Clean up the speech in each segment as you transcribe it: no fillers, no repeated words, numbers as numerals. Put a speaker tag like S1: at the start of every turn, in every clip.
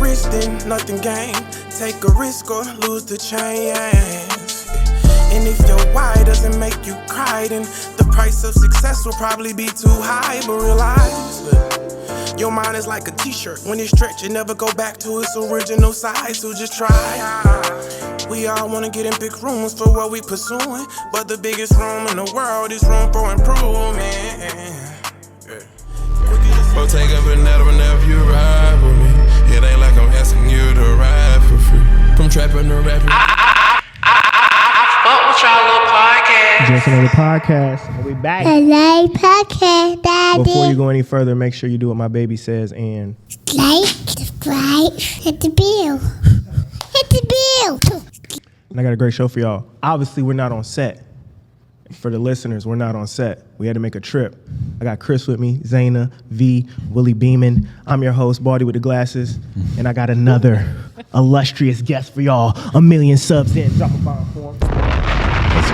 S1: risk, then nothing gain. Take a risk or lose the chance. And if your why doesn't make you cry, then the price of success will probably be too high. But realize, your mind is like a t-shirt. When it stretch, it never go back to its original size. So just try. We all wanna get in big rooms for what we pursuing, but the biggest room in the world is room for improvement.
S2: Go take up another if you ride with me. It ain't like I'm asking you to ride for free. From trapping to rapping.
S1: Fuck with y'all little podcast.
S3: Just another podcast. And we back.
S4: Hello, podcast, Daddy.
S3: Before you go any further, make sure you do what my baby says and
S4: Like, subscribe, hit the bell. Hit the bell.
S3: I got a great show for y'all. Obviously, we're not on set. For the listeners, we're not on set. We had to make a trip. I got Chris with me, Zayna, V, Willie Beeman. I'm your host, Baldy with the glasses. And I got another illustrious guest for y'all. 1 million subs in. Drop a bomb for him.
S5: Let's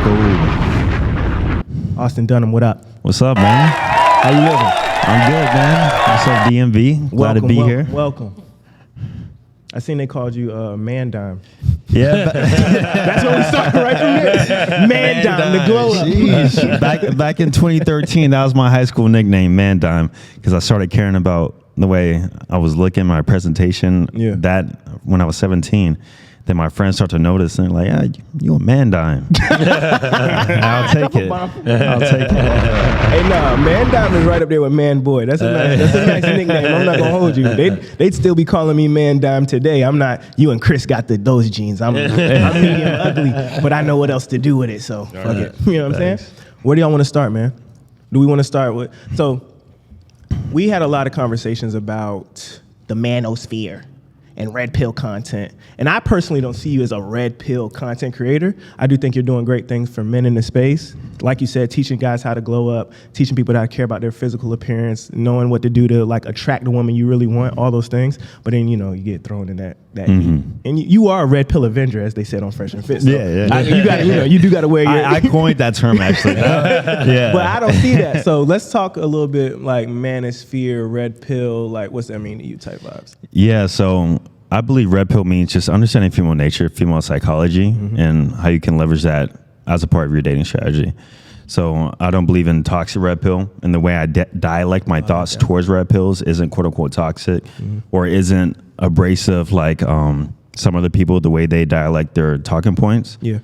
S5: go.
S3: Austin Dunham, what up?
S5: What's up, man? How you living? I'm good, man. What's up, DMV? Glad to be here.
S3: Welcome. I seen they called you Man Dime.
S5: Yeah.
S3: That's where we started right from there. Man Dime, the glow up.
S5: Jeez. Back in 2013, that was my high school nickname, Man Dime, because I started caring about the way I was looking, my presentation.
S3: Yeah.
S5: That when I was 17. Then my friends start to notice and like, yeah, you a man dime. I'll take it. I'll take it.
S3: Hey, nah, Man Dime is right up there with Man Boy. That's a nice nickname. I'm not gonna hold you. They'd still be calling me Man Dime today. I'm not. You and Chris got those genes. I'm medium ugly, but I know what else to do with it. So fuck it. You know what I'm saying? Where do y'all want to start, man? Do we want to start with? So we had a lot of conversations about the manosphere and red pill content. And I personally don't see you as a red pill content creator. I do think you're doing great things for men in the space. Like you said, teaching guys how to glow up, teaching people how to care about their physical appearance, knowing what to do to like attract the woman you really want, all those things. But then, you know, you get thrown in that heat. And you are a red pill Avenger, as they said on Fresh and Fit. So
S5: Yeah.
S3: you do got to wear your...
S5: I coined that term, actually. Yeah.
S3: But I don't see that. So let's talk a little bit like manosphere, red pill, like what's that mean to you type vibes?
S5: Yeah, so I believe red pill means just understanding female nature, female psychology, and how you can leverage that as a part of your dating strategy. So I don't believe in toxic red pill, and the way I dialect my thoughts towards red pills isn't quote unquote toxic or isn't abrasive like some other people, the way they dialect their talking points. Yeah.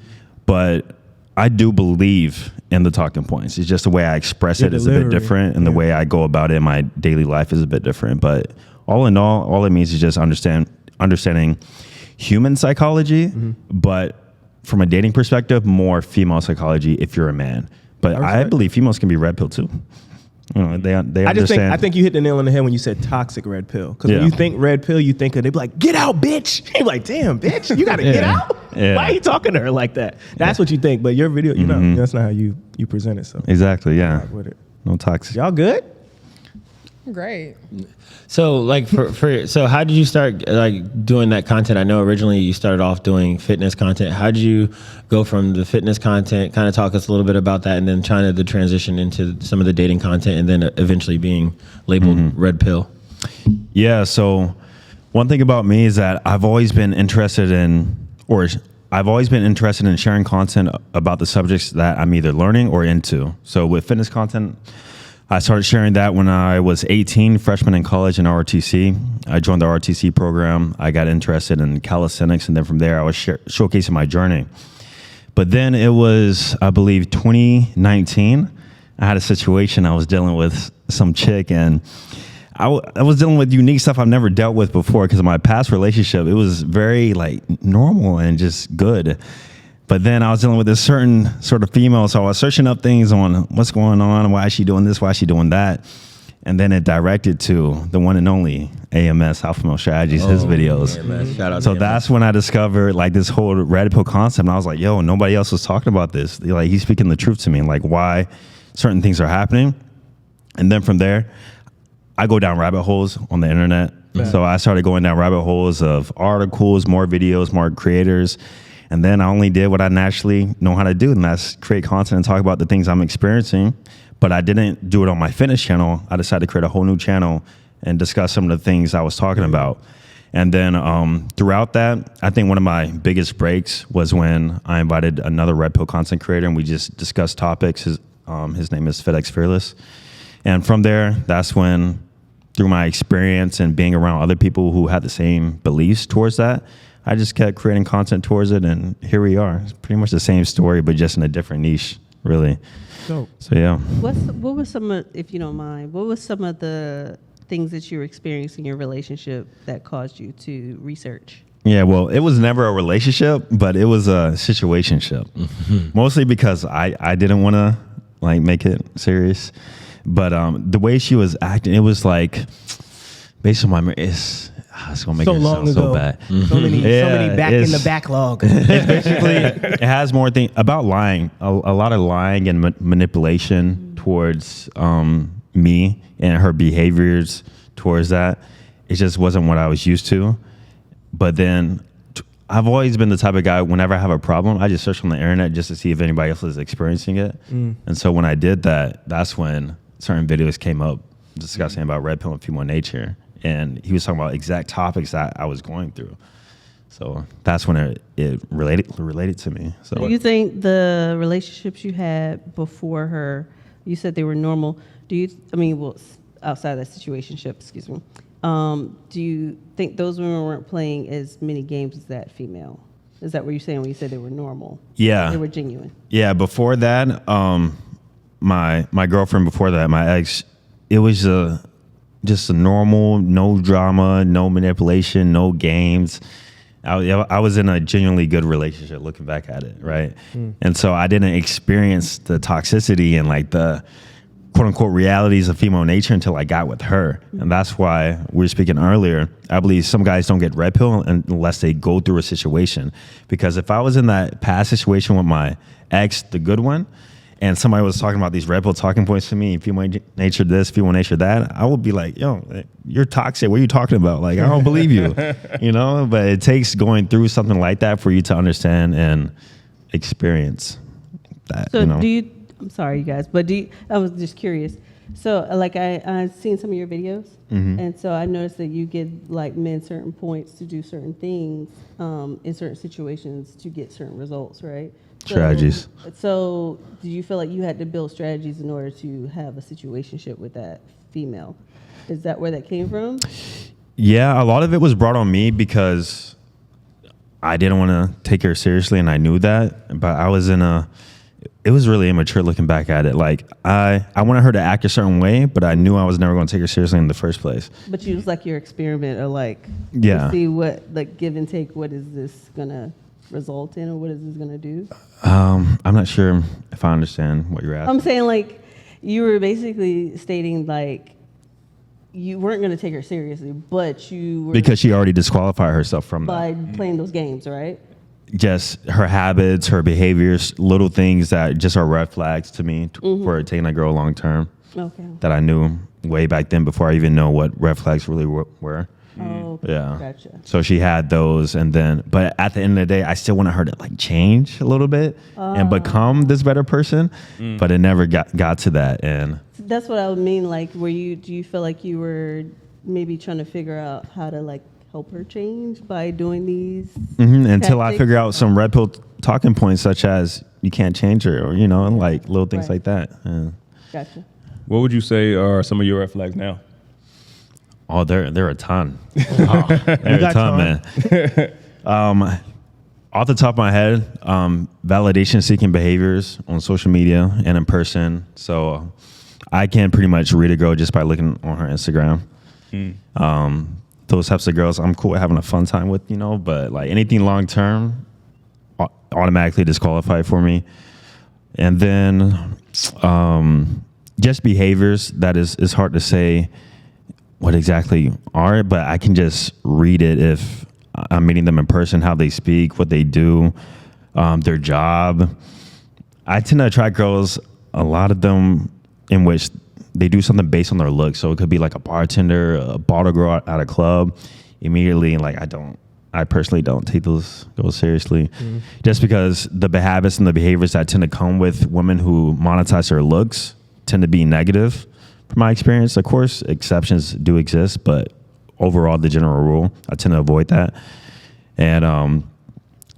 S5: But I do believe in the talking points. It's just the way I express it is a bit different, and the way I go about it in my daily life is a bit different. But all in all it means is just understanding human psychology, but from a dating perspective, more female psychology if you're a man. But I believe females can be red pill too. You know, they understand.
S3: I think you hit the nail on the head when you said toxic red pill. Because when you think red pill, you think of, they be like, get out, bitch. You're like, damn, bitch, you got to get out? Yeah. Why are you talking to her like that? That's what you think. But your video, you know, that's not how you present it. So
S5: exactly, yeah.
S3: With it.
S5: No toxic.
S3: Y'all good?
S6: Great. So like so how did you start like doing that content? I know originally you started off doing fitness content. How did you go from the fitness content, kind of talk us a little bit about that, and then trying to the transition into some of the dating content and then eventually being labeled red pill?
S5: Yeah, so one thing about me is that I've always been interested in sharing content about the subjects that I'm either learning or into. So with fitness content, I started sharing that when I was 18, freshman in college in ROTC. I joined the ROTC program. I got interested in calisthenics, and then from there I was showcasing my journey. But then it was, I believe, 2019. I had a situation. I was dealing with some chick, and I was dealing with unique stuff I've never dealt with before because of my past relationship. It was very like normal and just good. But then I was dealing with this certain sort of female, so I was searching up things on what's going on, why is she doing this, why is she doing that, and then it directed to the one and only AMS, Alpha Male Strategies, his videos.
S6: AMS. Shout out
S5: so
S6: to
S5: that's when I discovered like this whole red pill concept, and I was like, yo, nobody else was talking about this. Like he's speaking the truth to me, like why certain things are happening. And then from there, I go down rabbit holes on the internet. So I started going down rabbit holes of articles, more videos, more creators. And then I only did what I naturally know how to do, and that's create content and talk about the things I'm experiencing. But I didn't do it on my fitness channel. I decided to create a whole new channel and discuss some of the things I was talking about. And then throughout that, I think one of my biggest breaks was when I invited another Red Pill content creator, and we just discussed topics. His name is FedEx Fearless. And from there, that's when, through my experience and being around other people who had the same beliefs towards that, I just kept creating content towards it, and here we are. It's pretty much the same story, but just in a different niche, really. So yeah.
S7: What was some of, if you don't mind, what was some of the things that you were experiencing in your relationship that caused you to research?
S5: Yeah, well, it was never a relationship, but it was a situationship. Mostly because I didn't want to like make it serious, but the way she was acting, it was like, based on my, it's gonna make
S3: So
S5: it
S3: long
S5: sound
S3: ago.
S5: so bad.
S3: So many back in the
S5: it's-
S3: backlog.
S5: It's basically, it has more thing about lying, a lot of lying and manipulation towards me and her behaviors towards that. It just wasn't what I was used to. But then I've always been the type of guy, whenever I have a problem, I just search on the internet just to see if anybody else is experiencing it. And so when I did that, that's when certain videos came up discussing about red pill and female nature. And he was talking about exact topics that I was going through. So that's when it related to me. So
S7: Do you think the relationships you had before her, you said they were normal? Outside of that situationship, excuse me. Do you think those women weren't playing as many games as that female? Is that what you're saying when you said they were normal?
S5: Yeah.
S7: They were genuine.
S5: Yeah, before that, my girlfriend before that, my ex, it was just a normal, no drama, no manipulation, no games. I was in a genuinely good relationship looking back at it, right? And so I didn't experience the toxicity and like the quote unquote realities of female nature until I got with her. And that's why we were speaking earlier. I believe some guys don't get red pill unless they go through a situation. Because if I was in that past situation with my ex, the good one, and somebody was talking about these red pill talking points to me, female nature this, female nature that, I would be like, yo, you're toxic. What are you talking about? Like, I don't believe you, you know? But it takes going through something like that for you to understand and experience that,
S7: So
S5: you know?
S7: I'm sorry, you guys, but I was just curious. So like I've seen some of your videos, and so I noticed that you give like men certain points to do certain things in certain situations to get certain results, right?
S5: Strategies.
S7: So do you feel like you had to build strategies in order to have a situationship with that female? Is that where that came from?
S5: Yeah, a lot of it was brought on me because I didn't want to take her seriously, and I knew that. But I was it was really immature looking back at it. Like I wanted her to act a certain way, but I knew I was never going to take her seriously in the first place.
S7: But you was like your experiment, or like
S5: Yeah.
S7: to see what, like, give and take. What is this gonna result in, or what is this gonna do?
S5: I'm not sure if I understand what you're asking.
S7: I'm saying, like, you were basically stating like you weren't gonna take her seriously, but you were,
S5: Because she already disqualified herself from
S7: by
S5: that.
S7: playing those games, right?
S5: Just her habits, her behaviors, little things that just are red flags to me for taking a girl long term.
S7: Okay.
S5: That I knew way back then before I even know what red flags really were.
S7: Oh, okay.
S5: Yeah.
S7: Gotcha.
S5: So she had those, and then, but at the end of the day, I still wanted her to like change a little bit and become this better person, but it never got to that. And
S7: That's what I would mean. Like, do you feel like you were maybe trying to figure out how to like help her change by doing these?
S5: until I
S7: tactics?
S5: figure out some red pill talking points, such as you can't change her, or, you know, and like little things
S7: Right.
S5: like that. Yeah.
S7: Gotcha.
S8: What would you say are some of your red flags now?
S5: Oh, they're a ton. They're a ton, man. Off the top of my head, validation seeking behaviors on social media and in person. So I can pretty much read a girl just by looking on her Instagram. Those types of girls I'm cool with having a fun time with, you know, but like anything long term, automatically disqualified for me. And then just behaviors that is hard to say what exactly are, but I can just read it if I'm meeting them in person, how they speak, what they do, their job. I tend to attract girls, a lot of them in which they do something based on their look. So it could be like a bartender, a bottle girl at a club. Immediately, like I personally don't take those girls seriously, just because the habits and the behaviors that tend to come with women who monetize their looks tend to be negative. From my experience, of course, exceptions do exist, but overall the general rule. I tend to avoid that. And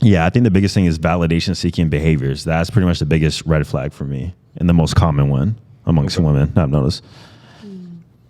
S5: yeah, I think the biggest thing is validation seeking behaviors. That's pretty much the biggest red flag for me and the most common one amongst women, I've noticed.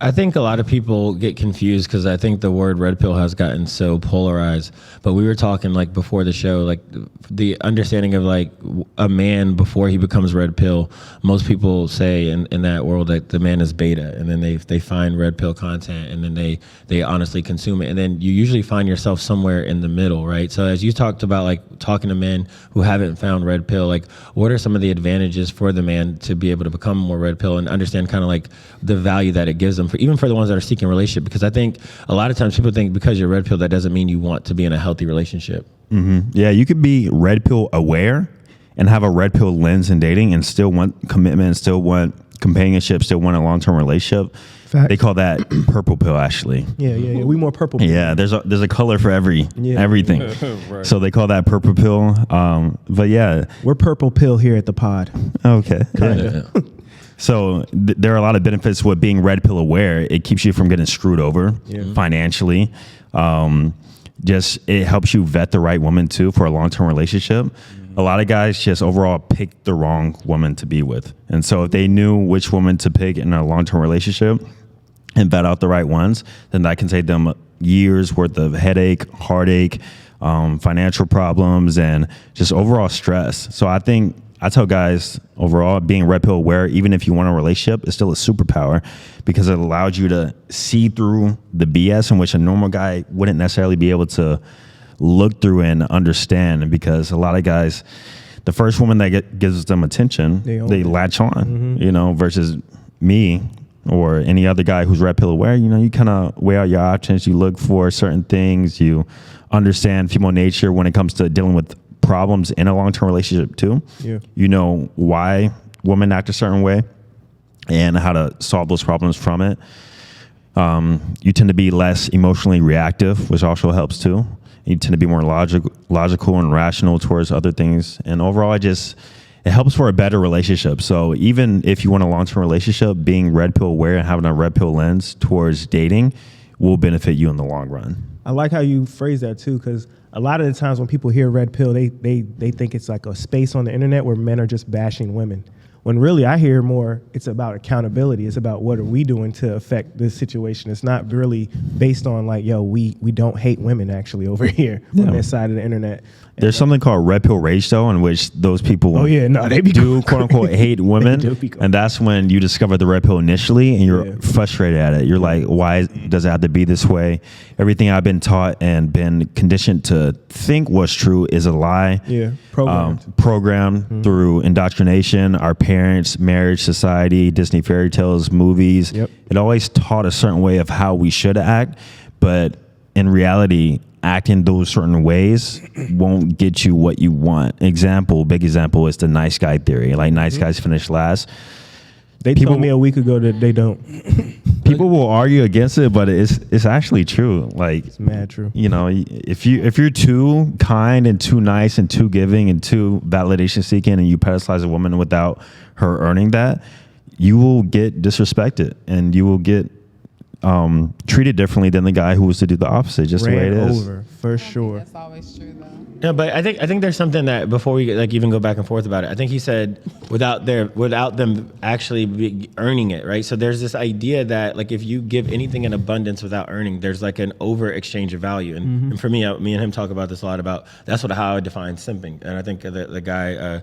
S6: I think a lot of people get confused because I think the word red pill has gotten so polarized. But we were talking like before the show, like the understanding of like a man before he becomes red pill. Most people say in that world that the man is beta, and then they find red pill content, and then they honestly consume it, and then you usually find yourself somewhere in the middle, right? So as you talked about like talking to men who haven't found red pill, like what are some of the advantages for the man to be able to become more red pill and understand kind of like the value that it gives them? Even for the ones that are seeking a relationship, because I think a lot of times people think because you're red pill, that doesn't mean you want to be in a healthy relationship.
S5: Mm-hmm. Yeah, you could be red pill aware and have a red pill lens in dating and still want commitment, still want companionship, still want a long-term relationship.
S3: Fact.
S5: They call that purple pill, actually.
S3: Yeah. We more purple pill.
S5: Yeah, there's a color for everything.
S8: Right.
S5: So they call that purple pill. But yeah.
S3: We're purple pill here at the pod.
S5: Okay.
S3: Kinda.
S6: Yeah.
S5: So there are a lot of benefits with being red pill aware. It keeps you from getting screwed over financially. Just it helps you vet the right woman too for a long-term relationship. A lot of guys just overall pick the wrong woman to be with. And so if they knew which woman to pick in a long-term relationship and vet out the right ones, then that can save them years worth of headache, heartache, financial problems, and just overall stress. So I think I tell guys overall, being red pill aware, even if you want a relationship, is still a superpower because it allows you to see through the BS in which a normal guy wouldn't necessarily be able to look through and understand. And because a lot of guys, the first woman that gives them attention, they latch on, versus me or any other guy who's red pill aware. You kind of weigh out your options. You look for certain things. You understand female nature when it comes to dealing with problems in a long-term relationship too. Yeah. You know why women act a certain way and how to solve those problems from it. You tend to be less emotionally reactive, which also helps too. You tend to be more logical and rational towards other things. And overall, it helps for a better relationship. So even if you want a long-term relationship, being red pill aware and having a red pill lens towards dating will benefit you in the long run.
S3: I like how you phrase that too, because a lot of the times when people hear red pill, they think it's like a space on the internet where men are just bashing women. When really I hear more, it's about accountability. It's about what are we doing to affect this situation. It's not really based on like, we don't hate women actually over here on this side of the internet.
S5: There's something called red pill rage though, in which those people
S3: they
S5: do quote unquote hate women. And that's when you discover the red pill initially and you're frustrated at it. You're like, why does it have to be this way? Everything I've been taught and been conditioned to think was true is a lie.
S3: Yeah,
S5: programmed through indoctrination, our parents, marriage, society, Disney fairy tales, movies. Yep. It always taught a certain way of how we should act, but in reality, acting those certain ways won't get you what you want. Big example is the nice guy theory. Like nice guys finish last.
S3: They told me a week ago that they don't.
S5: People will argue against it, but it's actually true. Like
S3: it's mad true.
S5: If you're too kind and too nice and too giving and too validation seeking, and you pedestalize a woman without her earning that, you will get disrespected and you will get treated differently than the guy who was to do the opposite. Just the way it is.
S3: Over, for sure.
S9: That's always true though.
S6: Yeah, but I think there's something that before we even go back and forth about it, I think he said without them actually earning it, right? So there's this idea that like if you give anything in abundance without earning, there's like an over exchange of value. And for me, me and him talk about this a lot about that's how I define simping. And I think the guy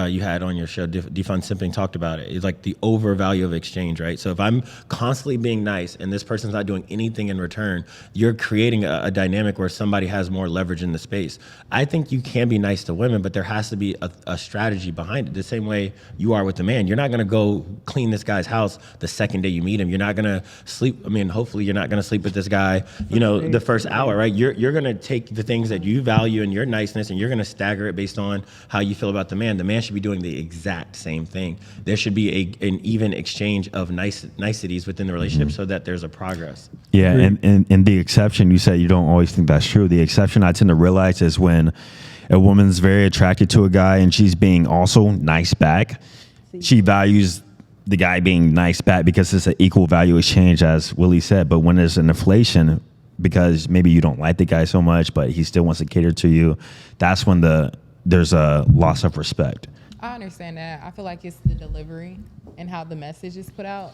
S6: you had on your show, Defund Simping, talked about it. It's like the overvalue of exchange, right? So if I'm constantly being nice and this person's not doing anything in return, you're creating a dynamic where somebody has more leverage in the space. I think you can be nice to women, but there has to be a strategy behind it. The same way you are with the man. You're not going to go clean this guy's house the second day you meet him. You're not going to sleep. I mean, hopefully you're not going to sleep with this guy, the first hour, right? You're going to take the things that you value and your niceness and you're going to stagger it based on how you feel about the man. The man should be doing the exact same thing. There should be an even exchange of niceties within the relationship so that there's a progress.
S5: Yeah, and the exception, you said you don't always think that's true. The exception I tend to realize is when a woman's very attracted to a guy and she's being also nice back. She values the guy being nice back because it's an equal value exchange, as Willie said. But when there's an inflation, because maybe you don't like the guy so much, but he still wants to cater to you, that's when there's a loss of respect.
S9: I understand that. I feel like it's the delivery and how the message is put out.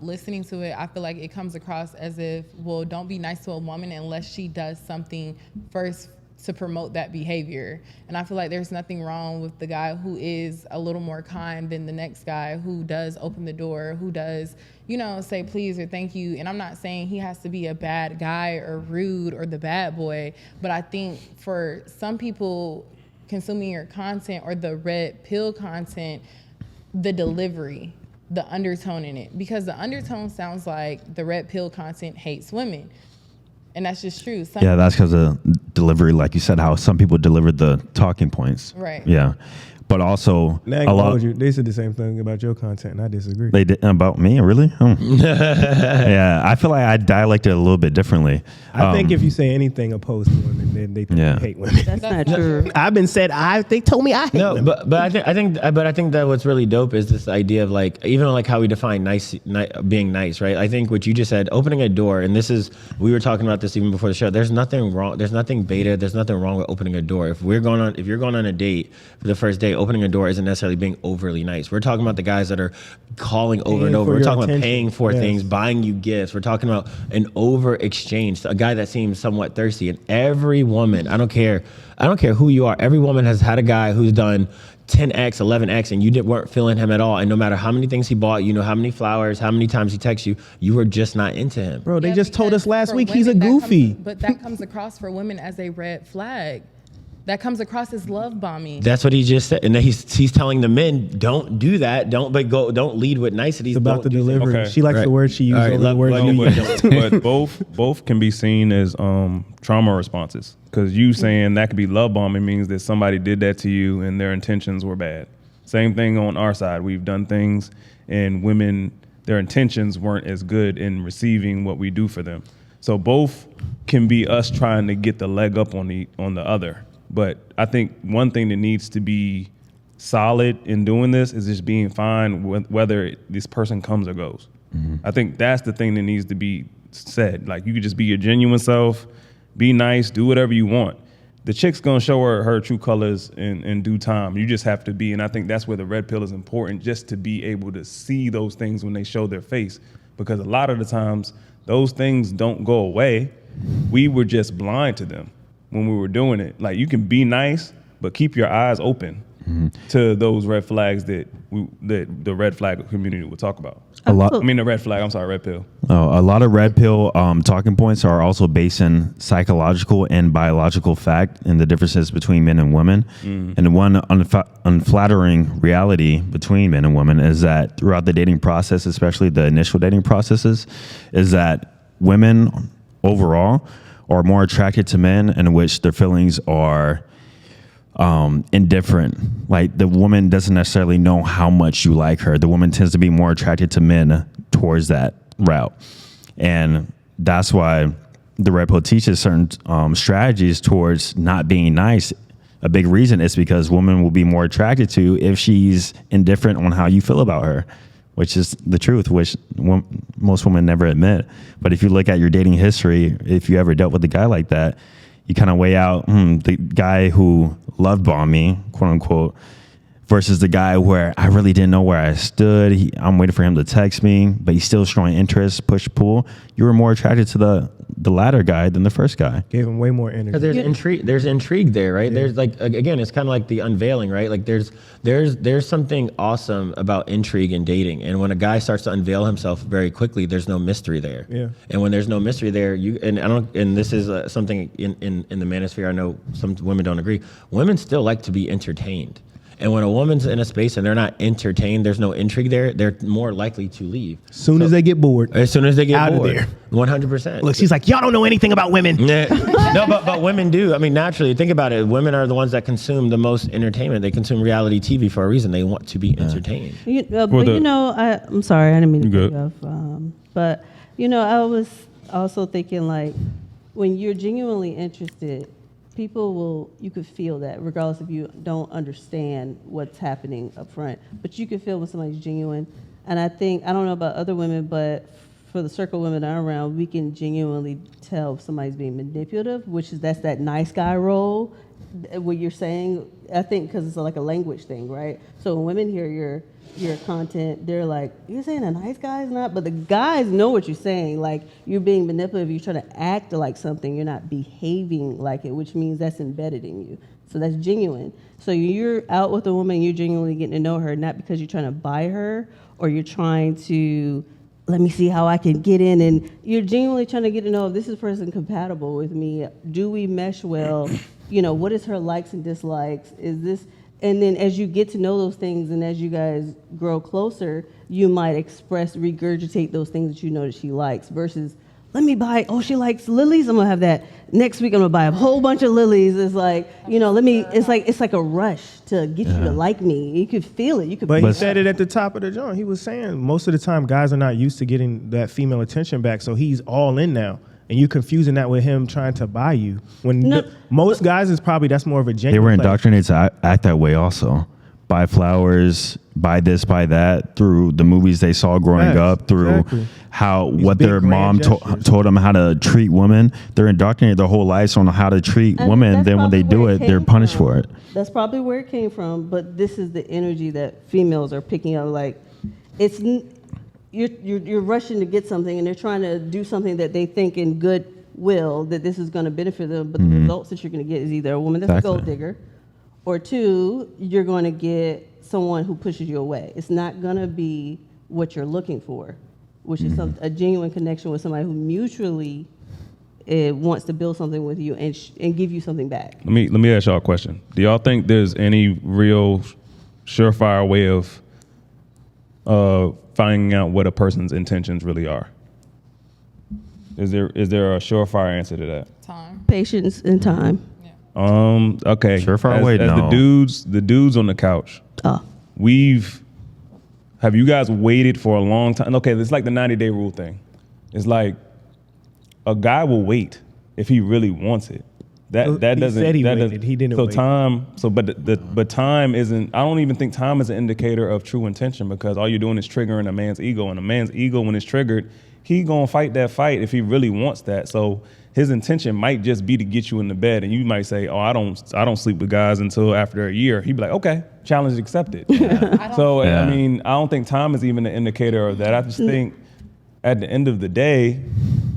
S9: Listening to it, I feel like it comes across as if, well, don't be nice to a woman unless she does something first to promote that behavior. And I feel like there's nothing wrong with the guy who is a little more kind than the next guy who does open the door, who does, say please or thank you. And I'm not saying he has to be a bad guy or rude or the bad boy, but I think for some people consuming your content or the red pill content, the delivery, the undertone in it, because the undertone sounds like the red pill content hates women. And that's just true.
S5: Yeah, that's because of delivery, like you said, how some people deliver the talking points.
S9: Right.
S5: Yeah. But also,
S3: they said the same thing about your content, and I disagree.
S5: They did about me, really? Yeah, I feel like I dialected a little bit differently.
S3: I think if you say anything opposed to women, then they think you hate women.
S7: That's not true.
S3: I've been said they told me I hate women.
S6: but I think that what's really dope is this idea of like, even like how we define being nice, right? I think what you just said, opening a door, and we were talking about this even before the show. There's nothing wrong. There's nothing beta. There's nothing wrong with opening a door. If you're going on a date for the first date, opening a door isn't necessarily being overly nice. We're talking about the guys that are calling over and over. We're talking about paying for things, buying you gifts. We're talking about an over exchange, a guy that seems somewhat thirsty. And every woman, I don't care who you are, every woman has had a guy who's done 10x, 11x, and you weren't feeling him at all. And no matter how many things he bought, how many flowers, how many times he texts you, you were just not into him.
S3: Bro, they just told us last week he's a
S9: women,
S3: goofy.
S9: But that comes across for women as a red flag. That comes across as love bombing.
S6: That's what he just said, and then he's telling the men, don't do that. Don't lead with niceties.
S3: It's about the delivery.
S8: Okay.
S3: She likes the word she uses.
S6: Right,
S3: the word you use.
S8: But both can be seen as trauma responses, because you saying that could be love bombing means that somebody did that to you and their intentions were bad. Same thing on our side. We've done things and women, their intentions weren't as good in receiving what we do for them. So both can be us trying to get the leg up on the other. But I think one thing that needs to be solid in doing this is just being fine with whether this person comes or goes. Mm-hmm. I think that's the thing that needs to be said. Like, you could just be your genuine self, be nice, do whatever you want. The chick's gonna show her true colors in due time. You just have to be, and I think that's where the red pill is important, just to be able to see those things when they show their face. Because a lot of the times, those things don't go away. We were just blind to them when we were doing it. Like, you can be nice, but keep your eyes open to those red flags that the red flag community would talk about. The red pill.
S5: A lot of red pill talking points are also based in psychological and biological fact and the differences between men and women. And one unflattering reality between men and women is that throughout the dating process, especially the initial dating processes, is that women overall are more attracted to men in which their feelings are indifferent. Like, the woman doesn't necessarily know how much you like her. The woman tends to be more attracted to men towards that route. And that's why the red pill teaches certain strategies towards not being nice. A big reason is because women will be more attracted to if she's indifferent on how you feel about her, which is the truth, which most women never admit. But if you look at your dating history, if you ever dealt with a guy like that, you kind of weigh out the guy who love bombed me, quote unquote, versus the guy where I really didn't know where I stood. I'm waiting for him to text me, but he's still showing interest, push, pull. You were more attracted to the latter guy than the first guy.
S3: Gave him way more energy.
S6: There's intrigue. There's intrigue there, right? Yeah. There's like, again, it's kind of like the unveiling, right? Like there's something awesome about intrigue in dating, and when a guy starts to unveil himself very quickly, there's no mystery there.
S3: Yeah.
S6: And when there's no mystery there, and this is something in the manosphere. I know some women don't agree. Women still like to be entertained. And when a woman's in a space and they're not entertained, there's no intrigue there, they're more likely to leave.
S3: As soon as they get bored.
S6: Out of
S3: there.
S6: 100%.
S3: Look, she's like, y'all don't know anything about women.
S6: No, but women do. I mean, naturally, think about it. Women are the ones that consume the most entertainment. They consume reality TV for a reason. They want to be entertained.
S7: I'm sorry, I didn't mean to cut
S8: good.
S7: you off. But, I was also thinking, like, when you're genuinely interested, you could feel that regardless if you don't understand what's happening up front, but you can feel when somebody's genuine. And I don't know about other women, but for the circle of women I'm around, we can genuinely tell if somebody's being manipulative, that's that nice guy role. What you're saying, I think, because it's like a language thing, right? So when women hear your content, they're like, "You're saying a nice guy is not," but the guys know what you're saying. Like, you're being manipulative. You're trying to act like something. You're not behaving like it, which means that's embedded in you. So that's genuine. So you're out with a woman, you're genuinely getting to know her, not because you're trying to buy her or you're trying to, let me see how I can get in. And you're genuinely trying to get to know if this is person compatible with me. Do we mesh well? What is her likes and dislikes? Is this, and then as you get to know those things and as you guys grow closer, you might regurgitate those things that you know that she likes versus, let me buy, she likes lilies, I'm gonna have that. Next week I'm gonna buy a whole bunch of lilies. It's like, it's like a rush to get you to like me. You could feel it.
S3: But he said it at the top of the joint. He was saying most of the time guys are not used to getting that female attention back, so he's all in now. And you confusing that with him trying to buy you. Most guys is probably, that's more of a genuine
S5: They were
S3: play.
S5: indoctrinated to act that way also. Buy flowers, buy this, buy that, through the movies they saw growing up, through what their mom told them how to treat women. They're indoctrinated their whole lives on how to treat women. Then when they do it, they're punished for it.
S7: That's probably where it came from, but this is the energy that females are picking up. Like, you're rushing to get something and they're trying to do something that they think in goodwill that this is going to benefit them, but the results that you're going to get is either a woman that's a gold digger, or two, you're going to get someone who pushes you away. It's not going to be what you're looking for, which is a genuine connection with somebody who mutually wants to build something with you and give you something back.
S8: Let me ask y'all a question. Do y'all think there's any real surefire way of finding out what a person's intentions really are? Is there a surefire answer to that?
S9: Time.
S7: Patience and time.
S8: Okay.
S5: Surefire way,
S8: as
S5: no.
S8: the dudes on the couch. Have you guys waited for a long time? Okay, it's like the 90-day rule thing. It's like a guy will wait if he really wants it. That doesn't.
S3: He said he waited. He didn't wait.
S8: But time isn't. I don't even think time is an indicator of true intention, because all you're doing is triggering a man's ego, and a man's ego, when it's triggered, he gonna fight that fight if he really wants that. So his intention might just be to get you in the bed, and you might say, "Oh, I don't sleep with guys until after a year." He'd be like, "Okay, challenge accepted." I mean, I don't think time is even an indicator of that. I just think at the end of the day,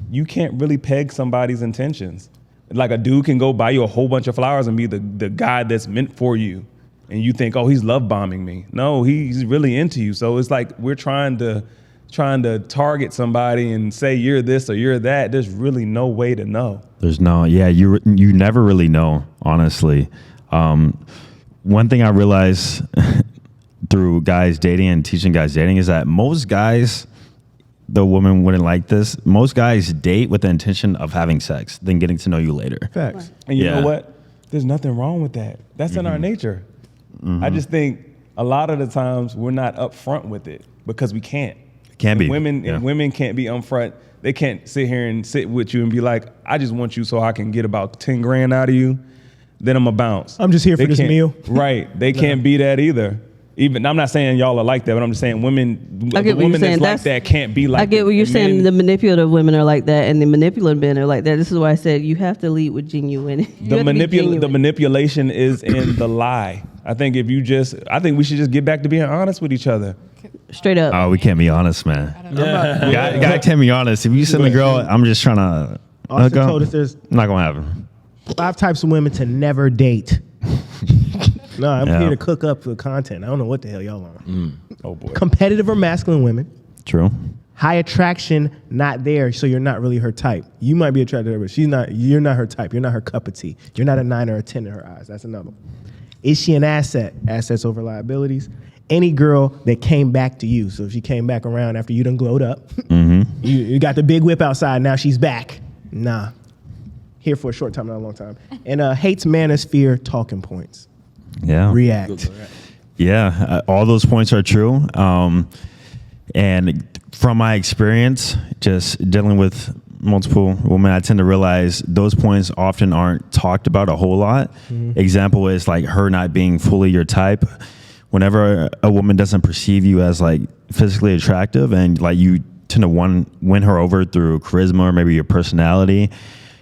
S8: you can't really peg somebody's intentions. Like, a dude can go buy you a whole bunch of flowers and be the guy that's meant for you, and you think, "Oh, he's love bombing me." No, he's really into you. So it's like we're trying to target somebody and say you're this or you're that. There's really no way to know.
S5: You never really know, honestly. One thing I realized through guys dating and teaching guys dating is that most guys, the woman wouldn't like this, most guys date with the intention of having sex, then getting to know you later.
S3: Facts.
S8: And you know what? There's nothing wrong with that. That's in our nature. I just think a lot of the times we're not upfront with it because we can't. Women can't be upfront. They can't sit here and sit with you and be like, "I just want you so I can get about 10 grand out of you. Then I'm gonna bounce.
S3: I'm just here for this meal."
S8: Right. They can't be that either. Even, I'm not saying y'all are like that, but I'm just saying women that's like that can't be like that.
S7: I get what you're saying. The manipulative women are like that, and the manipulative men are like that. This is why I said you have to lead with genuine.
S8: The manipulation is in the lie. I think we should just get back to being honest with each other.
S7: Straight up.
S5: Oh, we can't be honest, man. Guy can't be honest. If you send a girl, I'm just trying to.
S3: Austin told us there's
S5: not gonna happen.
S3: 5 types of women to never date. No, I'm here to cook up for content. I don't know what the hell y'all on.
S8: Oh boy.
S3: Competitive or masculine women.
S5: True.
S3: High attraction, not there, so you're not really her type. You might be attracted to her, but you're not her type. You're not her cup of tea. You're not a 9 or a 10 in her eyes. That's another one. Is she an asset? Assets over liabilities. Any girl that came back to you. So if she came back around after you done glowed up, you got the big whip outside, now she's back. Nah. Here for a short time, not a long time. And hates manosphere talking points.
S5: Yeah.
S3: React.
S5: Yeah, all those points are true. And from my experience, just dealing with multiple women, I tend to realize those points often aren't talked about a whole lot. Example is like her not being fully your type. Whenever a woman doesn't perceive you as like physically attractive and like you tend to win her over through charisma or maybe your personality.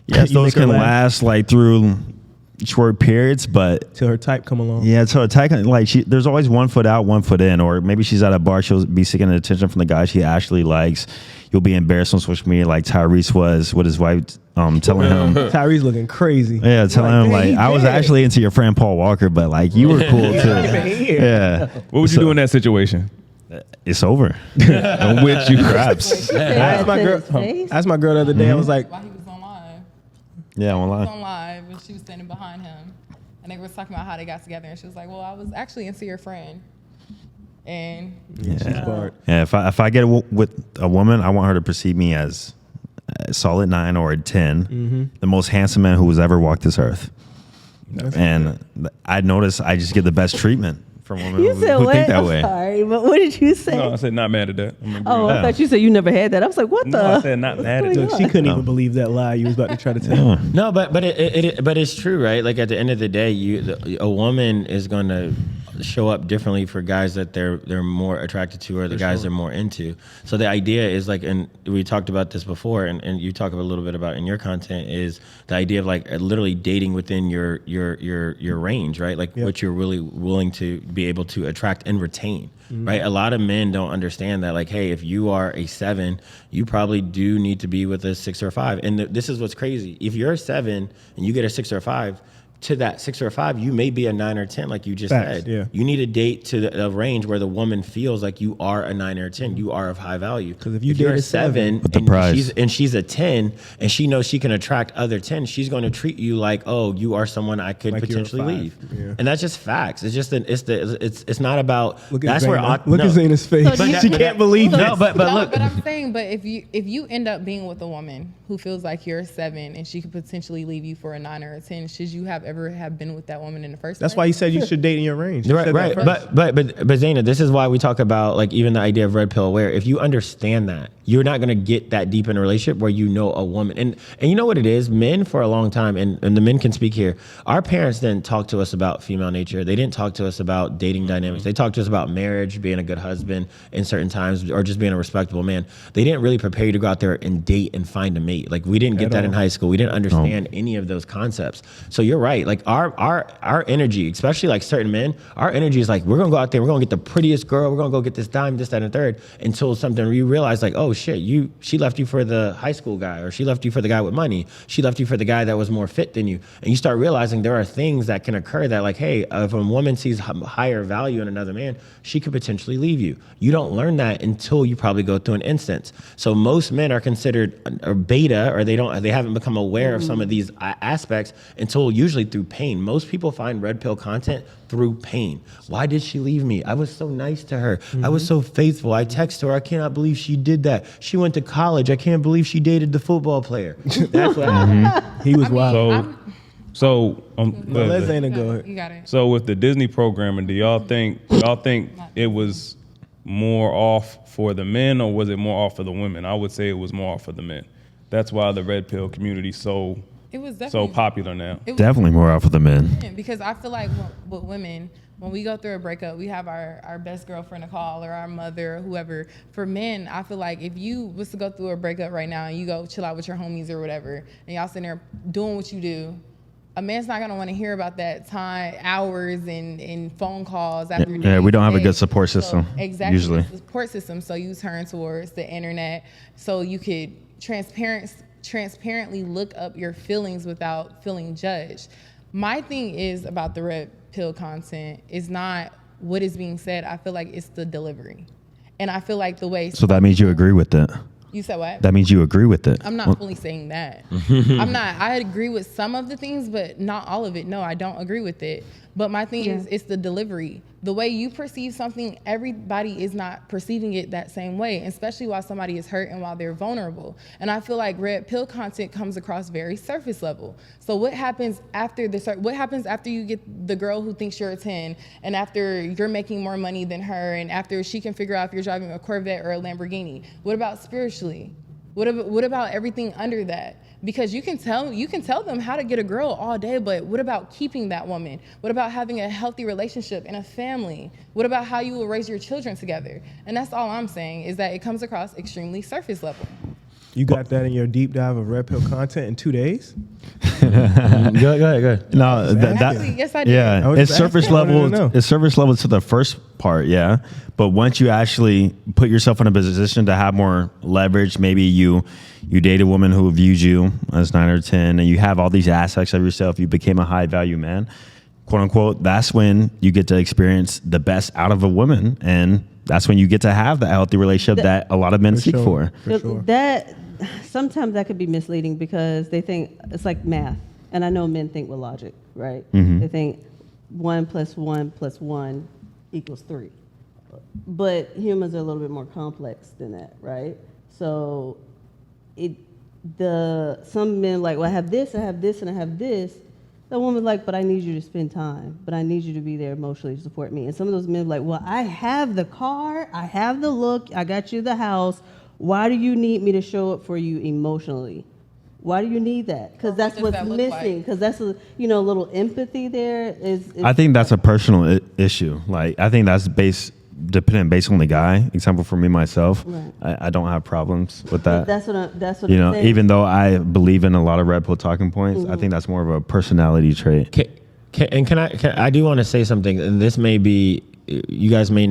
S5: Yes,
S3: You
S5: those
S3: make her
S5: can
S3: laugh.
S5: last like through short periods, but
S3: Till her type come along.
S5: yeah, so like there's always 1 foot out, 1 foot in, or maybe she's at a bar, she'll be seeking attention from the guy she actually likes. You'll be embarrassed on social media, like Tyrese was with his wife, telling him,
S3: Tyrese looking crazy.
S5: yeah, telling him
S3: "Dang,
S5: like
S3: he
S5: I was
S3: dead."
S5: actually into your friend Paul Walker, but like you were cool too. Yeah,
S8: What would you do in that situation?
S5: it's over.
S8: I'm with you.
S5: Perhaps.
S3: I asked my girl. I asked my girl the other day. I was like,
S9: While he was on live.
S5: Yeah,
S9: He was
S5: online.
S9: on live and she was standing behind him. And they were talking about how they got together. And she was like, well, I was actually into your friend. And
S3: she's barred.
S5: Yeah, if I get with a woman, I want her to perceive me as a solid 9 or a 10, the most handsome man who has ever walked this earth. And I notice I just get the best treatment from women
S7: You
S5: who
S7: said what?
S5: think that
S7: I'm
S5: way.
S7: sorry, but what did you say?
S8: No, I said not mad at that. I'm agreeing.
S7: Oh, I thought you said you never had that. I was like, what
S8: No,
S7: the?
S8: I said not mad at
S3: Look,
S8: that.
S3: she couldn't even believe that lie you was about to try to tell.
S6: No, but it's true, right? Like at the end of the day, a woman is going to show up differently for guys that they're more attracted to, or the guys they're more into. So the idea is like, and we talked about this before, and you talk a little bit about in your content, is the idea of like literally dating within your range, right? Like what you're really willing to be able to attract and retain. Right, a lot of men don't understand that. Like, hey, if you are a 7, you probably do need to be with a 6 or a 5. And this is what's crazy: if you're a 7 and you get a 6 or a 5, to that 6 or a 5, you may be a 9 or 10, like you just
S3: Facts,
S6: said.
S3: yeah.
S6: You need a date to a range where the woman feels like you are a 9 or a 10. You are of high value.
S3: 'Cause if you
S6: you're
S3: date
S6: a
S3: a 7,
S5: With the prize.
S6: she's a 10, and she knows she can attract other 10, she's going to treat you like, oh, you are someone I could
S3: Like you're a
S6: potentially
S3: 5,
S6: leave.
S3: yeah.
S6: And that's just facts. It's just it's not about.
S3: Look at
S6: that's where
S3: Zaina. Look at Zaina's face.
S7: So do you-
S3: She can't believe
S6: No,
S3: it.
S6: but
S9: no,
S6: look.
S9: but I'm saying, but if you end up being with a woman who feels like you're a 7 and she could potentially leave you for a 9 or a 10, should you have been with that woman in the first
S3: That's
S9: place?
S3: why you said you should date in your range. You
S6: Right,
S3: said that
S6: right.
S3: first.
S6: But Zaina, this is why we talk about like even the idea of red pill aware. If you understand that, you're not gonna get that deep in a relationship where you know a woman. And you know what it is? Men for a long time, and the men can speak here, our parents didn't talk to us about female nature. They didn't talk to us about dating dynamics. They talked to us about marriage, being a good husband in certain times, or just being a respectable man. They didn't really prepare you to go out there and date and find a mate. Like we didn't get that in high school. We didn't understand any of those concepts. So you're right. Like our energy, especially like certain men, our energy is like, we're gonna go out there, we're gonna get the prettiest girl, we're gonna go get this dime, this, that, and the third, until something you realize like, oh shit, she left you for the high school guy, or she left you for the guy with money, she left you for the guy that was more fit than you. And you start realizing there are things that can occur that like, hey, if a woman sees higher value in another man, she could potentially leave you. You don't learn that until you probably go through an instance. So most men are considered a beta, or they haven't become aware of some of these aspects until usually through pain. Most people find red pill content through pain. Why did she leave me? I was so nice to her. I was so faithful. I texted her. I cannot believe she did that. She went to college. I can't believe she dated the football player. That's what happened.
S3: He was wild.
S8: So
S3: No, let Zaina go ahead.
S9: You got it.
S8: So with the Disney programming, do y'all think it was more off for the men, or was it more off for the women? I would say it was more off for the men. That's why the red pill community
S9: It was
S8: so
S9: definitely
S8: popular now.
S9: It was
S5: Definitely more out for the men.
S9: because I feel like with women, when we go through a breakup, we have our best girlfriend to call, or our mother, or whoever. For men, I feel like if you was to go through a breakup right now and you go chill out with your homies or whatever, and y'all sitting there doing what you do, a man's not gonna want to hear about that time, hours, and phone calls after.
S5: Yeah, we don't have a
S9: days.
S5: good support system,
S9: Exactly,
S5: usually.
S9: support system. So you turn towards the internet, so you could transparently look up your feelings without feeling judged. My thing is about the red pill content is not what is being said. I feel like it's the delivery, and I feel like the way.
S5: So that means you agree with it.
S9: You said what?
S5: That means you agree with it.
S9: I'm not fully saying that. I agree with some of the things, but not all of it. No, I don't agree with it. But my thing is, it's the delivery. The way you perceive something, everybody is not perceiving it that same way, especially while somebody is hurt and while they're vulnerable. And I feel like red pill content comes across very surface level. So what happens after you get the girl who thinks you're a 10, and after you're making more money than her, and after she can figure out if you're driving a Corvette or a Lamborghini? What about spiritually? What about everything under that? because you can tell them how to get a girl all day, but what about keeping that woman? What about having a healthy relationship and a family? What about how you will raise your children together? And that's all I'm saying, is that it comes across extremely surface level.
S3: You got that in your deep dive of red pill content in 2 days?
S6: Go ahead.
S5: No,
S9: Actually, yes, I did.
S3: I
S5: yeah,
S3: was
S5: it's
S3: just
S5: surface
S3: asking. I wanted to
S5: level.
S3: know.
S5: It's surface level to the first part, yeah. But once you actually put yourself in a position to have more leverage, maybe you date a woman who views you as 9 or 10, and you have all these aspects of yourself. You became a high value man, quote unquote. That's when you get to experience the best out of a woman, and that's when you get to have the healthy relationship that a lot of men seek for.
S3: sure.
S7: That sometimes that could be misleading because they think it's like math, and I know men think with logic, right?
S5: Mm-hmm.
S7: They think 1 + 1 + 1 = 3, but humans are a little bit more complex than that, right? So some men like, well, I have this, and I have this. The woman's like, but I need you to spend time, but I need you to be there emotionally to support me. And some of those men are like, well, I have the car, I have the look, I got you the house. Why do you need me to show up for you emotionally? Why do you need that? Because that's
S9: does
S7: what's
S9: that look
S7: missing.
S9: like?
S7: Because that's a little empathy there. Is
S5: I think that's a personal issue. Like, I think that's based on the guy. Example for me myself,
S7: Right.
S5: I don't have problems with that.
S7: That's what I'm
S5: you know,
S7: saying.
S5: even though I believe in a lot of red pill talking points, I think that's more of a personality trait.
S6: I do want to say something, and this may be, you guys may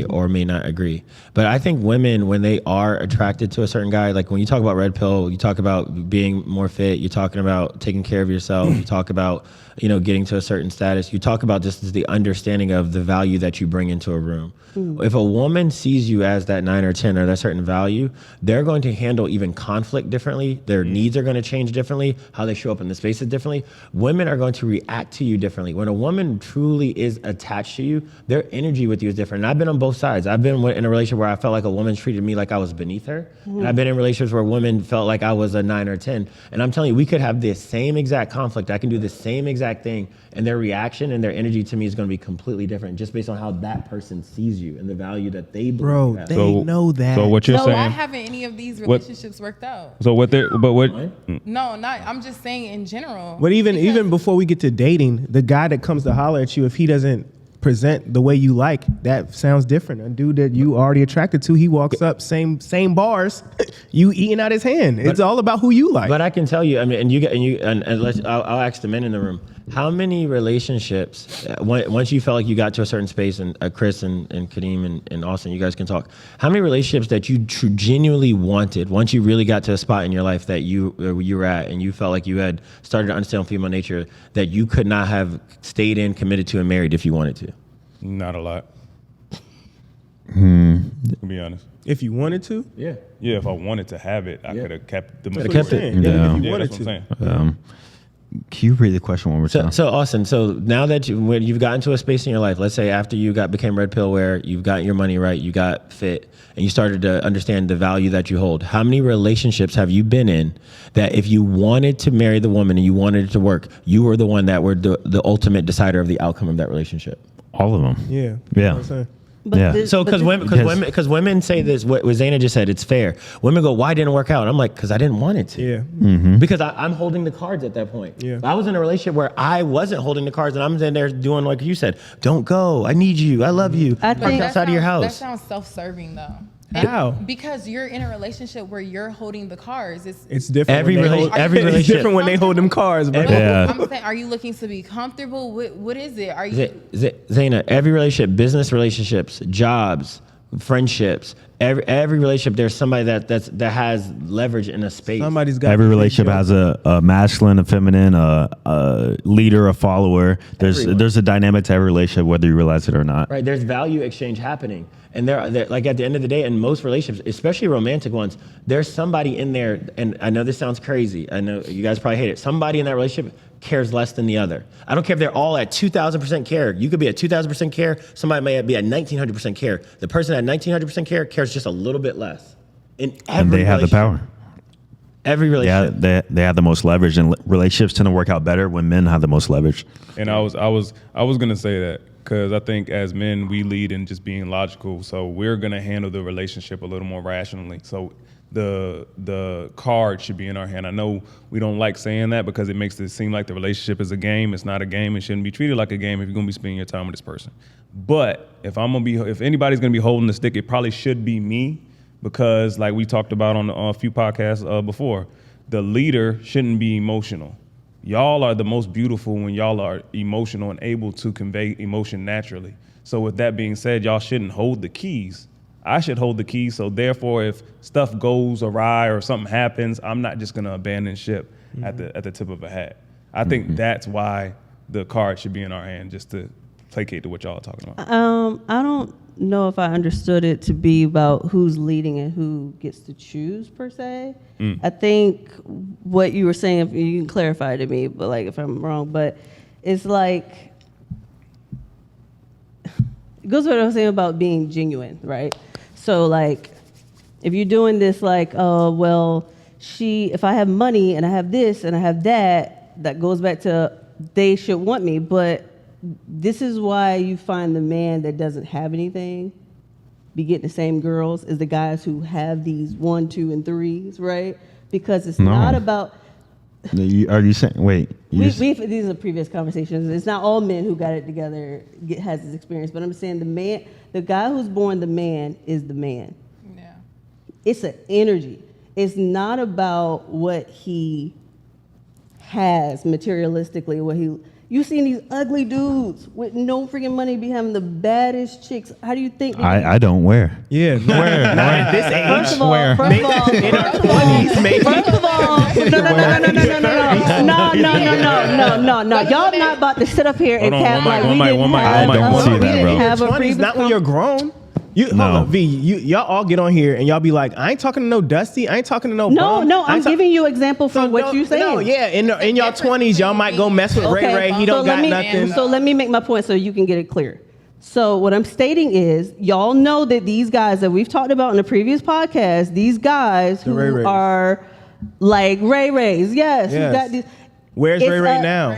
S6: or may not agree, but I think women, when they are attracted to a certain guy, like when you talk about red pill, you talk about being more fit, you're talking about taking care of yourself, you talk about, getting to a certain status, you talk about just the understanding of the value that you bring into a room. If a woman sees you as that 9 or 10 or that certain value, they're going to handle even conflict differently. Their needs are going to change differently. How they show up in the spaces differently. Women are going to react to you differently. When a woman truly is attached to you, their energy with you is different. And I've been on both sides. I've been in a relationship where I felt like a woman treated me like I was beneath her. And I've been in relationships where women felt like I was a 9 or 10. And I'm telling you, we could have the same exact conflict. I can do the same exact thing. And their reaction and their energy to me is going to be completely different just based on how that person sees you and the value that they believe
S3: Bro,
S6: you have.
S3: they know that.
S8: So what you're
S9: So why
S8: saying?
S9: haven't any of these relationships worked out?
S8: So what they're but what?
S9: No, not. I'm just saying in general.
S3: But even
S9: Because-
S3: before we get to dating, the guy that comes to holler at you, if he doesn't present the way you like, that sounds different. A dude that you already attracted to, he walks up, same bars, you eating out his hand. It's all about who you like.
S6: But I can tell you, I mean, I'll ask the men in the room. How many relationships, once you felt like you got to a certain space, and Chris and Kadeem and Austin, you guys can talk. How many relationships that you genuinely wanted, once you really got to a spot in your life that you were at, and you felt like you had started to understand female nature, that you could not have stayed in, committed to, and married if you wanted to?
S8: Not a lot. To be honest.
S3: If you wanted to,
S6: Yeah.
S8: Yeah, if I wanted to have it, I could have kept the.
S6: Could've kept it.
S3: Yeah. If you
S8: Yeah,
S3: wanted
S8: that's what I'm
S3: to.
S8: saying.
S5: Can you read the question one more time?
S6: So Austin, so now that when you've gotten to a space in your life, let's say after you became red pill, where you've got your money right, you got fit, and you started to understand the value that you hold, how many relationships have you been in that if you wanted to marry the woman and you wanted it to work, you were the one that were the ultimate decider of the outcome of that relationship?
S5: All of them.
S3: yeah.
S5: Yeah.
S3: You know what I'm saying?
S7: But
S5: Yeah.
S7: this-
S6: So
S7: but this-
S6: because women say this, what Zaina just said, it's fair. Women go, why didn't it work out? I'm like, because I didn't want it to.
S3: Yeah.
S6: Because I'm holding the cards at that point.
S3: Yeah.
S6: I was in a relationship where I wasn't holding the cards, and I'm in there doing like you said, don't go, I need you, I love you.
S7: I
S6: Park
S7: think-
S6: outside of your
S9: That
S6: house.
S9: sounds self-serving though.
S3: How?
S9: Because you're in a relationship where you're holding the cards.
S3: It's different.
S6: Every
S3: when they
S6: rela-
S3: hold-
S6: every
S3: It's
S6: relationship-
S3: different when they hold them cars, bro.
S5: Yeah.
S9: I'm saying, are you looking to be comfortable? What is it? Are you?
S6: Zaina, every relationship, business relationships, jobs, friendships, every relationship, there's somebody that has leverage in a space.
S3: Somebody's got
S5: Every
S3: to be
S5: relationship
S3: your-
S5: has a masculine, a feminine, a leader, a follower. There's a dynamic to every relationship, whether you realize it or not.
S6: Right, there's value exchange happening, and they're like at the end of the day, in most relationships, especially romantic ones, there's somebody in there, and I know this sounds crazy. I know you guys probably hate it. Somebody in that relationship cares less than the other. I don't care if they're all at 2,000% care. You could be at 2,000% care. Somebody may be at 1,900% care. The person at 1,900% care cares just a little bit less. In every
S5: And they have the
S6: relationship.
S5: power.
S6: Every
S5: Yeah,
S6: relationship.
S5: they have the most leverage, and relationships tend to work out better when men have the most leverage.
S8: And I was gonna say that because I think as men we lead in just being logical, so we're gonna handle the relationship a little more rationally. So the card should be in our hand. I know we don't like saying that because it makes it seem like the relationship is a game. It's not a game. It shouldn't be treated like a game if you're gonna be spending your time with this person. But if anybody's gonna be holding the stick, it probably should be me, because like we talked about on a few podcasts before, the leader shouldn't be emotional. Y'all are the most beautiful when y'all are emotional and able to convey emotion naturally. So with that being said, y'all shouldn't hold the keys. I should hold the keys. So therefore, if stuff goes awry or something happens, I'm not just gonna abandon ship at the tip of a hat. I think that's why the card should be in our hand, just to placate to what y'all are talking about.
S7: I don't know if I understood it to be about who's leading and who gets to choose per se. I think what you were saying, you can clarify to me, but like if I'm wrong, but it's like, it goes with what I was saying about being genuine, right? So like, if you're doing this like, well, if I have money and I have this and I have that goes back to they should want me, but this is why you find the man that doesn't have anything be getting the same girls as the guys who have these 1, 2, and 3s, right? Because it's not about.
S5: Are you saying? Wait.
S7: These are previous conversations. It's not all men who got it together has this experience, but I'm saying the guy who's born the man is the man.
S9: Yeah.
S7: It's an energy. It's not about what he has materialistically. You seen these ugly dudes with no freaking money be having the baddest chicks. How do you think?
S5: I don't wear.
S3: Yeah, where? Not at this age.
S7: First of all, in our
S3: 20s, maybe.
S7: First of all, no. Y'all not about to sit up here and cap like we didn't have a previous.
S3: Not when you're grown. Hold on, V. Y'all all get on here and y'all be like, I ain't talking to no Dusty. I ain't talking to no bum.
S7: No. I'm giving you example from what you saying.
S3: No, yeah. In y'all 20s, y'all might go mess with Ray Ray. He don't got nothing.
S7: So let me make my point so you can get it clear. So what I'm stating is, y'all know that these guys that we've talked about in the previous podcast, these guys who are like Ray Rays, yes. Who got these.
S3: Where's Ray Ray now?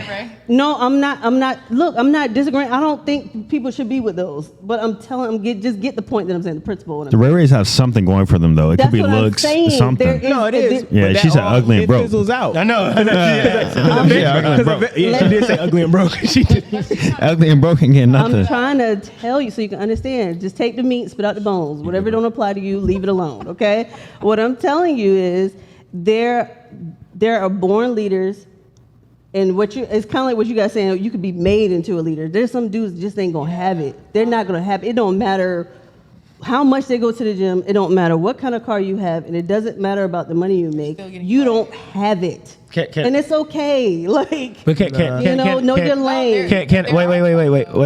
S7: No, I'm not. Look, I'm not disagreeing. I don't think people should be with those. But I'm telling them, just get the point that I'm saying, the principle.
S5: The Ray Rays have something going for them, though. It could be looks, something.
S3: No, it is.
S5: Yeah, she said ugly and broke.
S3: It fizzles out.
S5: I know.
S3: She did say ugly and broke. She did.
S5: Ugly and broke and getting nothing.
S7: I'm trying to tell you so you can understand. Just take the meat, spit out the bones. Whatever don't apply to you, leave it alone, okay? What I'm telling you is there are born leaders. And it's kind of like what you guys saying, you could be made into a leader. There's some dudes that just ain't gonna have it. They're not gonna have it. It don't matter how much they go to the gym. It don't matter what kind of car you have, and it doesn't matter about the money you make. You don't have it. And it's okay. Like,
S6: but
S7: know your lane.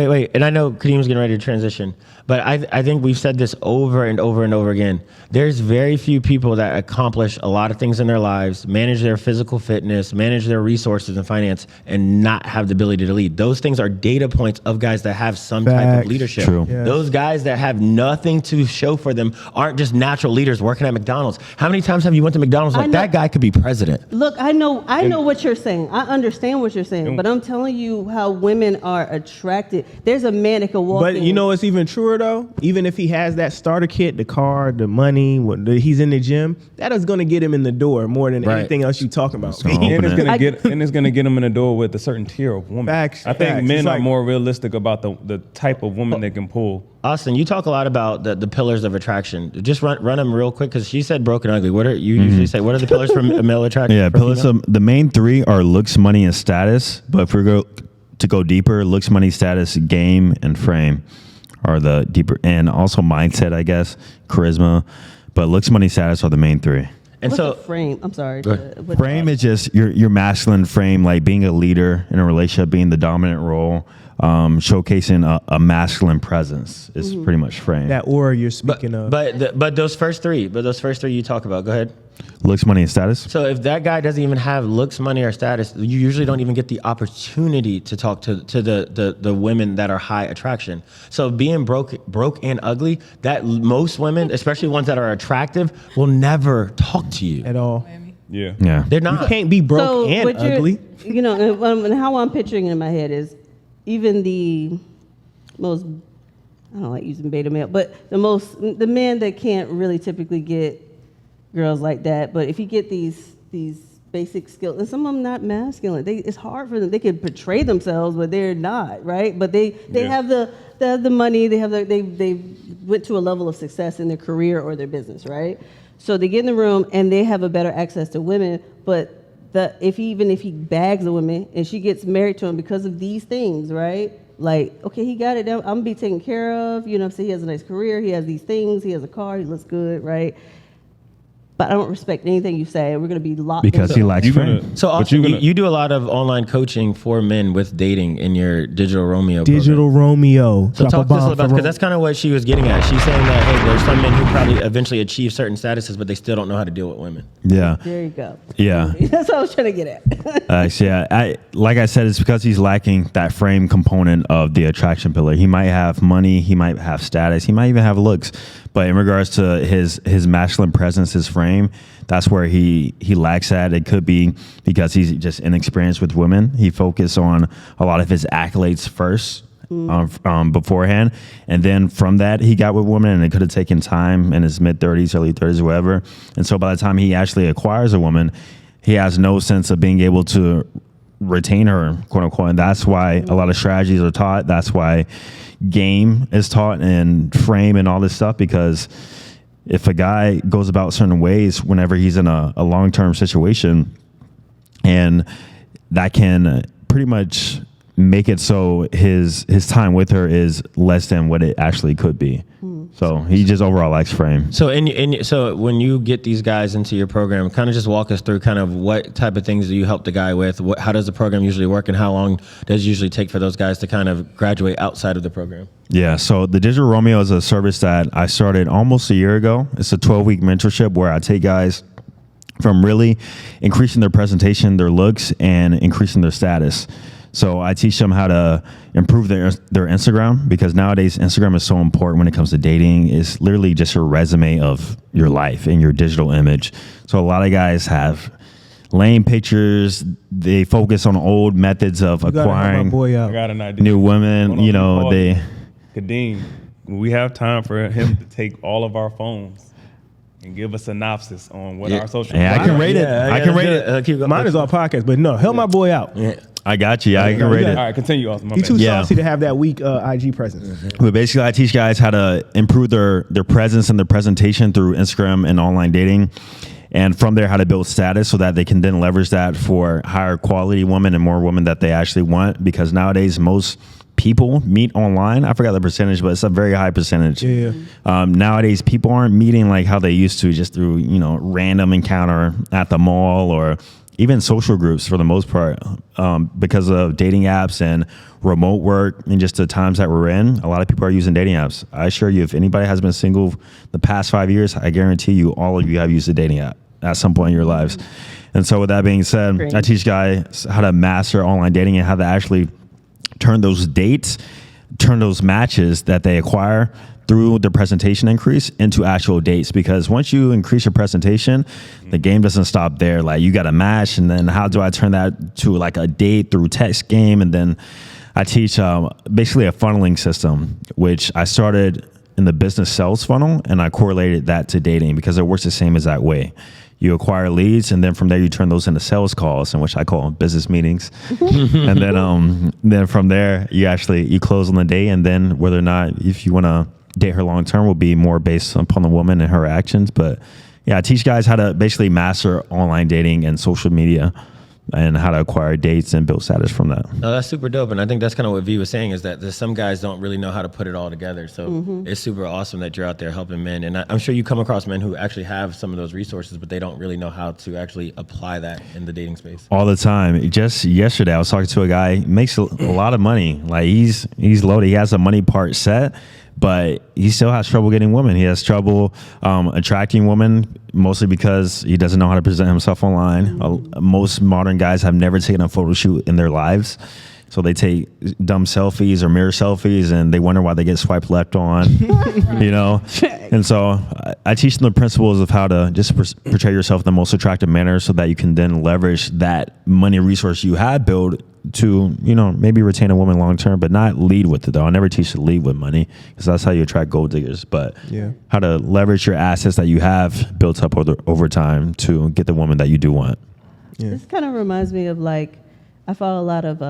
S6: Wait. And I know Kadeem's getting ready to transition, but I think we've said this over and over and over again. There's very few people that accomplish a lot of things in their lives, manage their physical fitness, manage their resources and finance, and not have the ability to lead. Those things are data points of guys that have some type of leadership.
S5: True.
S3: Yes.
S6: Those guys that have nothing to show for them aren't just natural leaders working at McDonald's. How many times have you went to McDonald's like, that guy could be president?
S7: Look, I know what you're saying. I understand what you're saying, but I'm telling you how women are attracted. There's a man that can walk in.
S3: But you know what's even truer though? Even if he has that starter kit, the car, the money, he's in the gym, that is going to get him in the door more than anything else you talking about.
S8: And it's going to get him in the door with a certain tier of woman. I think men are more realistic about the type of woman they can pull.
S6: Austin, you talk a lot about the pillars of attraction. Just run them real quick because she said broken ugly. What are you usually say? What are the pillars for male attraction?
S5: Yeah, pillars. The main 3 are looks, money, and status. But if we go deeper, looks, money, status, game, and frame are the deeper, and also mindset, I guess, charisma. But looks, money, status are the main 3.
S7: And so frame. I'm sorry.
S5: Frame is just your masculine frame, like being a leader in a relationship, being the dominant role. Showcasing a masculine presence is pretty much frame.
S3: That aura you're speaking of.
S6: But those first three you talk about. Go ahead.
S5: Looks, money, and status.
S6: So if that guy doesn't even have looks, money, or status, you usually don't even get the opportunity to talk to the women that are high attraction. So being broke and ugly, that most women, especially ones that are attractive, will never talk to you
S3: at all.
S8: Yeah.
S6: They're not.
S3: You can't be broke and ugly.
S7: You know, and how I'm picturing it in my head is even the most, I don't like using beta male, but the men that can't really typically get girls like that. But if you get these basic skills, and some of them not masculine, it's hard for them. They can portray themselves, but they're not, right? But they have the money. They went to a level of success in their career or their business, right? So they get in the room and they have a better access to women. But if he bags a woman and she gets married to him because of these things, right? Like, okay, he got it down. I'm gonna be taken care of. You know what I'm saying? He has a nice career. He has these things. He has a car. He looks good, right? But I don't respect anything you say. We're going to be locked
S5: because he likes fame.
S6: So Austin, you do a lot of online coaching for men with dating in your Digital Romeo
S3: Digital
S6: program.
S3: Romeo.
S6: So talk to us about, because that's kind of what she was getting at. She's saying that, hey, there's some men who probably eventually achieve certain statuses, but they still don't know how to deal with women.
S5: Yeah.
S7: There you go.
S5: Yeah.
S7: That's what I was trying to get at.
S5: Yeah. Like I said, it's because he's lacking that frame component of the attraction pillar. He might have money. He might have status. He might even have looks. But in regards to his masculine presence, his frame, that's where he lacks at. It could be because he's just inexperienced with women. He focused on a lot of his accolades first beforehand. And then from that, he got with women, and it could have taken time in his mid-30s, early 30s, whatever. And so by the time he actually acquires a woman, he has no sense of being able to retain her, quote unquote. And that's why a lot of strategies are taught. That's why game is taught and frame and all this stuff, because if a guy goes about certain ways whenever he's in a long-term situation, and that can pretty much make it so his time with her is less than what it actually could be. So he just overall likes frame.
S6: So so when you get these guys into your program, kind of just walk us through kind of what type of things do you help the guy with? How does the program usually work, and how long does it usually take for those guys to kind of graduate outside of the program?
S5: Yeah, so the Digital Romeo is a service that I started almost a year ago. It's a 12-week mentorship where I take guys from really increasing their presentation, their looks, and increasing their status. So I teach them how to improve their Instagram, because nowadays Instagram is so important when it comes to dating. It's literally just a resume of your life and your digital image. So a lot of guys have lame pictures. They focus on old methods of acquiring
S8: I got an idea.
S5: new women. You know,
S8: Kadeem, we have time for him to take all of our phones and give a synopsis on what our social media.
S5: I can rate it. I can rate it.
S3: Mine is all podcast, but no, help my boy out.
S6: Yeah.
S5: I got you. I can rate it.
S8: All right, continue, Austin.
S3: He's too saucy to have that weak IG presence.
S5: But basically, I teach guys how to improve their presence and their presentation through Instagram and online dating. And from there, how to build status so that they can then leverage that for higher quality women and more women that they actually want. Because nowadays, most people meet online. I forgot the percentage, but it's a very high percentage.
S3: Yeah.
S5: Nowadays, people aren't meeting like how they used to, just through, random encounter at the mall or even social groups for the most part, because of dating apps and remote work and just the times that we're in. A lot of people are using dating apps. I assure you, if anybody has been single the past 5 years, I guarantee you, all of you have used a dating app at some point in your lives. And so with that being said, I teach guys how to master online dating and how to actually turn those dates, turn those matches that they acquire through the presentation increase into actual dates. Because once you increase your presentation, the game doesn't stop there. Like, you got a match, and then how do I turn that to like a date through text game? And then I teach basically a funneling system, which I started in the business sales funnel, and I correlated that to dating because it works the same exact way. You acquire leads, and then from there you turn those into sales calls, in which I call them business meetings. And then from there you close on the day, and then whether or not if you want to date her long term will be more based upon the woman and her actions. But yeah, I teach guys how to basically master online dating and social media, and how to acquire dates and build status from that.
S6: No, that's super dope. And I think that's kind of what V was saying, is that some guys don't really know how to put it all together. So it's super awesome that you're out there helping men. And I'm sure you come across men who actually have some of those resources, but they don't really know how to actually apply that in the dating space.
S5: All the time. Just yesterday, I was talking to a guy, he makes a lot of money. Like, he's loaded. He has a money part set, but he still has trouble getting women. He has trouble attracting women, mostly because he doesn't know how to present himself online. Most modern guys have never taken a photo shoot in their lives. So they take dumb selfies or mirror selfies, and they wonder why they get swiped left on, And so I teach them the principles of how to just portray yourself in the most attractive manner, so that you can then leverage that money resource you have built to maybe retain a woman long term, but not lead with it though. I never teach to lead with money because that's how you attract gold diggers. But how to leverage your assets that you have built up over time to get the woman that you do want.
S7: This kind of reminds me of like, I follow a lot of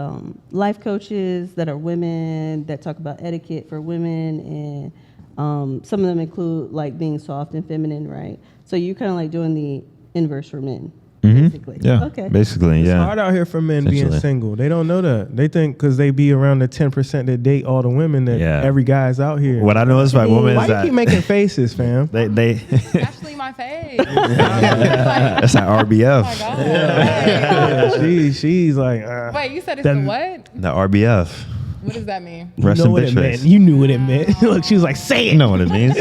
S7: life coaches that are women that talk about etiquette for women, and some of them include like being soft and feminine, right? So you're kind of like doing the inverse for men, basically.
S5: Yeah.
S7: Okay.
S5: Basically,
S3: It's
S5: yeah.
S3: hard out here for men being
S5: Essentially.
S3: single. They don't know that. They think because they be around the 10% that date all the women that every guy's out here.
S5: What I noticed by women
S3: Why
S5: is
S3: you
S5: that
S3: keep making faces, fam?
S5: they
S9: Actually, my face.
S5: that's that RBF.
S9: Oh my God.
S3: She's like,
S9: Wait, you said it's the what?
S5: The RBF.
S9: What does that mean?
S5: Rest
S3: you know
S5: in
S3: what
S5: bitch
S3: it meant.
S5: face.
S3: You knew what it meant. Look, she was like, say it.
S5: You know what it means.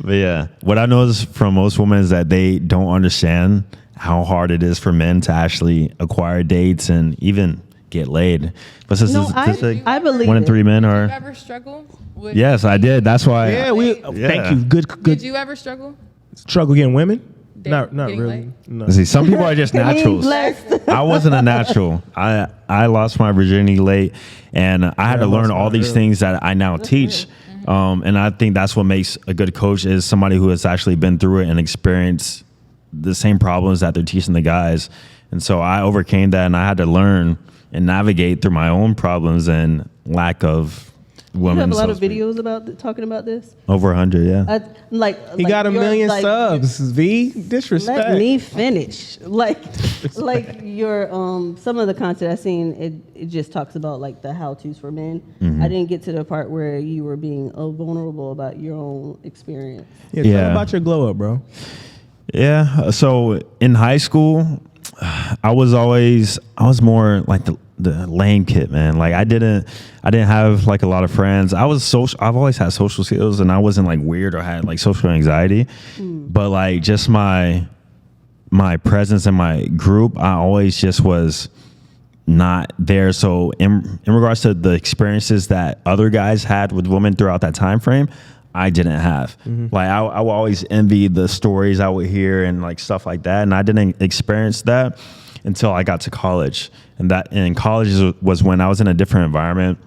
S5: But yeah, what I noticed from most women is that they don't understand how hard it is for men to actually acquire dates and even get laid. But since
S7: No, I believe
S5: 1 in 3 men
S9: Did
S5: are.
S9: you ever struggle? With
S5: Yes, I did. That's why.
S3: Yeah, thank you. Good
S9: Did you ever struggle?
S3: struggle getting women? Not
S9: getting
S3: really.
S9: laid?
S3: No.
S5: See, some people are just naturals. I wasn't a natural. I lost my virginity late, and I had to learn all these things that I now teach. And I think that's what makes a good coach is somebody who has actually been through it and experienced the same problems that they're teaching the guys. And so I overcame that, and I had to learn and navigate through my own problems and lack of women.
S7: You have a lot
S5: so
S7: of
S5: to speak.
S7: videos talking about this.
S5: Over 100, yeah.
S3: He got 1 million subs. V, disrespect.
S7: Let me finish. Like your some of the content I seen, it just talks about like the how tos for men. I didn't get to the part where you were being vulnerable about your own experience.
S3: Yeah, tell about your glow up, bro.
S5: Yeah. So in high school, I was more like the lame kid, man. Like I didn't have like a lot of friends. I've always had social skills, and I wasn't like weird or had like social anxiety. But like just my presence in my group, I always just was not there. So in regards to the experiences that other guys had with women throughout that time frame, I didn't have. Like I would always envy the stories I would hear and like stuff like that, and I didn't experience that until I got to college. And that in college was when I was in a different environment,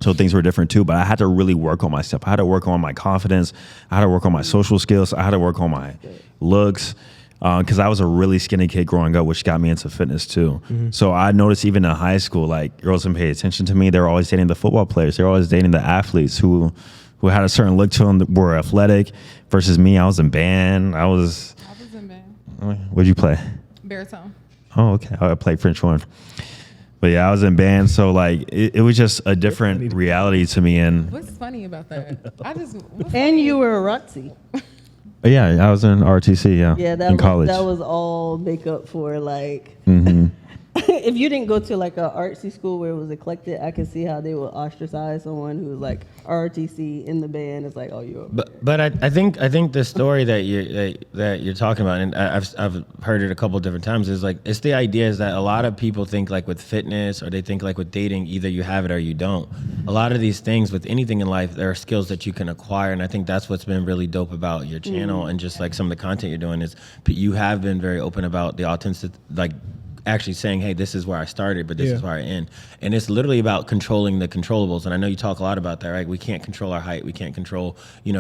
S5: so things were different too. But I had to really work on myself. I had to work on my confidence. I had to work on my social skills. I had to work on my looks. Because I was a really skinny kid growing up, which got me into fitness too. So I noticed even in high school, like girls didn't pay attention to me. They were always dating the football players. They were always dating the athletes who had a certain look to them, that were athletic. Versus me, I was in band. I was
S9: in band.
S5: What'd you play?
S9: Baritone.
S5: Oh, okay. I played French horn. But yeah, I was in band, so like it was just a different reality to me. And
S9: What's funny about that?
S7: And you were a Roxy.
S5: yeah, I was in RTC.
S7: Yeah,
S5: in college.
S7: that was all makeup for like. If you didn't go to like a artsy school where it was eclectic, I could see how they would ostracize someone who's like RTC in the band. It's like, oh, you're.
S6: But I think the story that you're talking about, and I've heard it a couple different times, is like it's the idea is that a lot of people think like with fitness or they think like with dating, either you have it or you don't. A lot of these things with anything in life, there are skills that you can acquire, and I think that's what's been really dope about your channel and just like some of the content you're doing is you have been very open about the authentic, like actually saying, hey, this is where I started, but this is where I end. And it's literally about controlling the controllables. And I know you talk a lot about that, right? We can't control our height. We can't control,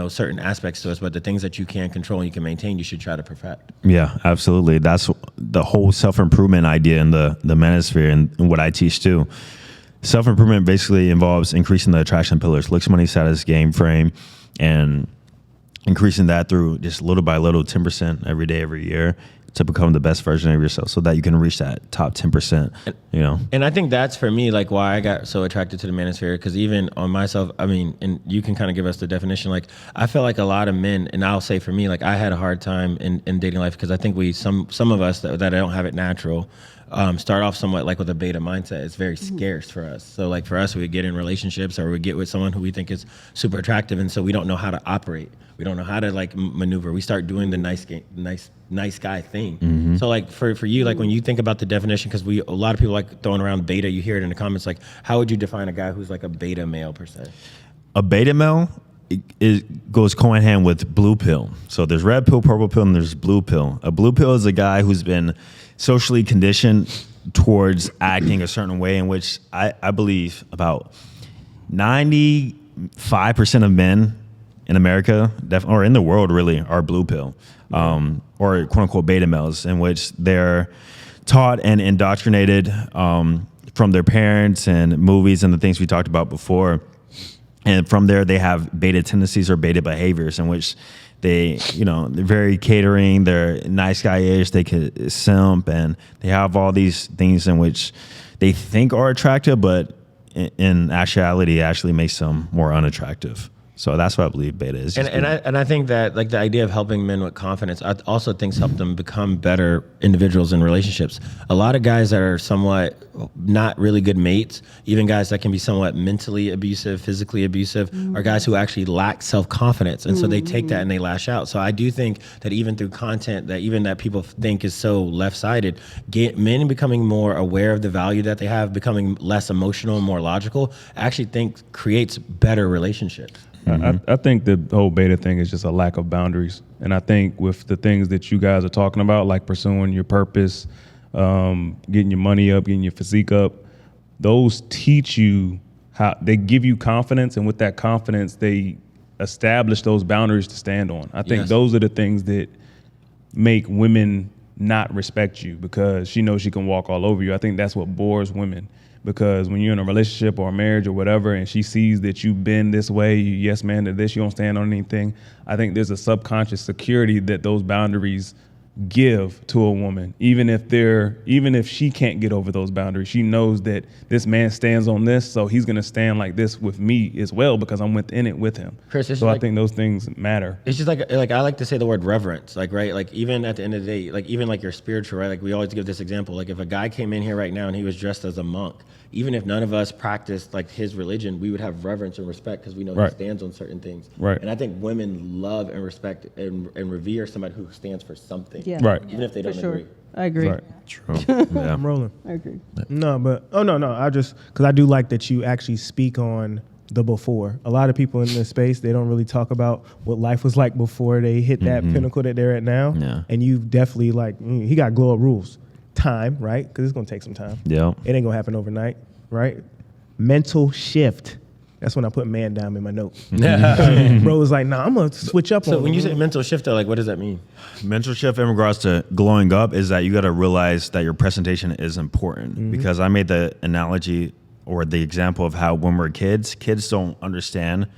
S6: certain aspects to us, but the things that you can control and you can maintain, you should try to perfect.
S5: Yeah, absolutely. That's the whole self-improvement idea in the manosphere and what I teach too. Self-improvement basically involves increasing the attraction pillars, looks, money, status, game, frame, and increasing that through just little by little, 10% every day, every year, to become the best version of yourself so that you can reach that top 10%, And
S6: I think that's for me, like why I got so attracted to the manosphere, because even on myself, I mean, and you can kind of give us the definition, like I feel like a lot of men, and I'll say for me, like I had a hard time in dating life because I think some of us that don't have it natural, start off somewhat like with a beta mindset. It's very scarce for us. So like for us, we get in relationships or we get with someone who we think is super attractive, and so we don't know how to operate. We don't know how to like maneuver. We start doing the nice guy thing. So like for you, like when you think about the definition, because a lot of people like throwing around beta, you hear it in the comments, like how would you define a guy who's like a beta male per se?
S5: A beta male it goes hand in hand with blue pill. So there's red pill, purple pill, and there's blue pill. A blue pill is a guy who's been socially conditioned towards acting a certain way, in which I believe about 95% of men in America, or in the world really, are blue pill, or quote unquote beta males, in which they're taught and indoctrinated from their parents and movies and the things we talked about before. And from there, they have beta tendencies or beta behaviors, in which they're very catering, they're nice guy-ish, they could simp, and they have all these things in which they think are attractive, but in actuality, it actually makes them more unattractive. So that's what I believe beta is.
S6: And I think that like the idea of helping men with confidence, I also think help them become better individuals in relationships. A lot of guys that are somewhat not really good mates, even guys that can be somewhat mentally abusive, physically abusive, are guys who actually lack self-confidence. And so they take that and they lash out. So I do think that even through content that people think is so left-sided, men becoming more aware of the value that they have, becoming less emotional and more logical, I actually think creates better relationships.
S8: I think the whole beta thing is just a lack of boundaries. And I think with the things that you guys are talking about, like pursuing your purpose, getting your money up, getting your physique up, those teach you how, they give you confidence. And with that confidence, they establish those boundaries to stand on. I think those are the things that make women not respect you, because she knows she can walk all over you. I think that's what bores women. Because when you're in a relationship or a marriage or whatever, and she sees that you've been this way, you yes man to this, you don't stand on anything, I think there's a subconscious security that those boundaries give to a woman. Even if she can't get over those boundaries, she knows that this man stands on this, so he's gonna stand like this with me as well, because I'm within it with him.
S6: Chris,
S8: so I think those things matter.
S6: It's just like I like to say the word reverence, like, right? Like even at the end of the day, like even like your spiritual, right? Like we always give this example. Like if a guy came in here right now and he was dressed as a monk, even if none of us practiced like his religion, we would have reverence and respect because we know he stands on certain things.
S8: Right.
S6: And I think women love and respect and revere somebody who stands for something.
S7: Yeah.
S8: Right.
S6: Even if they don't agree.
S7: I agree.
S8: Right.
S5: True. Yeah.
S3: I'm rolling.
S7: I agree.
S3: No, but no. I just because I do like that you actually speak on the before. A lot of people in this space, they don't really talk about what life was like before they hit that pinnacle that they're at now.
S5: Yeah.
S3: And you've definitely he got glow up rules. Time, right? Because it's gonna take some time.
S5: Yeah.
S3: It ain't gonna happen overnight, right? Mental shift. That's when I put man down in my note. Bro was like, nah, I'm gonna switch up on
S6: So when you
S3: him.
S6: say mental shift, though, like what does that mean?
S5: Mental shift in regards to glowing up is that you got to realize that your presentation is important. Because I made the analogy or the example of how when we're kids don't understand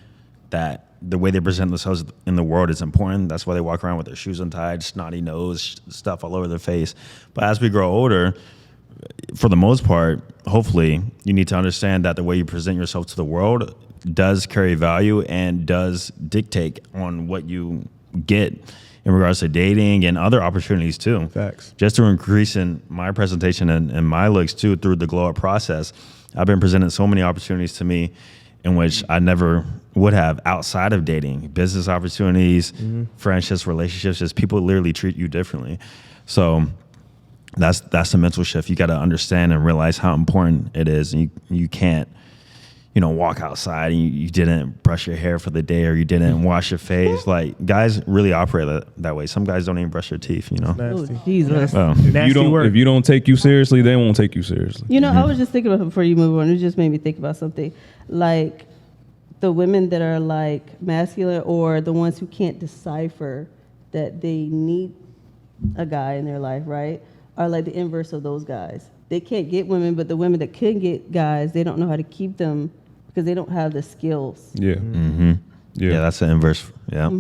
S5: that the way they present themselves in the world is important. That's why they walk around with their shoes untied, snotty nose, stuff all over their face. But as we grow older, for the most part, hopefully, you need to understand that the way you present yourself to the world does carry value and does dictate on what you get in regards to dating and other opportunities too.
S3: Facts.
S5: Just to increase in my presentation and my looks too through the glow up process, I've been presented so many opportunities to me in which I never would have outside of dating, business opportunities, friendships, relationships, just people literally treat you differently. So that's the mental shift. You got to understand and realize how important it is. And you can't, walk outside and you didn't brush your hair for the day or you didn't wash your face. Like guys really operate that way. Some guys don't even brush their teeth,
S7: Oh, Jesus.
S8: If you don't take you seriously, they won't take you seriously.
S7: I was just thinking about before you move on. It just made me think about something. Like the women that are like masculine or the ones who can't decipher that they need a guy in their life, right? Are like the inverse of those guys. They can't get women, but the women that can get guys, they don't know how to keep them because they don't have the skills.
S8: Yeah.
S5: Yeah, that's the inverse. Yeah.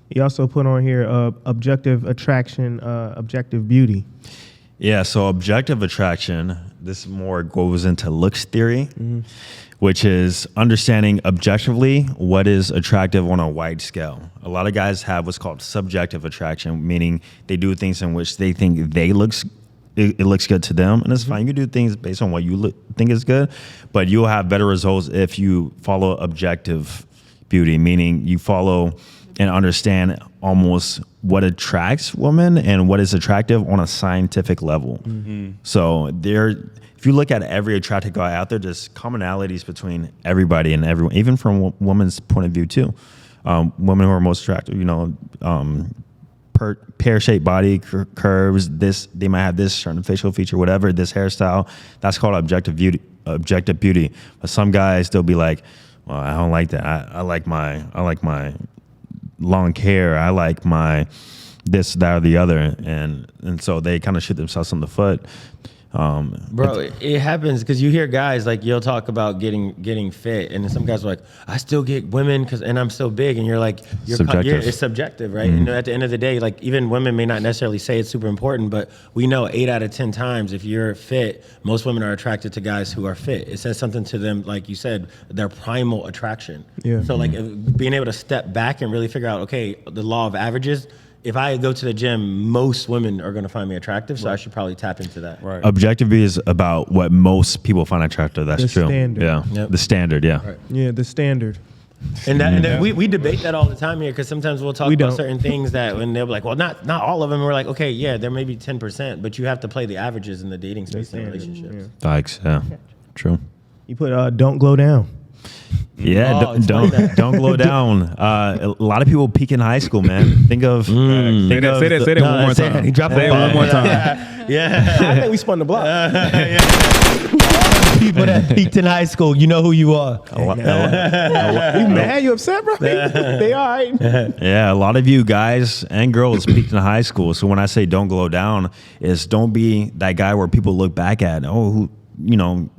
S3: He also put on here objective attraction, objective beauty.
S5: Yeah, so objective attraction, this more goes into looks theory, which is understanding objectively what is attractive on a wide scale. A lot of guys have what's called subjective attraction, meaning they do things in which they think it looks good to them, and it's fine. You can do things based on what you think is good, but you'll have better results if you follow objective beauty, meaning you follow and understand almost what attracts women and what is attractive on a scientific level. So if you look at every attractive guy out there, there's commonalities between everybody and everyone, even from a woman's point of view too. Women who are most attractive, pear-shaped body curves. They might have this certain facial feature, whatever. This hairstyle. That's called objective beauty. Objective beauty. But some guys, they'll be like, "Well, I don't like that. I like my long hair. I like my this, that, or the other." And so they kind of shoot themselves in the foot.
S6: Bro, it happens because you hear guys like you'll talk about getting fit, and then some guys are like, I still get women and I'm still big, and you're like, it's subjective, right?
S5: Mm-hmm.
S6: At the end of the day, like even women may not necessarily say it's super important, but we know 8 out of 10 times if you're fit, most women are attracted to guys who are fit. It says something to them, like you said, their primal attraction.
S3: Yeah.
S6: So like being able to step back and really figure out, okay, the law of averages. If I go to the gym, most women are going to find me attractive, so I should probably tap into that.
S8: Right.
S5: Objective beauty is about what most people find attractive. That's
S3: The
S5: true.
S3: standard.
S5: Yeah.
S6: Yep.
S5: The standard. Yeah.
S6: Right.
S3: Yeah, the standard.
S6: And then we debate that all the time here because sometimes we'll talk about
S3: don't.
S6: certain things that when they're like, well, not all of them. We're like, okay, yeah, there may be 10%, but you have to play the averages in the dating space and relationships.
S5: Thanks. Yeah. True.
S3: You put "Don't Glow Down."
S5: Yeah,
S6: Oh, explain that.
S5: don't glow down. A lot of people peak in high school, man. Think of
S8: Say that one more time.
S6: He dropped
S8: Say it one more time.
S6: Yeah.
S3: I think we spun the block.
S6: People that peaked in high school, you know who you are.
S3: You mad? You upset, bro? They all right.
S5: Yeah, a lot of you guys and girls peaked in high school. So when I say don't glow down, is don't be that guy where people look back at,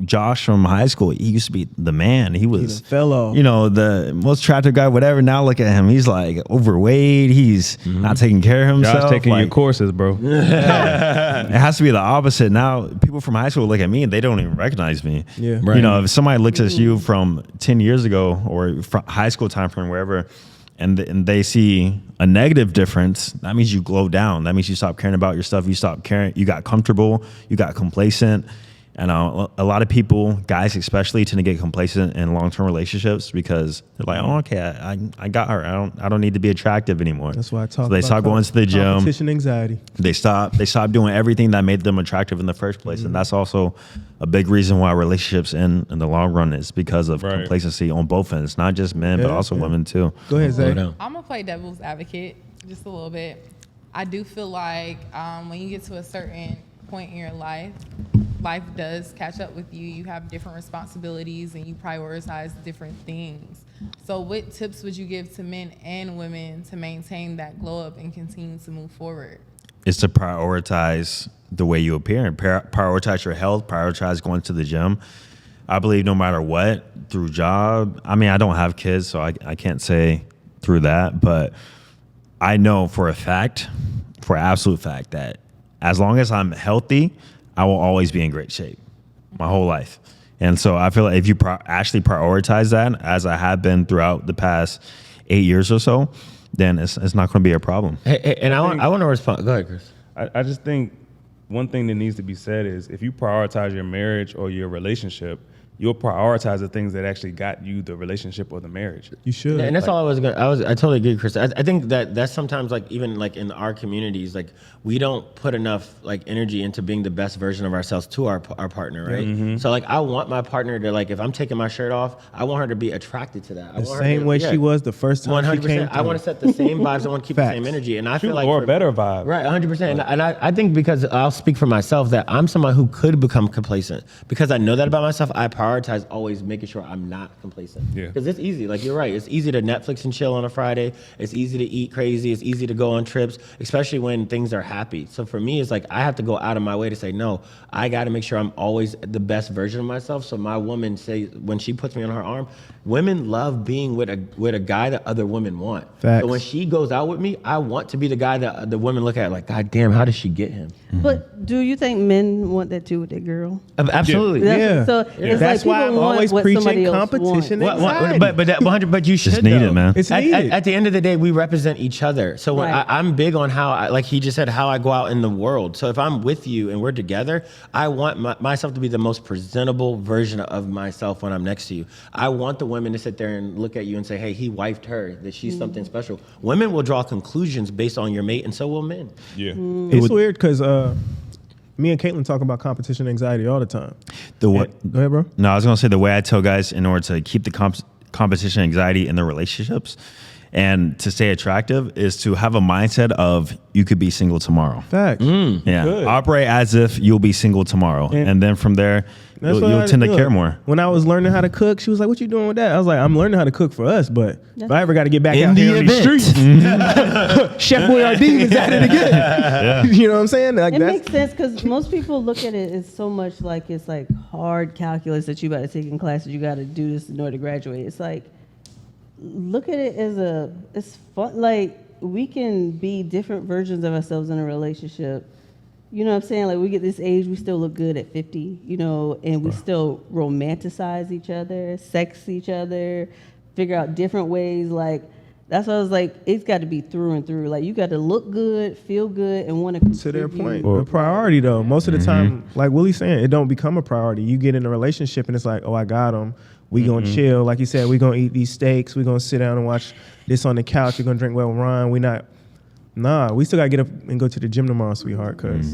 S5: Josh from high school, he used to be the man. He was,
S3: fellow.
S5: The most attractive guy, whatever. Now look at him. He's like overweight. He's not taking care of himself.
S8: Josh taking your courses, bro.
S5: It has to be the opposite. Now people from high school look at me and they don't even recognize me.
S3: Yeah.
S6: Right.
S5: If somebody looks at you from 10 years ago or from high school time frame, wherever, and they see a negative difference, that means you glow down. That means you stop caring about your stuff. You stop caring. You got comfortable. You got complacent. And a lot of people, guys especially, tend to get complacent in long-term relationships because they're like, "Oh, okay, I got her. I don't need to be attractive anymore."
S3: That's why I talk.
S5: So they
S3: about
S5: stop going to the gym.
S3: Competition anxiety.
S5: They stop doing everything that made them attractive in the first place, and that's also a big reason why relationships end in the long run is because of complacency on both ends, not just men but also women too.
S3: Go ahead, Zay.
S9: I'm gonna play devil's advocate just a little bit. I do feel like when you get to a certain point in your life does catch up with you. You have different responsibilities and you prioritize different things. So what tips would you give to men and women to maintain that glow up and continue to move forward?
S5: It's to prioritize the way you appear and prioritize your health, prioritize going to the gym. I believe no matter what, through job, I mean, I don't have kids, so I can't say through that, but I know for absolute fact that as long as I'm healthy, I will always be in great shape my whole life. And so I feel like if you actually prioritize that, as I have been throughout the past 8 years or so, then it's not going to be a problem.
S6: Hey, and I want to respond. Go ahead, Chris.
S8: I just think one thing that needs to be said is if you prioritize your marriage or your relationship, you'll prioritize the things that actually got you the relationship or the marriage.
S3: You should.
S6: And that's all I was going to, I totally agree, Chris. I think that's sometimes like even like in our communities, like we don't put enough like energy into being the best version of ourselves to our partner, right? Mm-hmm. So like I want my partner to like, if I'm taking my shirt off, I want her to be attracted to that.
S3: The same way she was the first time
S6: 100%.
S3: she came.
S6: I want to set the same vibes. I want to keep the same energy. And I feel like
S8: or a better vibe.
S6: Right, 100%. And I think because I'll speak for myself that I'm someone who could become complacent because I know that about myself. I prioritize always making sure I'm not complacent.
S8: Yeah.
S6: Because it's easy. Like you're right. It's easy to Netflix and chill on a Friday. It's easy to eat crazy. It's easy to go on trips, especially when things are happy. So for me, it's like I have to go out of my way to say, no, I got to make sure I'm always the best version of myself. So my woman when she puts me on her arm, women love being with a guy that other women want.
S3: Facts.
S6: So when she goes out with me, I want to be the guy that the women look at like, God damn, how does she get him?
S7: But do you think men want that too with their girl?
S6: Absolutely.
S3: Yeah.
S7: So it's
S3: That's
S7: like
S3: why I'm
S7: people want
S3: always
S7: what
S3: preaching
S7: somebody else
S3: competition
S7: wants.
S3: anxiety.
S6: But you should
S5: It's needed,
S6: though.
S5: man.
S3: It's needed.
S6: At the end of the day, we represent each other. So when
S7: Right.
S6: I'm big on how, like he just said, how I go out in the world. So if I'm with you and we're together, I want myself to be the most presentable version of myself when I'm next to you. I want the women to sit there and look at you and say, hey, he wifed her, that she's something special. Women will draw conclusions based on your mate, and so will men.
S8: Yeah.
S3: It's weird because me and Caitlin talk about competition anxiety all the time.
S5: The
S3: Go ahead, bro.
S5: No, I was going to say the way I tell guys in order to keep the competition anxiety in their relationships And to stay attractive is to have a mindset of you could be single tomorrow.
S3: Facts.
S5: Yeah.
S3: Good.
S5: Operate as if you'll be single tomorrow. And then from there,
S3: That's
S5: you'll
S3: what I
S5: tend to
S3: do.
S5: care more.
S3: When I was learning how to cook, she was like, "What you doing with that?" I was like, "I'm learning how to cook for us, but if I ever got to get back
S5: In
S3: out
S5: the
S3: here on these
S5: event.
S3: streets, Chef Boyardee was at it again." You know what I'm saying? Like
S7: It
S3: that's
S7: makes sense because most people look at it as so much like it's like hard calculus that you got to take in classes. You got to do this in order to graduate. It's like, look at it as it's fun. Like, we can be different versions of ourselves in a relationship. You know what I'm saying? Like, we get this age, we still look good at 50, you know, and we still romanticize each other, sex each other, figure out different ways. Like, that's why I was like, it's got to be through and through. Like, you got to look good, feel good, and want to
S3: to their point. A priority though. Most of the time, like Willie's saying, it don't become a priority. You get in a relationship and it's like, oh, I got him. We gonna chill. Like you said, we gonna eat these steaks. We gonna sit down and watch this on the couch. We're gonna drink well wine. We still gotta get up and go to the gym tomorrow, sweetheart. Cause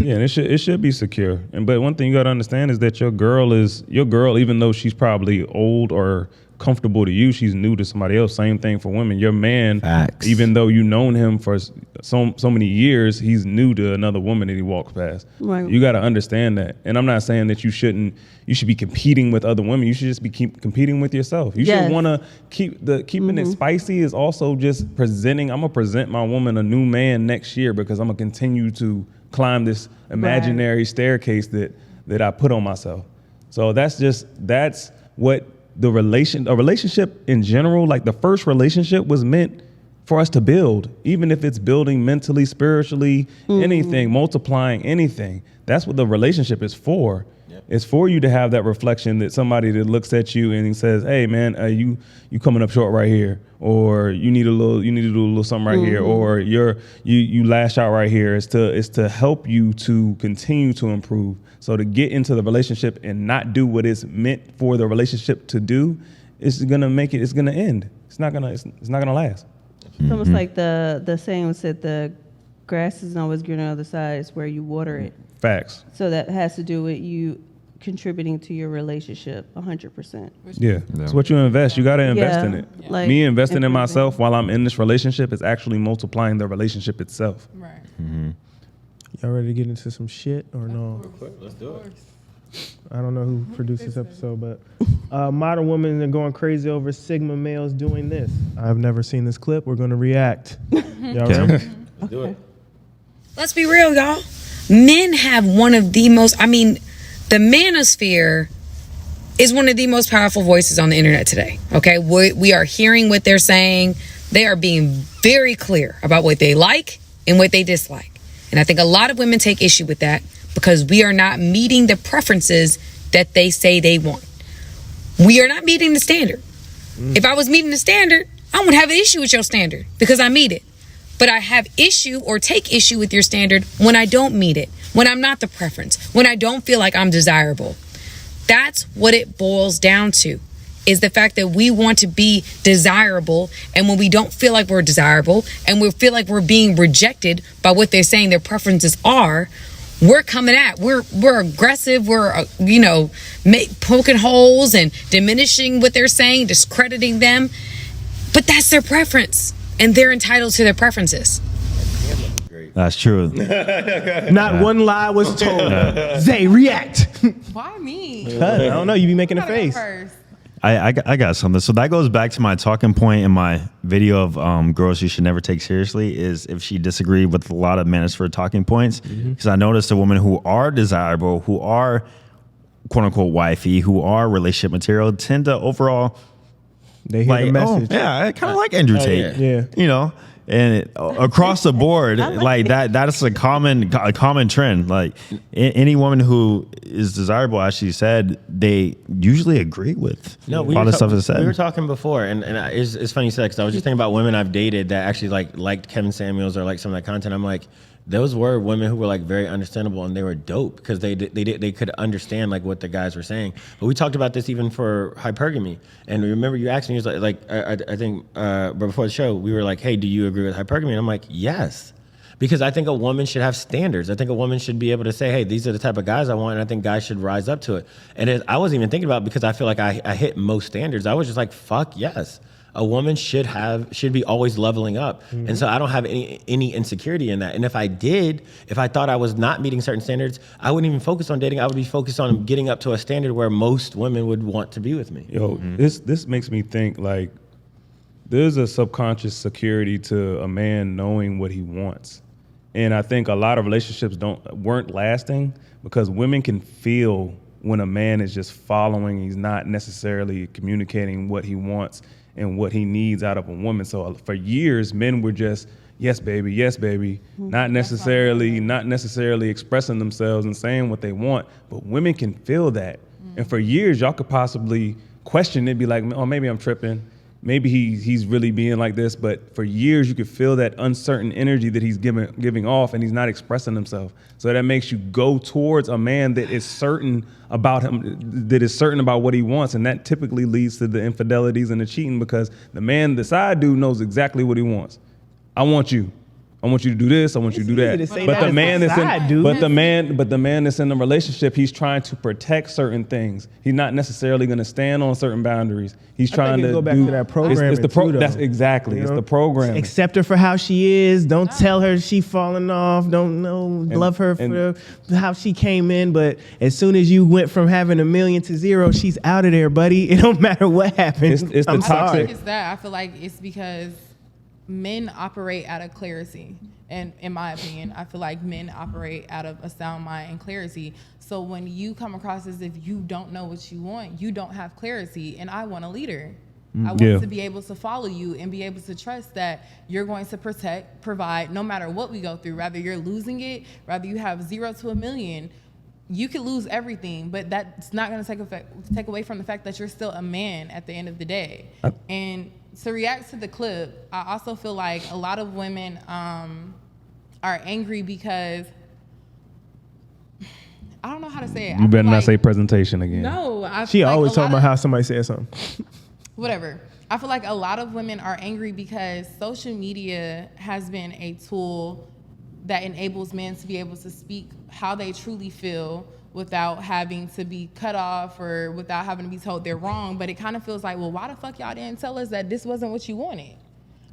S8: Yeah, and it should be secure. But one thing you gotta understand is that your girl, even though she's probably old or comfortable to you, she's new to somebody else. Same thing for women. Your man,
S6: Facts.
S8: even though you known him for so many years, he's new to another woman that he walks past.
S7: Right.
S8: You got to understand that. And I'm not saying that you should be competing with other women. You should just be competing with yourself. You
S7: Yes.
S8: should want to keeping it spicy is also just presenting. I'm gonna present my woman a new man next year because I'm gonna continue to climb this imaginary staircase that I put on myself. So that's what a relationship in general, like the first relationship was meant for us to build, even if it's building mentally, spiritually, anything, multiplying anything. That's what the relationship is for. Yep. It's for you to have that reflection that somebody that looks at you and says, "Hey man, you coming up short right here," or you need to do a little something right here, or you lash out right here. It's to help you to continue to improve. So to get into the relationship and not do what it's meant for the relationship to do, it's gonna end. It's not gonna last.
S7: It's almost like the saying said, the grass isn't always green on the other side, it's where you water it.
S8: Facts.
S7: So that has to do with you contributing to your relationship 100%.
S8: Yeah. It's what you invest. You got to invest in it.
S7: Yeah. Like
S8: Me investing in
S7: improving.
S8: myself while I'm in this relationship is actually multiplying the relationship itself.
S9: Right.
S3: y'all ready to get into some shit or no?
S6: Let's do it.
S3: I don't know who produced this episode, but modern women are going crazy over Sigma males doing this. I've never seen this clip. We're gonna react. Y'all ready?
S6: Let's do it.
S10: Let's be real, y'all. Men have one of the most, the manosphere is one of the most powerful voices on the internet today. Okay. We are hearing what they're saying. They are being very clear about what they like and what they dislike. And I think a lot of women take issue with that because we are not meeting the preferences that they say they want. We are not meeting the standard. If I was meeting the standard, I wouldn't have an issue with your standard because I meet it. But I have issue or take issue with your standard when I don't meet it, when I'm not the preference, when I don't feel like I'm desirable. That's what it boils down to, is the fact that we want to be desirable. And when we don't feel like we're desirable and we feel like we're being rejected by what they're saying their preferences are, we're coming at, we're aggressive, we're, poking holes and diminishing what they're saying, discrediting them. But that's their preference. And they're entitled to their preferences.
S5: That's true.
S3: Not one lie was told. Zay, react.
S9: Why me?
S3: I don't know. You be making a
S9: Gotta go
S3: face.
S9: first.
S5: I got something. So that goes back to my talking point in my video of girls you should never take seriously is if she disagreed with a lot of manosphere talking points. Because I noticed the women who are desirable, who are quote unquote wifey, who are relationship material tend to overall
S3: They hear the message.
S5: I kind of like Andrew Tate.
S3: Yeah.
S5: And across the board, that's a common trend. Like any woman who is desirable, as she said, they usually agree with all the stuff that's said.
S6: We were talking before, and it's funny you said, because I was just thinking about women I've dated that actually liked Kevin Samuels or like some of that content. I'm like, those were women who were like very understandable and they were dope because they could understand like what the guys were saying. But we talked about this even for hypergamy. And remember you asked me, you was like I think before the show, we were like, hey, do you agree with hypergamy? And I'm like, yes. Because I think a woman should have standards. I think a woman should be able to say, hey, these are the type of guys I want, and I think guys should rise up to it. And I wasn't even thinking about it because I feel like I hit most standards. I was just like, fuck yes. a woman should be always leveling up. And so I don't have any insecurity in that. And if I thought I was not meeting certain standards, I wouldn't even focus on dating. I would be focused on getting up to a standard where most women would want to be with me.
S8: Yo, this makes me think like there's a subconscious security to a man knowing what he wants. And I think a lot of relationships weren't lasting because women can feel when a man is just following, he's not necessarily communicating what he wants and what he needs out of a woman. So for years, men were just, yes, baby, not necessarily expressing themselves and saying what they want, but women can feel that. And for years, y'all could possibly question it, be like, oh, maybe I'm tripping. Maybe he's really being like this, but for years you could feel that uncertain energy that he's giving off, and he's not expressing himself. So that makes you go towards a man that is certain about him, that is certain about what he wants, and that typically leads to the infidelities and the cheating because the side dude knows exactly what he wants. I want you to do this. I want you to do that. But the man that's in the relationship, he's trying to protect certain things. He's not necessarily going to stand on certain boundaries. He's trying to
S3: go back to that program.
S8: That's exactly. It's the program.
S3: Accept her for how she is. Don't tell her she falling off. Don't love her for how she came in. But as soon as you went from having 1 million to 0, she's out of there, buddy. It don't matter what happens.
S8: It's the toxic.
S9: It's that. I feel like it's because men operate out of clarity. And in my opinion, I feel like men operate out of a sound mind and clarity. So when you come across as if you don't know what you want, you don't have clarity. And I want a leader. I want to be able to follow you and be able to trust that you're going to protect, provide, no matter what we go through. Rather you're losing it, rather you have 0 to 1 million. You could lose everything, but that's not going to take away from the fact that you're still a man at the end of the day. And to react to the clip, I also feel like a lot of women are angry because I don't know how to say it.
S8: You better not say presentation again.
S9: No,
S3: she always talking about how somebody said something.
S9: Whatever. I feel like a lot of women are angry because social media has been a tool that enables men to be able to speak how they truly feel without having to be cut off or without having to be told they're wrong. But it kind of feels like, well, why the fuck y'all didn't tell us that this wasn't what you wanted?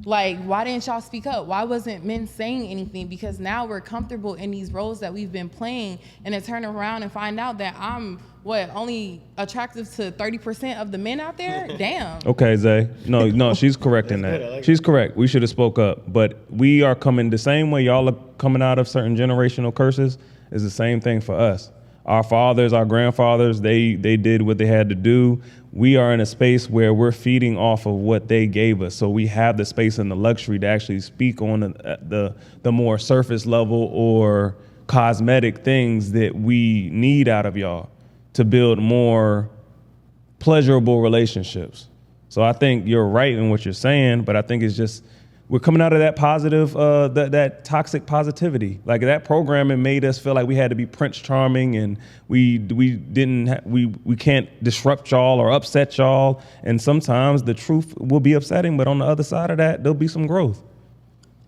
S9: Like, why didn't y'all speak up? Why wasn't men saying anything? Because now we're comfortable in these roles that we've been playing, and to turn around and find out that I'm only attractive to 30% of the men out there? Damn.
S8: Okay, Zay. No, she's correct in that. She's correct. We should have spoke up. But we are coming the same way y'all are coming out of certain generational curses is the same thing for us. Our fathers, our grandfathers, they did what they had to do. We are in a space where we're feeding off of what they gave us. So we have the space and the luxury to actually speak on the more surface level or cosmetic things that we need out of y'all to build more pleasurable relationships. So I think you're right in what you're saying, but I think it's just we're coming out of that positive, that toxic positivity. Like that programming made us feel like we had to be Prince Charming, and we can't disrupt y'all or upset y'all. And sometimes the truth will be upsetting, but on the other side of that, there'll be some growth.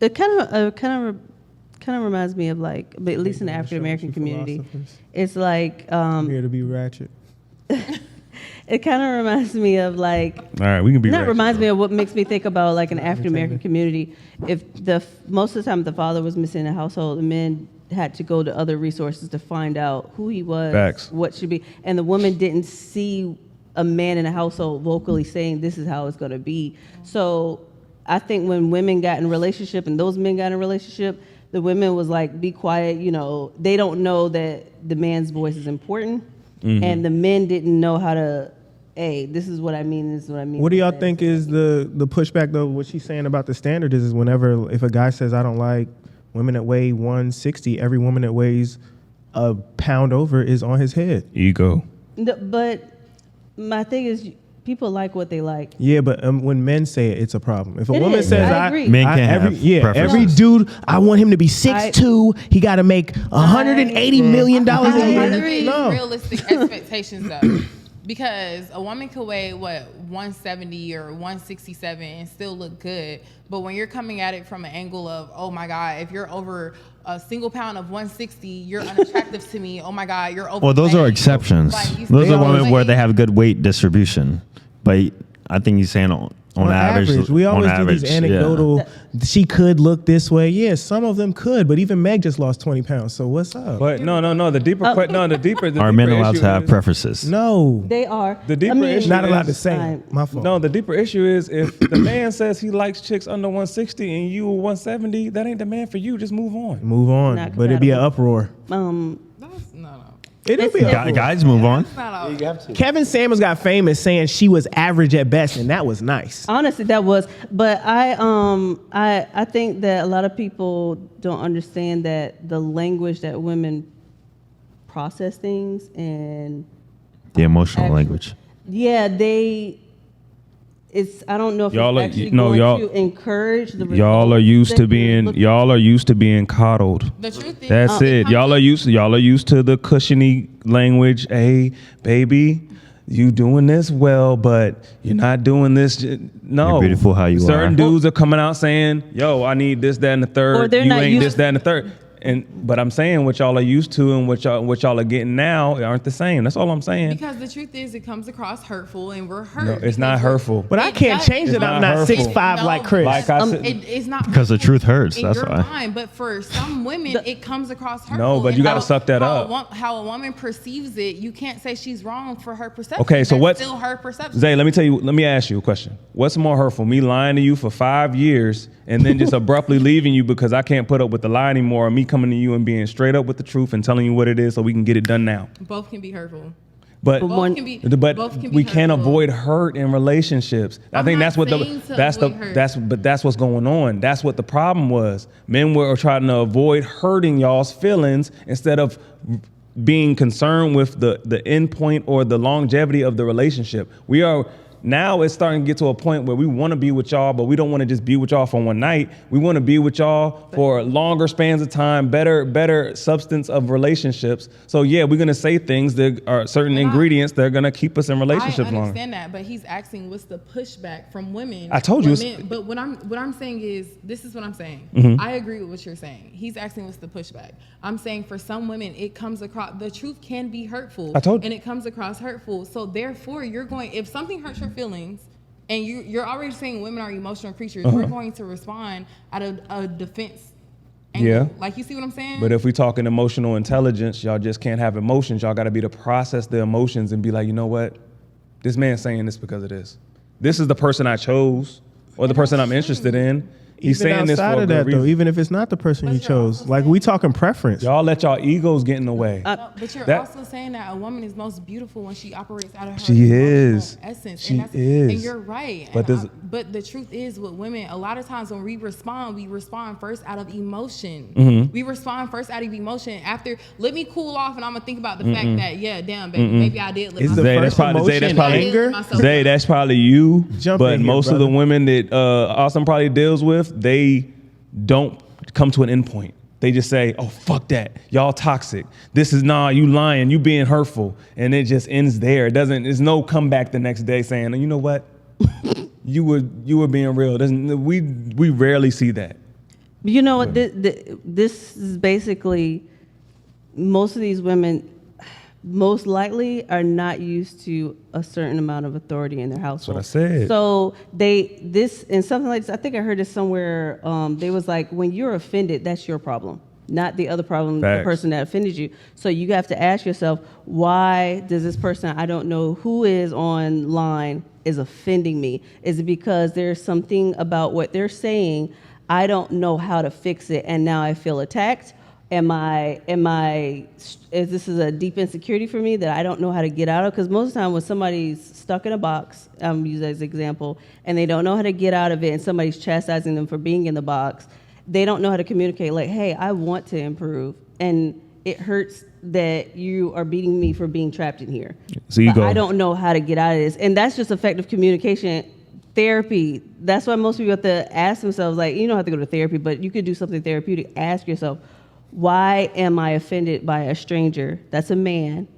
S7: It kind of reminds me of like, but at least in the African American community, it's like
S3: I'm here to be ratchet.
S7: It kind of reminds me of like.
S8: All right, we can be.
S7: That reminds me of what makes me think about like an African American community. If most of the time the father was missing in the household, the men had to go to other resources to find out who he was,
S8: Facts.
S7: What should be, and the woman didn't see a man in the household vocally saying this is how it's going to be. So I think when women got in a relationship and those men got in a relationship, the women was like, be quiet. They don't know that the man's voice is important, and the men didn't know how to. Hey, this is what I mean. This is what I mean.
S3: What do y'all think is the pushback though? What she's saying about the standard is whenever if a guy says I don't like women that weigh 160, every woman that weighs a pound over is on his head.
S8: Ego.
S7: But my thing is, people like what they like.
S3: Yeah, but when men say it, it's a problem. If a woman says
S7: I agree.
S5: Men can have preferences.
S3: Every dude, I want him to be 6'2". He got to make $180 million a year.
S9: No. Realistic expectations though. Because a woman could weigh 170 or 167 and still look good, but when you're coming at it from an angle of, oh my God, if you're over a single pound of 160, you're unattractive to me. Oh my God, you're over.
S5: Well, those are exceptions. Those are women where they have good weight distribution. But I think he's saying on on average.
S3: We always
S5: on
S3: do
S5: average,
S3: these anecdotal. She could look this way. Yeah, some of them could, but even Meg just lost 20 pounds. So what's up?
S8: But no. The deeper, the
S5: Are
S8: deeper
S5: men allowed
S8: issue
S5: to have
S8: is-
S5: preferences?
S3: No,
S7: They are.
S8: The deeper issue
S3: not allowed to
S8: is-
S3: say. My fault.
S8: No, the deeper issue is if the man says he likes chicks under 160 and you 170, that ain't the man for you. Just move on.
S3: Move on,
S7: Not
S3: but it'd be an
S7: compatible.
S3: uproar.
S9: That's no.
S3: It'll be an uproar.
S5: Guys, move on.
S9: That's not all.
S3: Kevin Samuels got famous saying she was average at best, and that was nice.
S7: Honestly, that was. But I think that a lot of people don't understand that the language that women process things and
S5: The emotional
S7: Actually-
S5: language.
S7: yeah, it's I don't know if
S8: Y'all
S7: it's
S8: are-
S7: actually
S8: no,
S7: going
S8: y'all-
S7: to encourage the
S8: Y'all are
S7: results
S8: used
S7: that
S8: to
S7: you're
S8: being
S7: looking-
S8: y'all are used to being coddled.
S9: The truth is,
S8: That's it. Y'all are used to the cushiony language. Hey, baby, you doing this well, but you're not doing this. No,
S5: You're beautiful how you
S8: Certain
S5: are.
S8: dudes are coming out saying, "Yo, I need this, that, and the third.
S7: Or they're
S8: you
S7: not
S8: ain't
S7: used-
S8: this, that, and the third." But I'm saying what y'all are used to and what y'all are getting now aren't the same. That's all I'm saying.
S9: because the truth is, it comes across hurtful, and we're hurt.
S8: No, it's not
S9: because
S8: hurtful.
S3: But I can't change that
S8: It's
S3: I'm
S8: not
S3: not
S8: hurtful.
S3: 6'5" like Chris.
S8: Like I said,
S9: It's not
S5: Because the
S9: hurtful
S5: truth hurts,
S9: in
S5: that's
S9: your
S5: why.
S9: mind, but for some women, it comes across hurtful.
S8: No, but you
S9: And
S8: gotta suck that
S9: how
S8: up.
S9: how a woman perceives it, you can't say she's wrong for her perception.
S8: Okay, so
S9: That's
S8: what's
S9: still her perception?
S8: Zay, let me ask you a question. What's more hurtful, me lying to you for 5 years and then just abruptly leaving you because I can't put up with the lie anymore, or me coming to you and being straight up with the truth and telling you what it is so we can get it done now?
S9: Both can be hurtful.
S8: But
S9: Both can be.
S8: but
S9: both can be
S8: we can't
S9: hurtful.
S8: avoid hurt in relationships. I
S9: I'm
S8: think
S9: not
S8: that's what
S9: saying to
S8: that's
S9: avoid hurt.
S8: that's what's going on. That's what the problem was. Men were trying to avoid hurting y'all's feelings instead of being concerned with the end point or the longevity of the relationship. We are now it's starting to get to a point where we want to be with y'all, but we don't want to just be with y'all for one night. We want to be with y'all for longer spans of time, better substance of relationships. So yeah, we're gonna say things that are certain ingredients that are gonna keep us in relationships
S9: I
S8: longer.
S9: understand that, but he's asking what's the pushback from women.
S8: I told you
S9: when
S8: it's-
S9: men- but what I'm saying is this is what I'm saying.
S8: Mm-hmm.
S9: I agree with what you're saying. He's asking what's the pushback. I'm saying for some women it comes across the truth can be hurtful.
S8: I told you.
S9: And it comes across hurtful. So therefore you're going if something hurts your feelings and you're already saying women are emotional creatures, we're going to respond out of a defense angle.
S8: Yeah.
S9: Like you see what I'm saying?
S8: But if we talking emotional intelligence, y'all just can't have emotions. Y'all got to be to process the emotions and be like, you know what? This man's saying this because of this. This is the person I chose or the person I'm interested in. He's
S3: Even
S8: saying this for
S3: outside
S8: a
S3: of
S8: good
S3: that, though,
S8: reason.
S3: even if it's not the person
S9: But
S3: you
S9: you're
S3: chose,
S9: also
S3: like we talking preference.
S8: Y'all let y'all egos get in the way.
S9: No, but you're
S8: That-
S9: also saying that a woman is most beautiful when she operates out of her
S8: She
S9: emotional
S8: is.
S9: essence.
S8: She
S9: and
S8: is.
S9: And you're right.
S8: But
S9: And
S8: there's-
S9: but the truth is with women, a lot of times when we respond first out of emotion.
S8: Mm-hmm.
S9: We respond first out of emotion. After, let me cool off and I'm going to think about the fact that, yeah, damn, baby, maybe I did let
S3: Is
S9: myself
S3: the
S8: Zay,
S9: go.
S8: that's probably Zay, that's
S3: emotion
S8: probably
S3: anger?
S9: Myself
S8: Zay,
S9: go.
S8: that's probably you.
S3: Jump
S8: but
S3: in here,
S8: most of the
S3: brother.
S8: women that Austin probably deals with, they don't come to an end point. They just say, "Oh, fuck that, y'all toxic. This is you lying, you being hurtful," and it just ends there. It doesn't. There's no comeback the next day saying, "You know what, you were being real." We rarely see that.
S7: You know what? This is basically most of these women, most likely, are not used to a certain amount of authority in their household.
S8: what I said.
S7: So and something like this. I think I heard this somewhere. They was like, when you're offended, that's your problem, not the other problem,
S8: Facts.
S7: the person that offended you. So you have to ask yourself, why does this person I don't know who is online is offending me? Is it because there's something about what they're saying I don't know how to fix it, and now I feel attacked? Is this a deep insecurity for me that I don't know how to get out of? Because most of the time when somebody's stuck in a box, I'm using as an example, and they don't know how to get out of it, and somebody's chastising them for being in the box, they don't know how to communicate, like, hey, I want to improve, and it hurts that you are beating me for being trapped in here.
S8: So you
S7: But
S8: go.
S7: I don't know how to get out of this. And that's just effective communication. Therapy. That's why most people have to ask themselves, like, you don't have to go to therapy, but you could do something therapeutic. Ask yourself, why am I offended by a stranger? That's a man.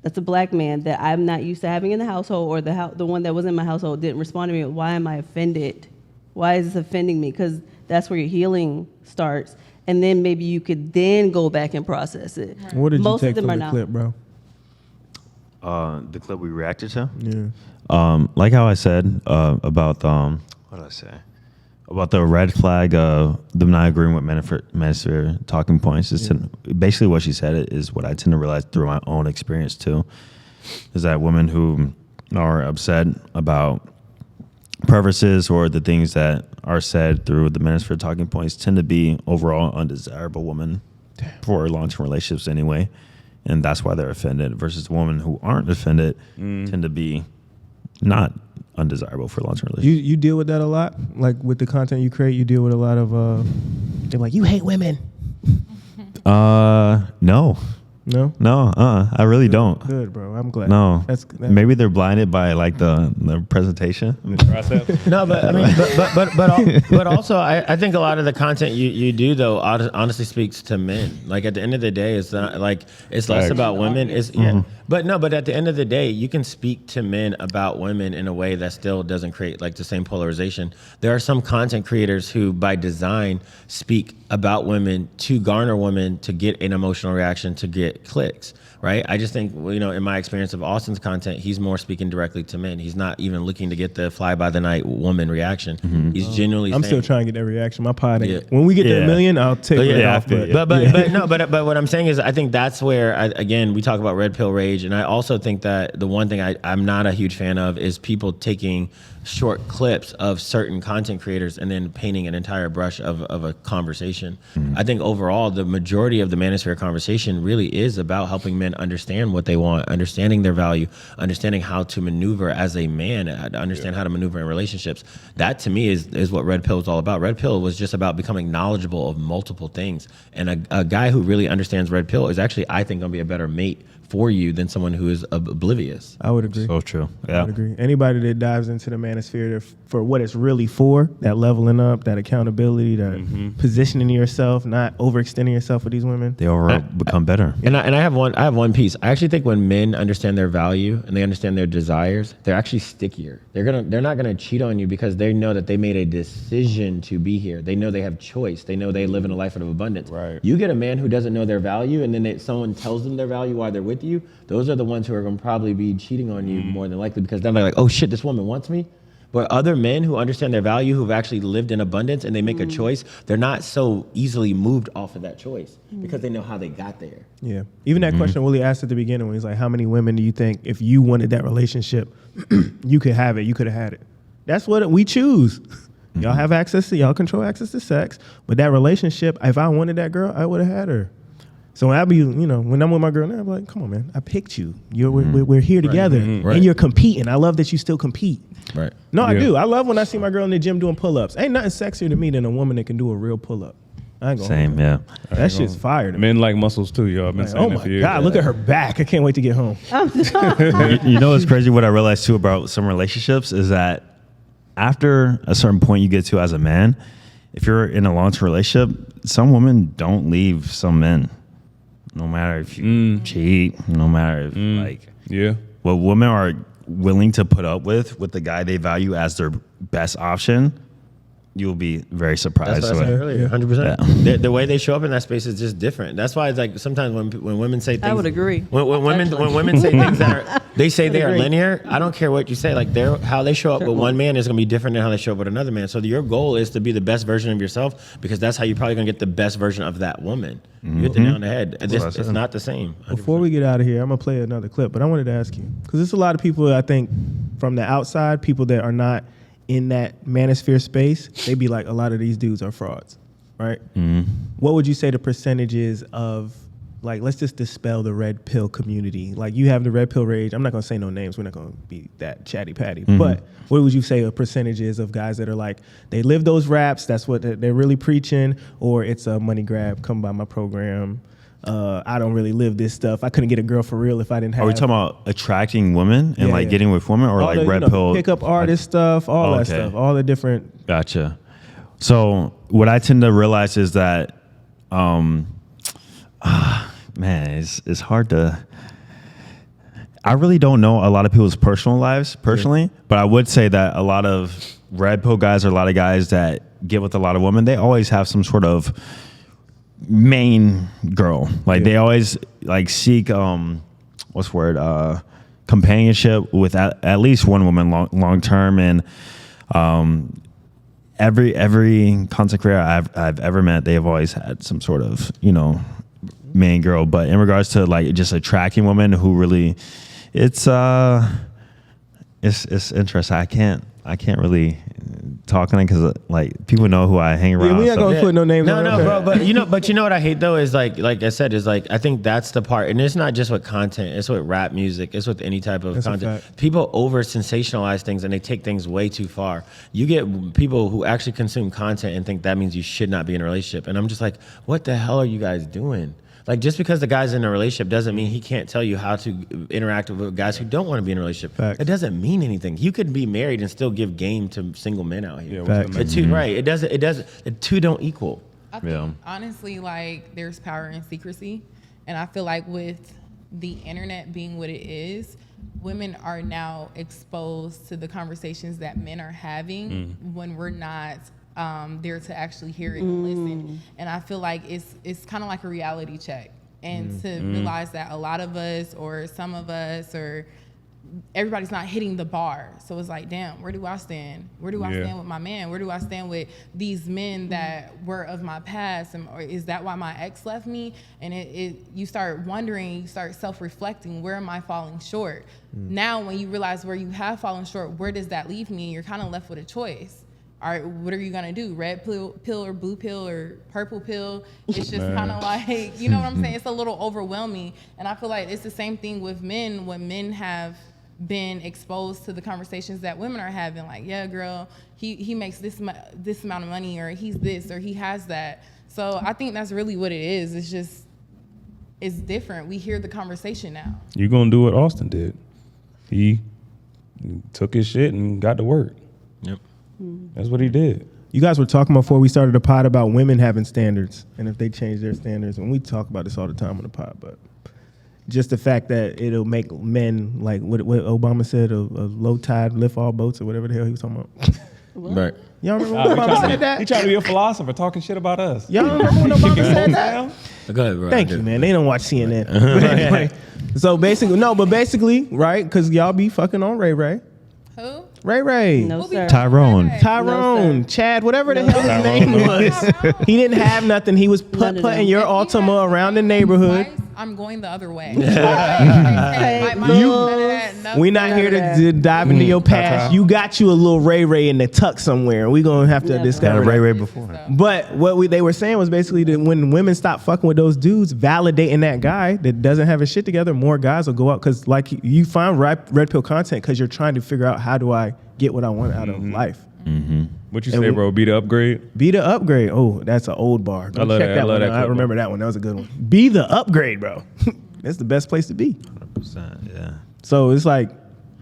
S7: That's a black man that I'm not used to having in the household, or the one that was in my household didn't respond to me. Why am I offended? Why is this offending me? Because that's where your healing starts. And then maybe you could then go back and process it.
S3: What did
S7: Most
S3: you
S7: of
S3: take
S7: them
S3: from
S7: are
S3: the
S7: not.
S3: clip, bro?
S5: The clip we reacted to.
S3: Yeah.
S5: Like how I said about what did I say about the red flag of them not agreeing with manosphere talking points. Is basically what she said is what I tend to realize through my own experience too. Is that women who are upset about preferences or the things that are said through the manosphere talking points tend to be overall undesirable women for long-term relationships anyway. And that's why they're offended versus women who aren't offended tend to be not undesirable for long-term relationships.
S3: You deal with that a lot? Like with the content you create, you deal with a lot of, they're like, you hate women.
S5: No.
S3: No?
S5: No, I really don't.
S3: Good, bro. I'm glad.
S5: No.
S3: That's
S5: Maybe they're blinded by like the presentation.
S6: No, but I mean, but also, I think a lot of the content you do though honestly speaks to men. Like at the end of the day, it's not like it's less about women. It's but at the end of the day, you can speak to men about women in a way that still doesn't create like the same polarization. There are some content creators who, by design, speak about women to garner women to get an emotional reaction, to get clicks. Right. I just think, in my experience of Austin's content, he's more speaking directly to men. He's not even looking to get the fly by the night woman reaction. He's genuinely.
S3: I'm still trying to get that reaction. My pod ain't. When we get to 1 million, I'll take it off.
S6: But what I'm saying is, I think that's where again we talk about red pill rage, and I also think that the one thing I'm not a huge fan of is people taking short clips of certain content creators and then painting an entire brush of a conversation. I think overall, the majority of the manosphere conversation really is about helping men understand what they want, understanding their value, understanding how to maneuver as a man, understand how to maneuver in relationships. That to me is what Red Pill is all about. Red Pill was just about becoming knowledgeable of multiple things. And a guy who really understands Red Pill is actually, I think, going to be a better mate for you than someone who is oblivious.
S3: I would agree.
S5: So true. Yeah.
S3: I would agree. Anybody that dives into the manosphere for what it's really for, that leveling up, that accountability, that positioning yourself, not overextending yourself with these women.
S5: They overall become better.
S6: And I have one piece. I actually think when men understand their value and they understand their desires, they're actually stickier. They're not gonna cheat on you because they know that they made a decision to be here. They know they have choice. They know they live in a life of abundance.
S8: Right.
S6: You get a man who doesn't know their value and then someone tells them their value while they're with you, those are the ones who are going to probably be cheating on you more than likely because then they're like, oh shit, this woman wants me. But other men who understand their value, who've actually lived in abundance and they make a choice, they're not so easily moved off of that choice because they know how they got there.
S3: Yeah. Even that question Willie asked at the beginning when he's like, how many women do you think if you wanted that relationship, you could have it, you could have had it? That's what we choose. Y'all have y'all control access to sex. But that relationship, if I wanted that girl, I would have had her. So when when I'm with my girl now, I'm like, come on, man, I picked you. We're here together, and you're competing. I love that you still compete.
S6: Right.
S3: No, I do. I love when I see my girl in the gym doing pull-ups. Ain't nothing sexier to me than a woman that can do a real pull-up. I ain't gonna
S5: Same, yeah.
S3: That shit's fire to me.
S8: Men like muscles too, y'all. I've been saying that for years.
S3: God, look at her back. I can't wait to get home.
S5: You know what's crazy? What I realized too about some relationships is that after a certain point you get to as a man, if you're in a long-term relationship, some women don't leave some men. No matter if you cheat, no matter if what women are willing to put up with the guy they value as their best option, you'll be very surprised.
S6: That's what I said earlier, 100%. Yeah. The way they show up in that space is just different. That's why it's like sometimes when women say things,
S7: I would agree.
S6: When women say things that they are linear, I don't care what you say. Like how they show up with one man is going to be different than how they show up with another man. So your goal is to be the best version of yourself because that's how you're probably going to get the best version of that woman. You hit the nail on the head. It's not the same. 100%.
S3: Before we get out of here, I'm going to play another clip, but I wanted to ask you, because there's a lot of people, I think, from the outside, people that are not in that manosphere space, they be like, a lot of these dudes are frauds, right? What would you say the percentage is of, like, let's just dispel the red pill community. Like, you have the red pill rage. I'm not going to say no names. We're not going to be that chatty patty. But what would you say a percentage is of guys that are like, they live those raps, that's what they're really preaching, or it's a money grab, come by my program. I don't really live this stuff. I couldn't get a girl for real if I didn't have.
S5: Are we talking about attracting women and getting with women, or all like red pill
S3: pickup artist stuff, all that stuff, all the different.
S5: Gotcha. So what I tend to realize is that, man, it's hard to. I really don't know a lot of people's personal lives personally, but I would say that a lot of red pill guys or a lot of guys that get with a lot of women, they always have some sort of main girl. Like they always like seek what's the word? companionship with at least one woman long term, and every content creator I've ever met, they've always had some sort of, you know, main girl. But in regards to like just attracting women who really, it's interesting. I can't really talk on it because like people know who I hang around.
S3: Yeah, we not gonna put no names.
S6: No,
S3: on
S6: no,
S3: it.
S6: bro. But you know what I hate though is like I said, is like I think that's the part, and it's not just with content. It's with rap music. It's with any type of
S3: That's a
S6: content.
S3: fact.
S6: People over sensationalize things and they take things way too far. You get people who actually consume content and think that means you should not be in a relationship, and I'm just like, what the hell are you guys doing? Like, just because the guy's in a relationship doesn't mean he can't tell you how to interact with guys who don't want to be in a relationship.
S3: Facts.
S6: It doesn't mean anything. You could be married and still give game to single men out here.
S3: Facts.
S6: The two, right? It doesn't. The two don't equal.
S9: I think, honestly, like, there's power in secrecy. And I feel like with the internet being what it is, women are now exposed to the conversations that men are having when we're not there to actually hear it and listen. And I feel like it's kind of like a reality check. And to realize that a lot of us, or some of us, or everybody's not hitting the bar. So it's like, damn, where do I stand? Where do I stand with my man? Where do I stand with these men that were of my past? Or is that why my ex left me? And you start wondering, you start self-reflecting, where am I falling short? Now, when you realize where you have fallen short, where does that leave me? You're kind of left with a choice. All right, what are you gonna do? Red pill or blue pill or purple pill? It's just kind of like, you know what I'm saying? It's a little overwhelming. And I feel like it's the same thing with men when men have been exposed to the conversations that women are having. Like, yeah, girl, he makes this amount of money, or he's this, or he has that. So I think that's really what it is. It's just, it's different. We hear the conversation now.
S8: You're gonna do what Austin did. He took his shit and got to work.
S6: Yep.
S8: That's what he did.
S3: You guys were talking before we started the pod about women having standards and if they change their standards. And we talk about this all the time on the pod, but just the fact that it'll make men, like what Obama said, a low tide lift all boats, or whatever the hell he was talking about.
S6: Right.
S3: Y'all remember when Obama said that?
S8: He tried to be a philosopher talking shit about us.
S3: Y'all remember when Obama said that?
S6: Go ahead, bro.
S3: Thank you, man. They don't watch CNN. But anyway, so basically, right? Because y'all be fucking on Ray Ray.
S9: Who?
S3: Ray Ray.
S7: No, sir.
S5: Tyrone.
S3: Tyrone,
S7: No, sir.
S3: Chad, whatever the hell his name was. He didn't have nothing. He was
S7: None of
S3: putting
S7: them.
S3: your
S9: If you
S3: Altima
S9: have
S3: around the
S9: something
S3: neighborhood.
S9: twice, I'm going the other way.
S3: We not here to dive into your past. You got you a little Ray Ray in the tuck somewhere. We gonna have to
S7: Never.
S3: discover
S5: Ray
S3: that.
S5: Ray before.
S3: But what they were saying was basically that when women stop fucking with those dudes, validating that guy that doesn't have his shit together, more guys will go out, because like you find red pill content because you're trying to figure out, how do I get what I want out of life.
S8: What you say, bro? Be the upgrade?
S3: Be the upgrade. Oh, that's an old bar. Go
S8: I love
S3: check
S8: that. I love
S3: one
S8: that
S3: out. I
S8: clip,
S3: remember that one. That was a good one. Be the upgrade, bro. That's the best place to be.
S5: 100%, yeah.
S3: So it's like,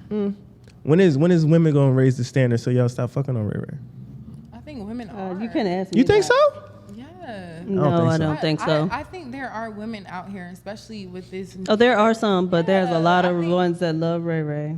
S3: when is women gonna raise the standard so y'all stop fucking on Ray Ray?
S9: I think women are.
S7: You couldn't ask me.
S3: You think
S7: that.
S3: so?
S9: Yeah.
S7: No, I
S3: so.
S7: don't think so.
S9: I think there are women out here, especially with this.
S7: Oh, there are some, but there's a lot of
S9: I think-
S7: ones that love Ray Ray.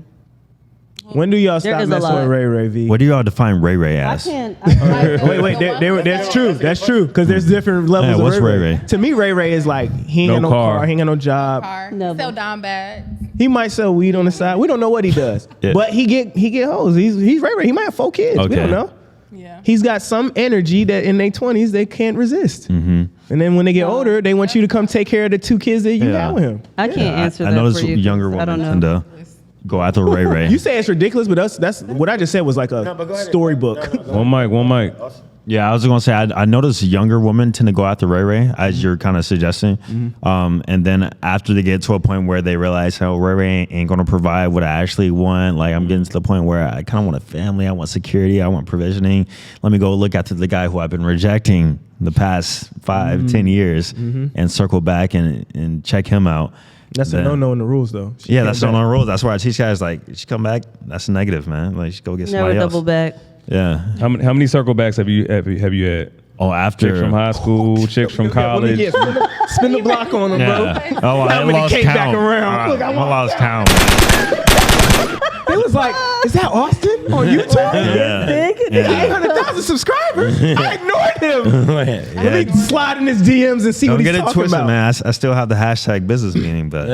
S3: When do y'all
S7: There
S3: stop
S7: is a
S3: messing
S7: lot.
S3: with Ray Ray V?
S5: What do y'all define Ray Ray
S7: I
S5: as?
S7: can't.
S3: Wait, that's true. That's true. Because there's different levels
S5: Yeah, what's
S3: of Ray
S5: Ray
S3: Ray.
S5: Ray?
S3: To me, Ray Ray is like, he ain't got no car, he ain't got no job.
S9: Car.
S7: Never.
S9: Sell dime bags.
S3: He might sell weed on the side. We don't know what he does.
S5: Yeah.
S3: But he get hoes. He's Ray Ray. He might have 4 kids. We
S5: Okay.
S3: don't know.
S9: Yeah.
S3: He's got some energy that in their 20s they can't resist.
S5: Mm-hmm.
S3: And then when they get older, they want you to come take care of the 2 kids that you
S5: Yeah.
S3: got with him.
S7: I can't answer
S5: I
S7: that
S5: noticed
S7: for you. 'cause
S5: younger
S7: I
S5: women
S7: don't
S5: tend
S7: know.
S5: to go after Ray Ray.
S3: You say it's ridiculous, but that's what I just said was like a storybook.
S8: One mic.
S5: Yeah, I was gonna say I noticed younger women tend to go after Ray Ray, as you're kind of suggesting, and then after they get to a point where they realize how Ray Ray ain't gonna provide what I actually want, like I'm getting to the point where I kind of want a family, I want security, I want provisioning. Let me go look after the guy who I've been rejecting the past 5-10 years, and circle back and check him out.
S3: That's a no-no in the rules, though.
S5: Yeah, that's no rules. That's why I teach guys, like, you should come back. That's a negative, man. Like, you should go get
S7: Never
S5: somebody else.
S7: double back.
S5: Yeah.
S8: How many circle backs have you had?
S5: Oh, after
S8: Chicks from high school, chicks from college.
S3: Yeah, spin the block on him, bro.
S5: Yeah. Oh,
S3: How
S5: I
S3: many
S5: lost
S3: came
S5: count.
S3: back around? Look, I
S5: I lost count.
S3: It was like Is that Austin on YouTube?
S5: Yeah.
S3: Nigga, 800,000 subscribers. I ignored him.
S5: Yeah.
S3: Let me slide in his DMs and see
S5: Don't
S3: what
S5: get
S3: he's
S5: it
S3: talking
S5: twisted,
S3: about.
S5: man. I still have the hashtag business meeting, but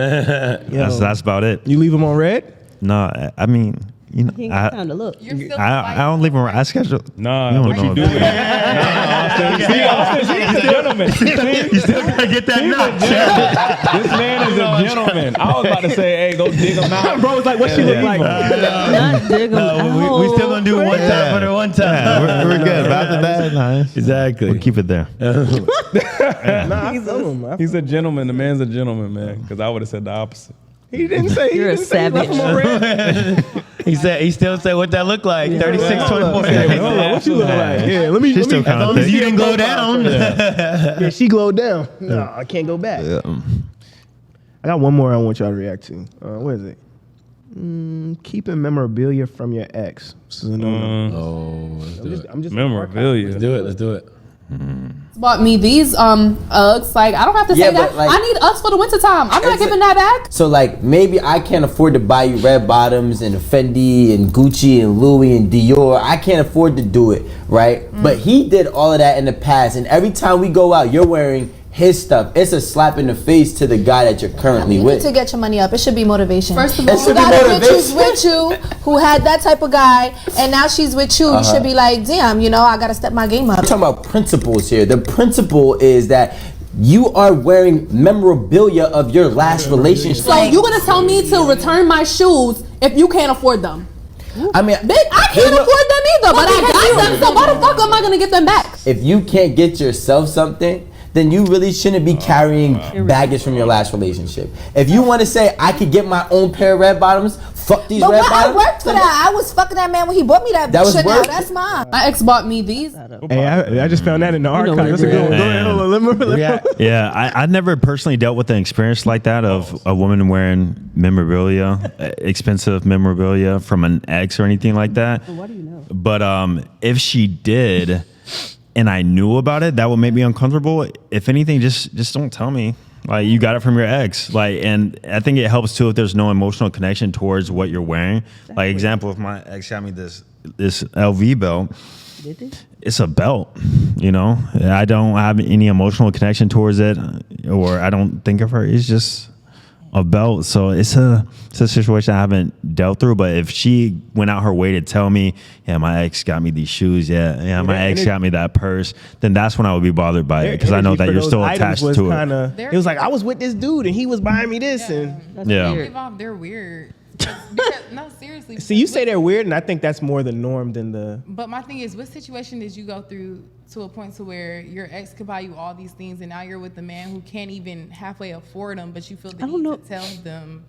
S5: that's about it.
S3: You leave him on red?
S5: No, I mean, you know,
S7: He ain't got time to look.
S9: You're still
S5: I don't leave him. I schedule.
S8: Nah,
S5: You don't
S8: what
S5: know
S8: you do?
S5: that.
S8: See, Austin, he's a gentleman.
S5: You still gotta get that nut.
S8: This man is a gentleman. I was about to say, hey, go dig him out.
S3: Bro was like, what she look like?
S7: Not dig 'em out.
S6: We still gonna do one time for the one time.
S5: Yeah, we're good. But after that, nah,
S6: Exactly.
S5: we'll keep it there.
S3: Nah, I feel him.
S8: He's a gentleman. The man's a gentleman, man. Because I would have said the opposite.
S3: He didn't say
S7: You're a
S3: he left him on red.
S6: He still said what that looked like. 36,
S3: Hold
S6: 24.
S3: up, what you look like? Yeah, let me.
S5: She's still
S6: As
S5: kind
S6: long
S5: of
S6: as you didn't go down.
S3: Yeah, she glowed down. No, I can't go back. I got one more I want y'all to react to. What is it? Keeping memorabilia from your ex. This is another. I'm just
S8: Memorabilia.
S6: Let's do it.
S11: Bought me these Uggs. Like, I don't have to
S12: Yeah,
S11: say that.
S12: but, like-
S11: I need Uggs for the wintertime. I'm not giving that back.
S12: So like maybe I can't afford to buy you red bottoms and Fendi and Gucci and Louis and Dior. I can't afford to do it, right? But he did all of that in the past, and every time we go out, you're wearing his stuff. It's a slap in the face to the guy that you're currently
S11: You
S12: with.
S11: need to get your money up. It should be motivation. First of
S12: It
S11: all,
S12: should
S11: you
S12: be
S11: got a bitch who's
S12: motivation.
S11: with you, who had that type of guy, and now she's with you. You should be like, damn, you know, I gotta step my game up.
S12: We're talking about principles here. The principle is that you are wearing memorabilia of your last relationship.
S11: So you gonna tell me to return my shoes if you can't afford them?
S12: I mean,
S11: Bitch, I can't afford them either, but I got them. So why the fuck am I gonna get them back?
S12: if you can't get yourself something, then you really shouldn't be carrying baggage from your last relationship. If you want to say, I could get my own pair of red bottoms, fuck these
S11: But
S12: red
S11: what, I
S12: bottoms.
S11: worked for that. I was fucking that man when he bought me that.
S12: That was
S11: Chanel.
S12: work?
S11: That's mine. My ex bought me these.
S3: Hey, I just found that in the archive. That's a good one. Go ahead, hold on, let me-
S5: Yeah, I never personally dealt with an experience like that of a woman wearing memorabilia, expensive memorabilia from an ex or anything like that.
S7: Why do you know?
S5: But if she did, and I knew about it, that would make me uncomfortable. If anything, just don't tell me. Like, you got it from your ex. Like, and I think it helps too if there's no emotional connection towards what you're wearing. Like, example, if my ex got me this LV belt, it's a belt, you know. I don't have any emotional connection towards it, or I don't think of her. It's just a belt. So it's a situation I haven't dealt through. But if she went out her way to tell me, yeah, my ex got me these shoes, yeah, my ex got me that purse, then that's when I would be bothered by it, because I know that you're still attached to it.
S3: It was like, I was with this dude and he was buying me this, and
S9: They're weird. Because, no, seriously.
S3: see, you say they're weird, and I think that's more the norm than the.
S9: But my thing is, what situation did you go through to a point to where your ex could buy you all these things, and now you're with a man who can't even halfway afford them, but you feel the need to tell them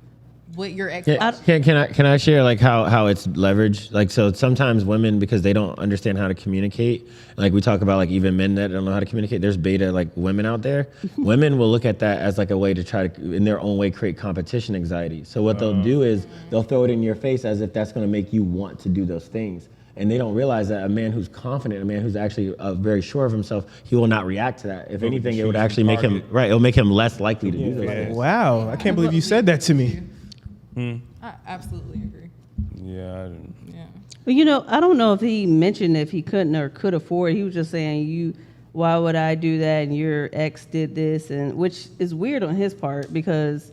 S9: what your ex bought you?
S6: Can I share like how it's leveraged? Like, so sometimes women, because they don't understand how to communicate, like we talk about, like even men that don't know how to communicate, there's beta like women out there. Women will look at that as like a way to try to, in their own way, create competition anxiety. So what they'll do is they'll throw it in your face as if that's going to make you want to do those things. And they don't realize that a man who's confident, a man who's actually very sure of himself, he will not react to that. If anything, it would actually make him, it'll make him less likely to do those things.
S3: Wow, I can't believe you said that to me.
S9: I absolutely agree.
S8: Yeah.
S7: Well, you know, I don't know if he mentioned if he couldn't or could afford. He was just saying, why would I do that? And your ex did this, and which is weird on his part because,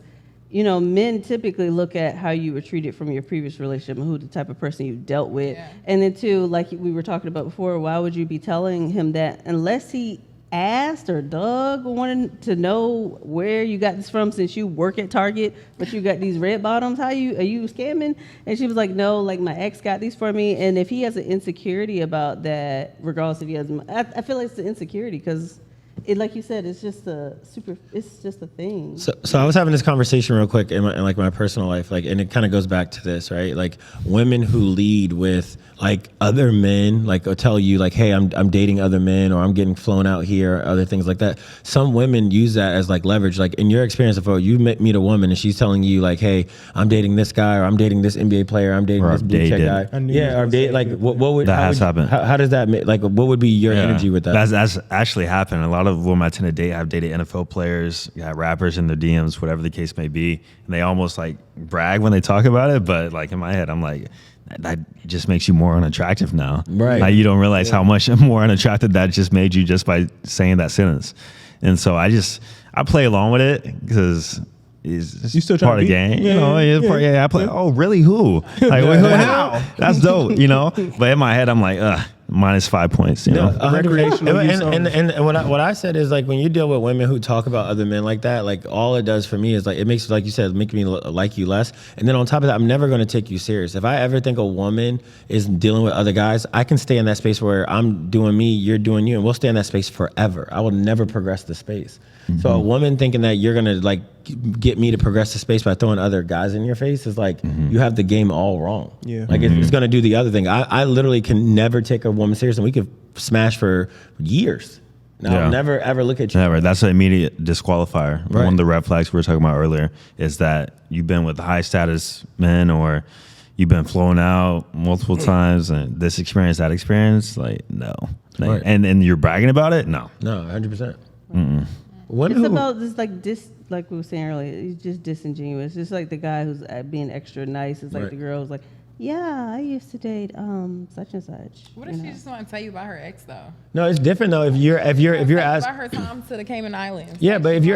S7: you know, men typically look at how you were treated from your previous relationship and who the type of person you dealt with. Yeah. And then too, like we were talking about before, why would you be telling him that unless he asked or dug or wanted to know where you got this from, since you work at Target, but you got these red bottoms? Are you scamming? And she was like, no, like my ex got these for me. And if he has an insecurity about that, regardless if he has, I feel like it's the insecurity because it, like you said, it's just a thing.
S6: So I was having this conversation real quick in my personal life, like, and it kind of goes back to this, right? Like women who lead with like other men, like will tell you like, hey, I'm dating other men, or I'm getting flown out here, or other things like that. Some women use that as like leverage. Like in your experience, if you meet a woman and she's telling you like, hey, I'm dating this guy, or I'm dating this NBA player, I'm dating this blue check guy. Yeah, or date, like what would
S5: that has happened?
S6: How does that like? What would be your energy with that?
S5: That's actually happened. A lot of women I tend to date, I've dated NFL players, rappers in their DMs, whatever the case may be, and they almost like brag when they talk about it. But like in my head, I'm like, that just makes you more unattractive now.
S6: Right.
S5: Like, you don't realize how much more unattractive that just made you just by saying that sentence. And so I play along with it because it's
S3: You still
S5: part of the game. I play. Oh, really? Who? Like, wow, that's dope. But in my head, I'm like, minus 5 points.
S3: Recreational use
S6: And what I said is, like, when you deal with women who talk about other men like that, like, all it does for me is, like, it makes, like you said, make me like you less. And then on top of that, I'm never going to take you serious. If I ever think a woman is dealing with other guys, I can stay in that space where I'm doing me, you're doing you, and we'll stay in that space forever. I will never progress the space. Mm-hmm. So a woman thinking that you're going to, like, get me to progress the space by throwing other guys in your face is like, you have the game all wrong.
S3: Yeah.
S6: Like, it's going to do the other thing. I literally can never take a woman serious, and we could smash for years. I'll never ever look at you.
S5: Never. That's an immediate disqualifier.
S6: Right.
S5: One of the red flags we were talking about earlier is that you've been with high status men, or you've been flown out multiple times, and this experience, that experience, like, no.
S6: Right.
S5: And you're bragging about it? No.
S6: No, 100%.
S7: It's about this, like we were saying earlier, it's just disingenuous. Just like the guy who's being extra nice. It's like the girl who's like, yeah, I used to date such and such.
S9: What if she just want to tell you about her ex though?
S6: No, it's different though. If you're asking
S9: about her time to the Cayman Islands.
S6: Yeah, but if you're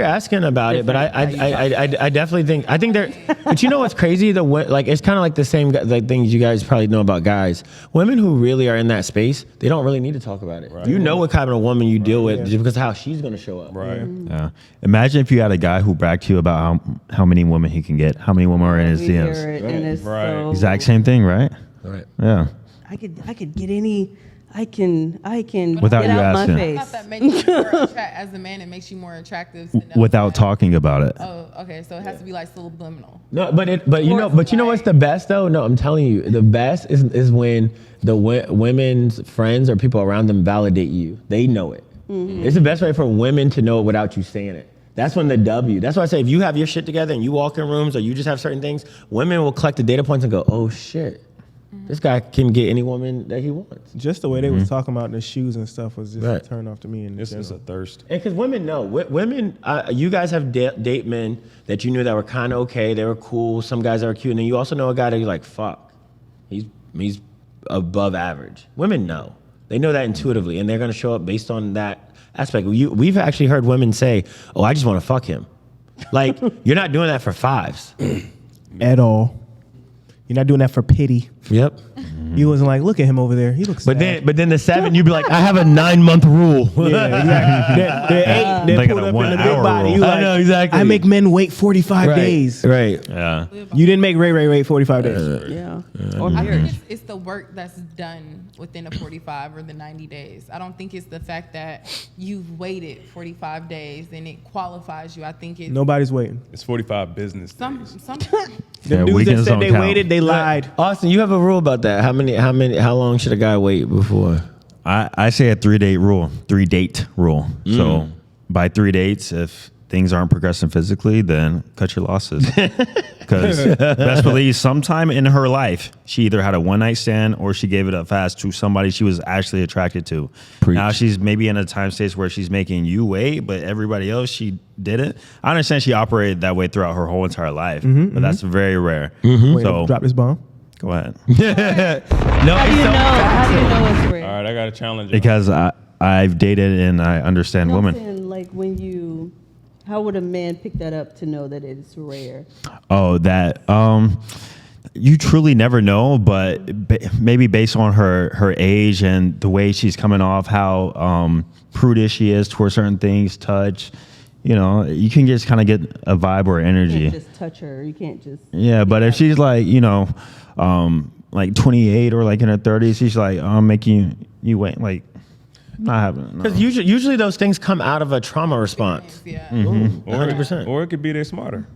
S6: asking about it, but I definitely think there. But you know what's crazy? Like, it's kind of like the same like things you guys probably know about guys. Women who really are in that space, they don't really need to talk about it. Right. You know what kind of woman you deal with just because of how she's gonna show up.
S8: Right.
S3: Mm-hmm.
S5: Yeah. Imagine if you had a guy who bragged to you about how many women he can get, how many women are in his DMs.
S8: Right.
S5: Exact same thing, right?
S6: Right.
S5: Yeah.
S7: I could get any. I can
S5: Without
S7: get
S5: you
S7: out
S5: asking.
S7: my
S9: I
S7: face.
S9: thought that makes you more as a man. It makes you more attractive. To know
S5: Without
S9: that.
S5: talking about it.
S9: Oh, okay. So it has to be like subliminal.
S6: No, but you know what's the best though? No, I'm telling you, the best is when the women's friends or people around them validate you. They know it. Mm-hmm. It's the best way for women to know it without you saying it. That's when the W. That's why I say if you have your shit together and you walk in rooms or you just have certain things, women will collect the data points and go, oh shit. This guy can get any woman that he wants.
S3: Just the way they was talking about the shoes and stuff was just a turn off to me. And
S8: It's a thirst.
S6: And because women know, women, you guys have date men that you knew that were kind of okay, they were cool, some guys that were cute, and then you also know a guy that you're like, fuck, he's above average. Women know. They know that intuitively, and they're going to show up based on that aspect. We've actually heard women say, oh, I just want to fuck him. Like, you're not doing that for fives.
S3: At all. You're not doing that for pity.
S6: Yep.
S3: You wasn't like, look at him over there. He looks sad.
S6: But then the 7, you'd be like, I have a 9-month rule.
S3: Yeah, exactly. The 8, they
S5: Like
S3: pulled
S5: a
S3: up in the
S5: 1
S3: big
S5: hour
S3: body.
S5: rule.
S3: You
S6: I
S3: like,
S6: know, exactly.
S3: I make men wait 45 days.
S6: Right.
S5: Yeah.
S3: You didn't make Ray wait 45 days.
S7: Yeah.
S9: I think it's the work that's done within the 45 or the 90 days. I don't think it's the fact that you've waited 45 days and it qualifies you. I think it's
S3: Nobody's waiting.
S8: It's 45 business days.
S9: some
S3: The
S5: Yeah,
S3: dudes that
S5: weekends
S3: said
S5: don't
S3: they
S5: count.
S3: waited, they lied.
S6: Austin, you have a rule about that. How long should a guy wait before?
S5: I say a 3-date rule, 3-date rule. So by 3 dates, if things aren't progressing physically, then cut your losses. Because best believe sometime in her life, she either had a one-night stand or she gave it up fast to somebody she was actually attracted to.
S6: Preach.
S5: Now she's maybe in a time stage where she's making you wait, but everybody else, she didn't. I understand she operated that way throughout her whole entire life, but that's very rare.
S3: Wait,
S5: So
S3: drop this bomb.
S5: go ahead.
S6: No,
S7: How do you know it's
S8: All
S7: real?
S8: right, I got a challenge. y'all.
S5: Because I've dated and I understand
S7: No, I'm
S5: women.
S7: saying, like how would a man pick that up to know that it's rare?
S5: Oh, that you truly never know, but maybe based on her age and the way she's coming off, how prudish she is towards certain things, touch, you can just kind of get a vibe or
S7: You
S5: energy.
S7: can't just touch her. You can't just.
S5: Yeah, but if she's like, like 28 or like in her 30s, she's like, I'm making you wait, like, not having it.
S6: because usually those things come out of a trauma response.
S9: yeah.
S6: 100%.
S8: Or it could be they're smarter.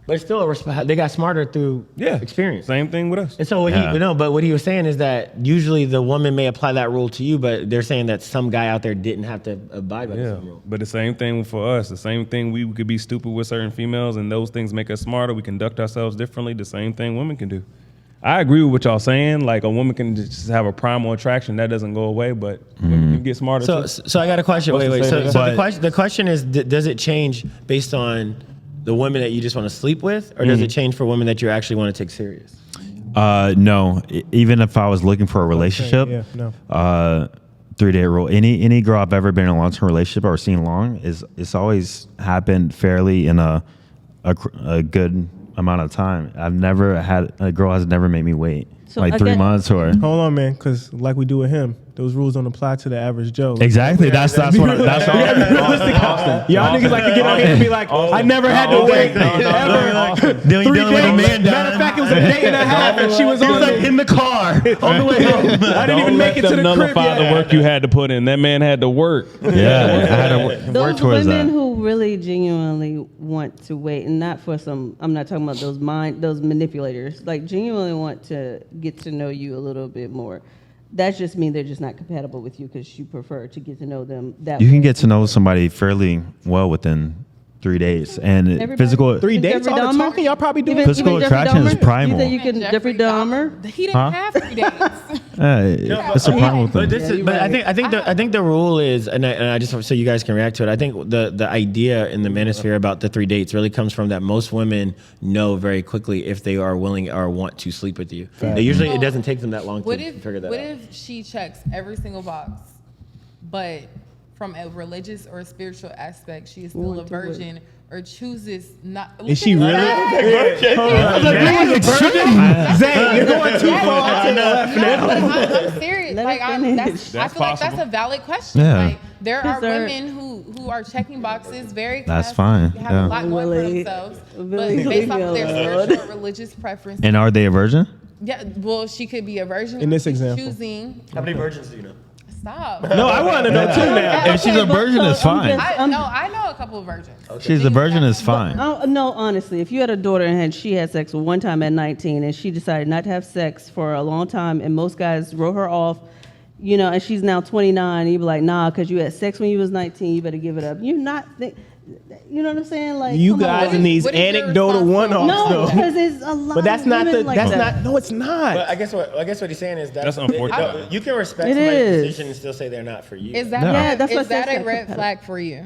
S6: But it's still they got smarter through experience.
S8: Same thing with us.
S6: And so what he was saying is that usually the woman may apply that rule to you, but they're saying that some guy out there didn't have to abide by the
S8: Yeah,
S6: same rule.
S8: but the same thing for us. The same thing, we could be stupid with certain females, and those things make us smarter. We conduct ourselves differently. The same thing women can do. I agree with what y'all saying. Like, a woman can just have a primal attraction that doesn't go away, but women can get smarter. too.
S6: So I got a question.
S8: What's
S6: Wait.
S8: the
S6: So
S8: same
S6: the question is, does it change based on the women that you just want to sleep with, or does it change for women that you actually want to take serious?
S5: No, even if I was looking for a relationship,
S3: yeah, no.
S5: 3-date rule. Any girl I've ever been in a long-term relationship or seen long it's always happened fairly in a good amount of time. I've never had a girl has never made me wait
S7: So
S5: like
S7: I
S5: 3
S7: get-
S5: months or.
S3: Hold on, man, because like we do with him, those rules don't apply to the average Joe.
S5: Exactly. That's all.
S3: Realistic. Y'all niggas like to get on here and be like, I never had to wait ever.
S5: Dealing with a man.
S3: Matter of fact, it was a day and a half, and she was on it.
S5: in the car on the way home.
S3: I didn't even make it to the crib
S8: nullify
S3: yet.
S8: the work you had to put in. That man had to work.
S5: Yeah, I had to work
S7: Those
S5: towards
S7: women
S5: that.
S7: who really genuinely want to wait, and not for some, I'm not talking about those manipulators, like genuinely want to get to know you a little bit more. That just means they're just not compatible with you because you prefer to get to know them that
S5: You
S7: way.
S5: can get to know somebody fairly well within 3 days, and
S7: Everybody-
S5: physical.
S3: 3 days, all the
S7: Dahmer?
S3: talking y'all probably doing.
S5: Physical
S7: Jeffrey
S5: attraction is
S7: Dahmer?
S5: primal.
S7: You think you can Jeffrey Dahmer?
S9: He didn't have 3 days.
S5: It's a primal thing.
S6: But this is, but I think the rule is, and I just so you guys can react to it. I think the idea in the manosphere about the 3 dates really comes from that most women know very quickly if they are willing or want to sleep with you. They usually it doesn't take them that long to figure that
S9: What
S6: out.
S9: if she checks every single box, but from a religious or a spiritual aspect, she is still a
S7: Want to wait.
S9: virgin or chooses not?
S3: Is she really? Zay, you're going too far to the left now.
S9: I'm serious.
S7: Let
S9: Like,
S7: her
S9: I
S7: finish.
S9: feel like that's a valid question.
S5: Yeah.
S9: Like, there are
S7: Dessert.
S9: women who are checking boxes very.
S5: That's
S9: classy,
S5: fine,
S9: Have
S5: yeah.
S9: a lot going for
S7: Willie,
S9: themselves, but
S7: Willie,
S9: based off
S7: leave
S9: of
S7: me
S9: their
S7: alone.
S9: spiritual or religious preference.
S5: And are they a virgin?
S9: Yeah, well, she could be a virgin.
S3: In this
S9: She's
S3: example.
S9: choosing.
S6: How many virgins do you know?
S9: Stop.
S3: No, I want to know too now.
S5: If she's a virgin, it's fine.
S9: I know a couple of virgins.
S5: She's a virgin, is fine.
S7: No, honestly, if you had a daughter and she had sex one time at 19 and she decided not to have sex for a long time and most guys wrote her off, you know, and she's now 29, and you be like, nah, because you had sex when you was 19, you better give it up. You're not, you know what I'm saying? Like,
S3: You
S7: come
S3: guys
S7: on.
S3: in these
S9: What is your
S3: anecdotal one-offs,
S7: No,
S3: though.
S7: because there's a lot
S3: But that's
S7: of
S3: not
S7: women
S3: the.
S7: like
S3: That's
S7: that.
S3: not. No, it's not.
S6: But I guess what he's saying is
S8: That's unfortunate.
S6: You can respect
S7: It
S6: somebody's
S7: is.
S6: decision and still say they're not for you.
S9: Is that
S7: Yeah, that's
S9: is
S7: what I
S9: that
S7: said,
S9: a red
S7: psychopath.
S9: flag for you?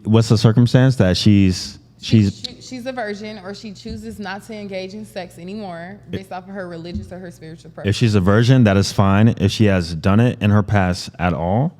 S5: What's the circumstance that she's
S9: She's a virgin, or she chooses not to engage in sex anymore based off of her religious or her spiritual
S5: if
S9: preference.
S5: she's a virgin, that is fine. If she has done it in her past at all,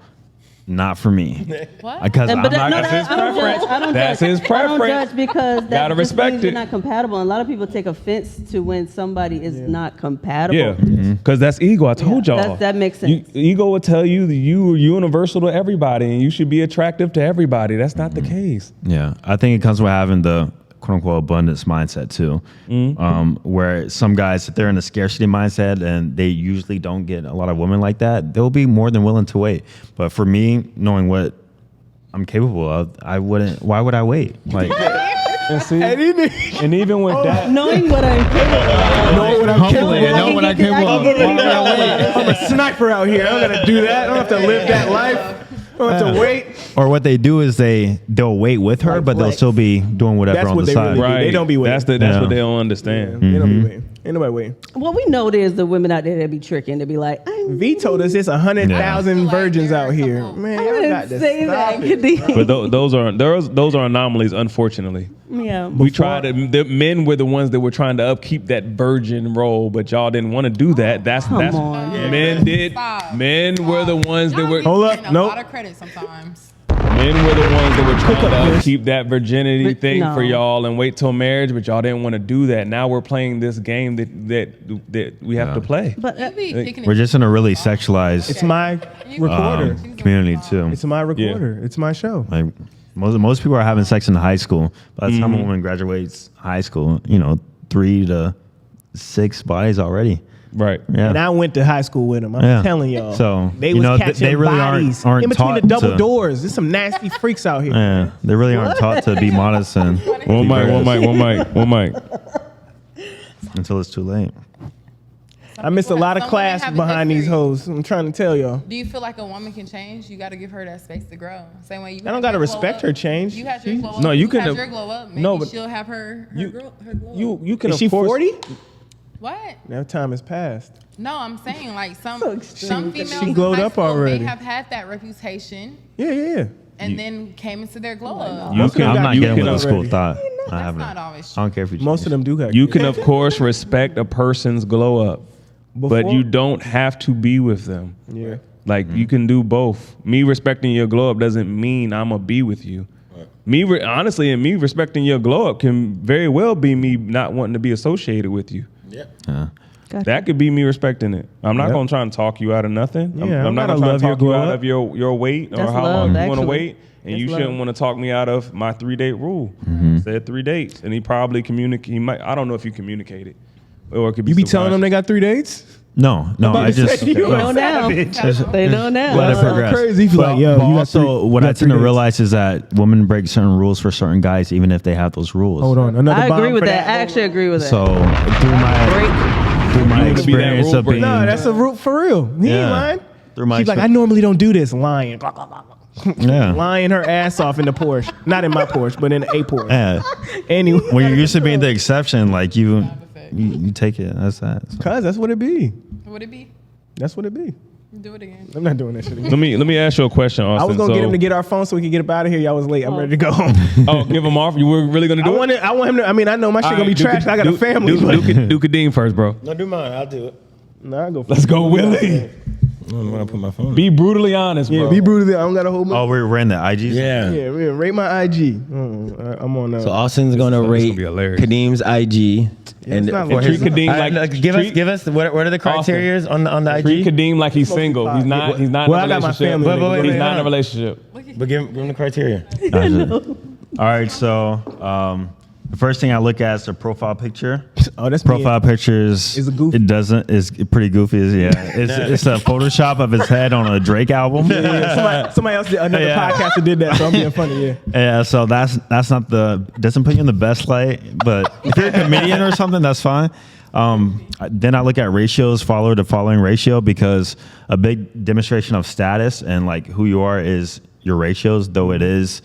S5: not for me.
S9: What?
S5: Because
S7: But
S5: I'm not.
S8: That's his preference.
S7: I don't
S8: That's
S7: judge.
S8: his
S7: I don't
S8: preference.
S7: judge because that
S8: Gotta
S7: just
S8: respect
S7: means you're
S8: it.
S7: not compatible. And a lot of people take offense to when somebody is not compatible.
S8: Yeah, because that's ego. I told
S7: Yeah,
S8: y'all.
S7: that makes sense.
S8: Ego will tell you that you are universal to everybody and you should be attractive to everybody. That's not the case.
S5: Yeah, I think it comes with having the quote unquote abundance mindset too, where some guys, if they're in a scarcity mindset and they usually don't get a lot of women like that, they'll be more than willing to wait. But for me, knowing what I'm capable of, I wouldn't. Why would I wait? Like,
S8: And see, and even with that,
S7: Knowing what I'm capable of.
S3: Know what I'm capable of.
S5: know what I'm capable of.
S3: I'm a sniper out here. I don't gotta do that. I don't have to live that life. I don't have to wait.
S5: Or what they do is they'll wait with her,
S3: Like
S5: but they'll
S3: flex.
S5: still be doing whatever
S3: That's
S5: on
S3: what
S5: the
S3: they
S5: side.
S3: really do.
S8: right?
S3: They don't be waiting.
S8: That's
S5: Yeah.
S8: what they don't understand.
S3: They don't be waiting. Ain't nobody waiting.
S7: Well, we know there's the women out there that be tricking. They be like,
S3: V told us there's 100,000
S9: Yeah.
S3: virgins out here. Man,
S7: I
S3: y'all got
S7: didn't
S3: to
S7: say that.
S3: stop it.
S7: Khadijah.
S8: But those are anomalies, unfortunately.
S7: Yeah.
S8: We tried to. The men were the ones that were trying to upkeep that virgin role, but y'all didn't want to do that. That's
S7: on.
S8: men did.
S9: Stop.
S8: Men were the ones that were.
S3: Hold up,
S9: Getting a
S3: nope.
S9: lot of credit sometimes.
S8: Men were the ones that were trying to upkeep that virginity
S7: But
S8: thing
S7: no.
S8: for y'all and wait till marriage, but y'all didn't want to do that. Now we're playing this game that we have to play.
S7: But
S9: You be picking
S5: We're just in a really sexualized
S3: It's my recorder.
S5: community too.
S3: It's my recorder. It's my show.
S5: Like most people are having sex in high school. By the time a woman graduates high school, 3 to 6 bodies already.
S8: Right.
S5: Yeah.
S3: And I went to high school with them. I'm
S5: Yeah.
S3: telling y'all.
S5: So,
S3: they
S5: you
S3: was
S5: know,
S3: catching
S5: they really
S3: bodies
S5: aren't
S3: in between the
S5: taught
S3: double
S5: to-
S3: doors. There's some nasty freaks out here.
S5: Yeah, they really aren't taught to be modest and
S8: One
S5: be
S8: mic.
S5: virtuous until it's too late.
S3: I missed a lot of
S9: Some women
S3: class
S9: have a
S3: behind these
S9: history.
S3: hoes. I'm trying to tell y'all.
S9: Do you feel like a woman can change? You got to give her that space to grow. Same way you.
S3: I don't
S9: had
S3: gotta
S9: your glow
S3: respect
S9: up.
S3: her change.
S9: You had your glow up.
S8: No, you can
S9: had
S8: have-
S9: your glow up. Maybe
S8: no, but
S9: she'll have her glow up.
S8: You can
S3: Is she
S8: of course-
S3: 40?
S9: What?
S3: Now time has passed.
S9: No, I'm saying like some
S7: extreme.
S9: females
S3: She
S9: in
S3: glowed
S9: high
S3: up
S9: school
S3: already.
S9: may have had that reputation
S3: Yeah.
S9: and then came into their glow up.
S8: You can,
S5: I'm not
S8: you
S5: getting
S8: can,
S5: with the school thought. I have
S9: not
S5: none.
S9: always
S5: I don't care if you.
S3: Most of them do have.
S8: You
S3: kids.
S8: can, of course, respect a person's glow up, but
S3: Before-
S8: you don't have to be with them.
S3: Yeah.
S8: Like you can do both. Me respecting your glow up doesn't mean I'm gonna be with you. Honestly, and me respecting your glow up can very well be me not wanting to be associated with you.
S7: Gotcha.
S8: That could be me respecting it. I'm not
S3: Yep.
S8: gonna try and talk you out of nothing.
S3: Yeah,
S8: I'm not
S3: gotta
S8: gonna try and
S3: love your
S8: talk you
S3: glow
S8: out
S3: up.
S8: of your weight or
S7: That's
S8: how
S7: love,
S8: long you want to
S7: actually.
S8: wait. And
S7: That's
S8: you
S7: love.
S8: shouldn't want to talk me out of my 3-date rule. Said 3 dates, and he probably communicate. He might. I don't know if you communicated, or it could be.
S3: You be telling them they got 3 dates?
S5: No, I just
S7: They know now. They know now.
S5: let it progress.
S3: Crazy. If you
S5: But,
S3: like, yo,
S5: but
S3: you got
S5: also,
S3: three-
S5: what
S3: you
S5: I
S3: got
S5: tend to
S3: 3 dates.
S5: realize is that women break certain rules for certain guys, even if they have those rules.
S3: Hold on, another
S7: I
S3: bomb
S7: agree with
S3: for
S7: that. I actually agree with that.
S5: So through my
S8: You wanna be that
S5: experience
S8: rule
S5: of being,
S8: breaker.
S3: No, that's a root for real. He ain't lying.
S5: Through my
S3: She's like, I
S5: experience-
S3: normally don't do this. Lying.
S5: yeah.
S3: Lying her ass off in the Porsche. Not in my Porsche, but in a Porsche.
S5: Yeah.
S3: Anyway.
S5: When you're used to being the exception, like you take it. That's that. So.
S3: Cuz that's what it be.
S9: Would it be?
S3: That's what it be.
S9: Do it again.
S3: I'm not doing that shit again.
S8: Let me ask you a question, Austin.
S3: I was gonna
S8: So-
S3: get him to get our phone so we could get up out of here. Y'all was late. I'm ready to go home.
S8: Oh, give him off. You were really gonna do it?
S3: I want him to. I mean, I know my shit gonna be trash. I got a family. but-
S8: Do Kadeem first, bro.
S6: No, do mine. I'll do it.
S3: Nah, I go.
S8: Let's go, Willie.
S6: I don't want to put my phone.
S8: Be brutally honest, bro.
S3: Yeah, be brutal. I don't got a whole.
S5: Oh, we're in the IGs.
S6: Yeah.
S3: Yeah, rate my IG. I'm on.
S6: So Austin's gonna rate
S8: gonna be hilarious.
S6: Kadeem's IG, and
S3: it's not
S6: for
S3: like-
S6: his,
S8: Treat Kadeem
S6: All right,
S8: like-
S6: look, give
S8: treat-
S6: us what are the criteria on the
S8: Treat
S6: IG?
S8: Kadeem like he's single. He's not. He's not
S3: Well, I
S8: in a
S3: got my
S8: relationship.
S3: family,
S6: But wait,
S8: He's
S6: wait,
S8: not in a
S6: hold on.
S8: relationship.
S6: But give him the criteria.
S5: All right. So the first thing I look at is the profile picture.
S3: Oh, that's me.
S5: Profile pictures.
S3: Is it goofy?
S5: It doesn't. It's pretty goofy. Yeah. It's a Photoshop of his head on a Drake album.
S3: Yeah, somebody else did another podcaster did that, so I'm being funny. Yeah.
S5: Yeah, so that's not doesn't put you in the best light, but if you're a comedian or something, that's fine. Then I look at ratios, follower to following ratio, because a big demonstration of status and like who you are is your ratios, though it is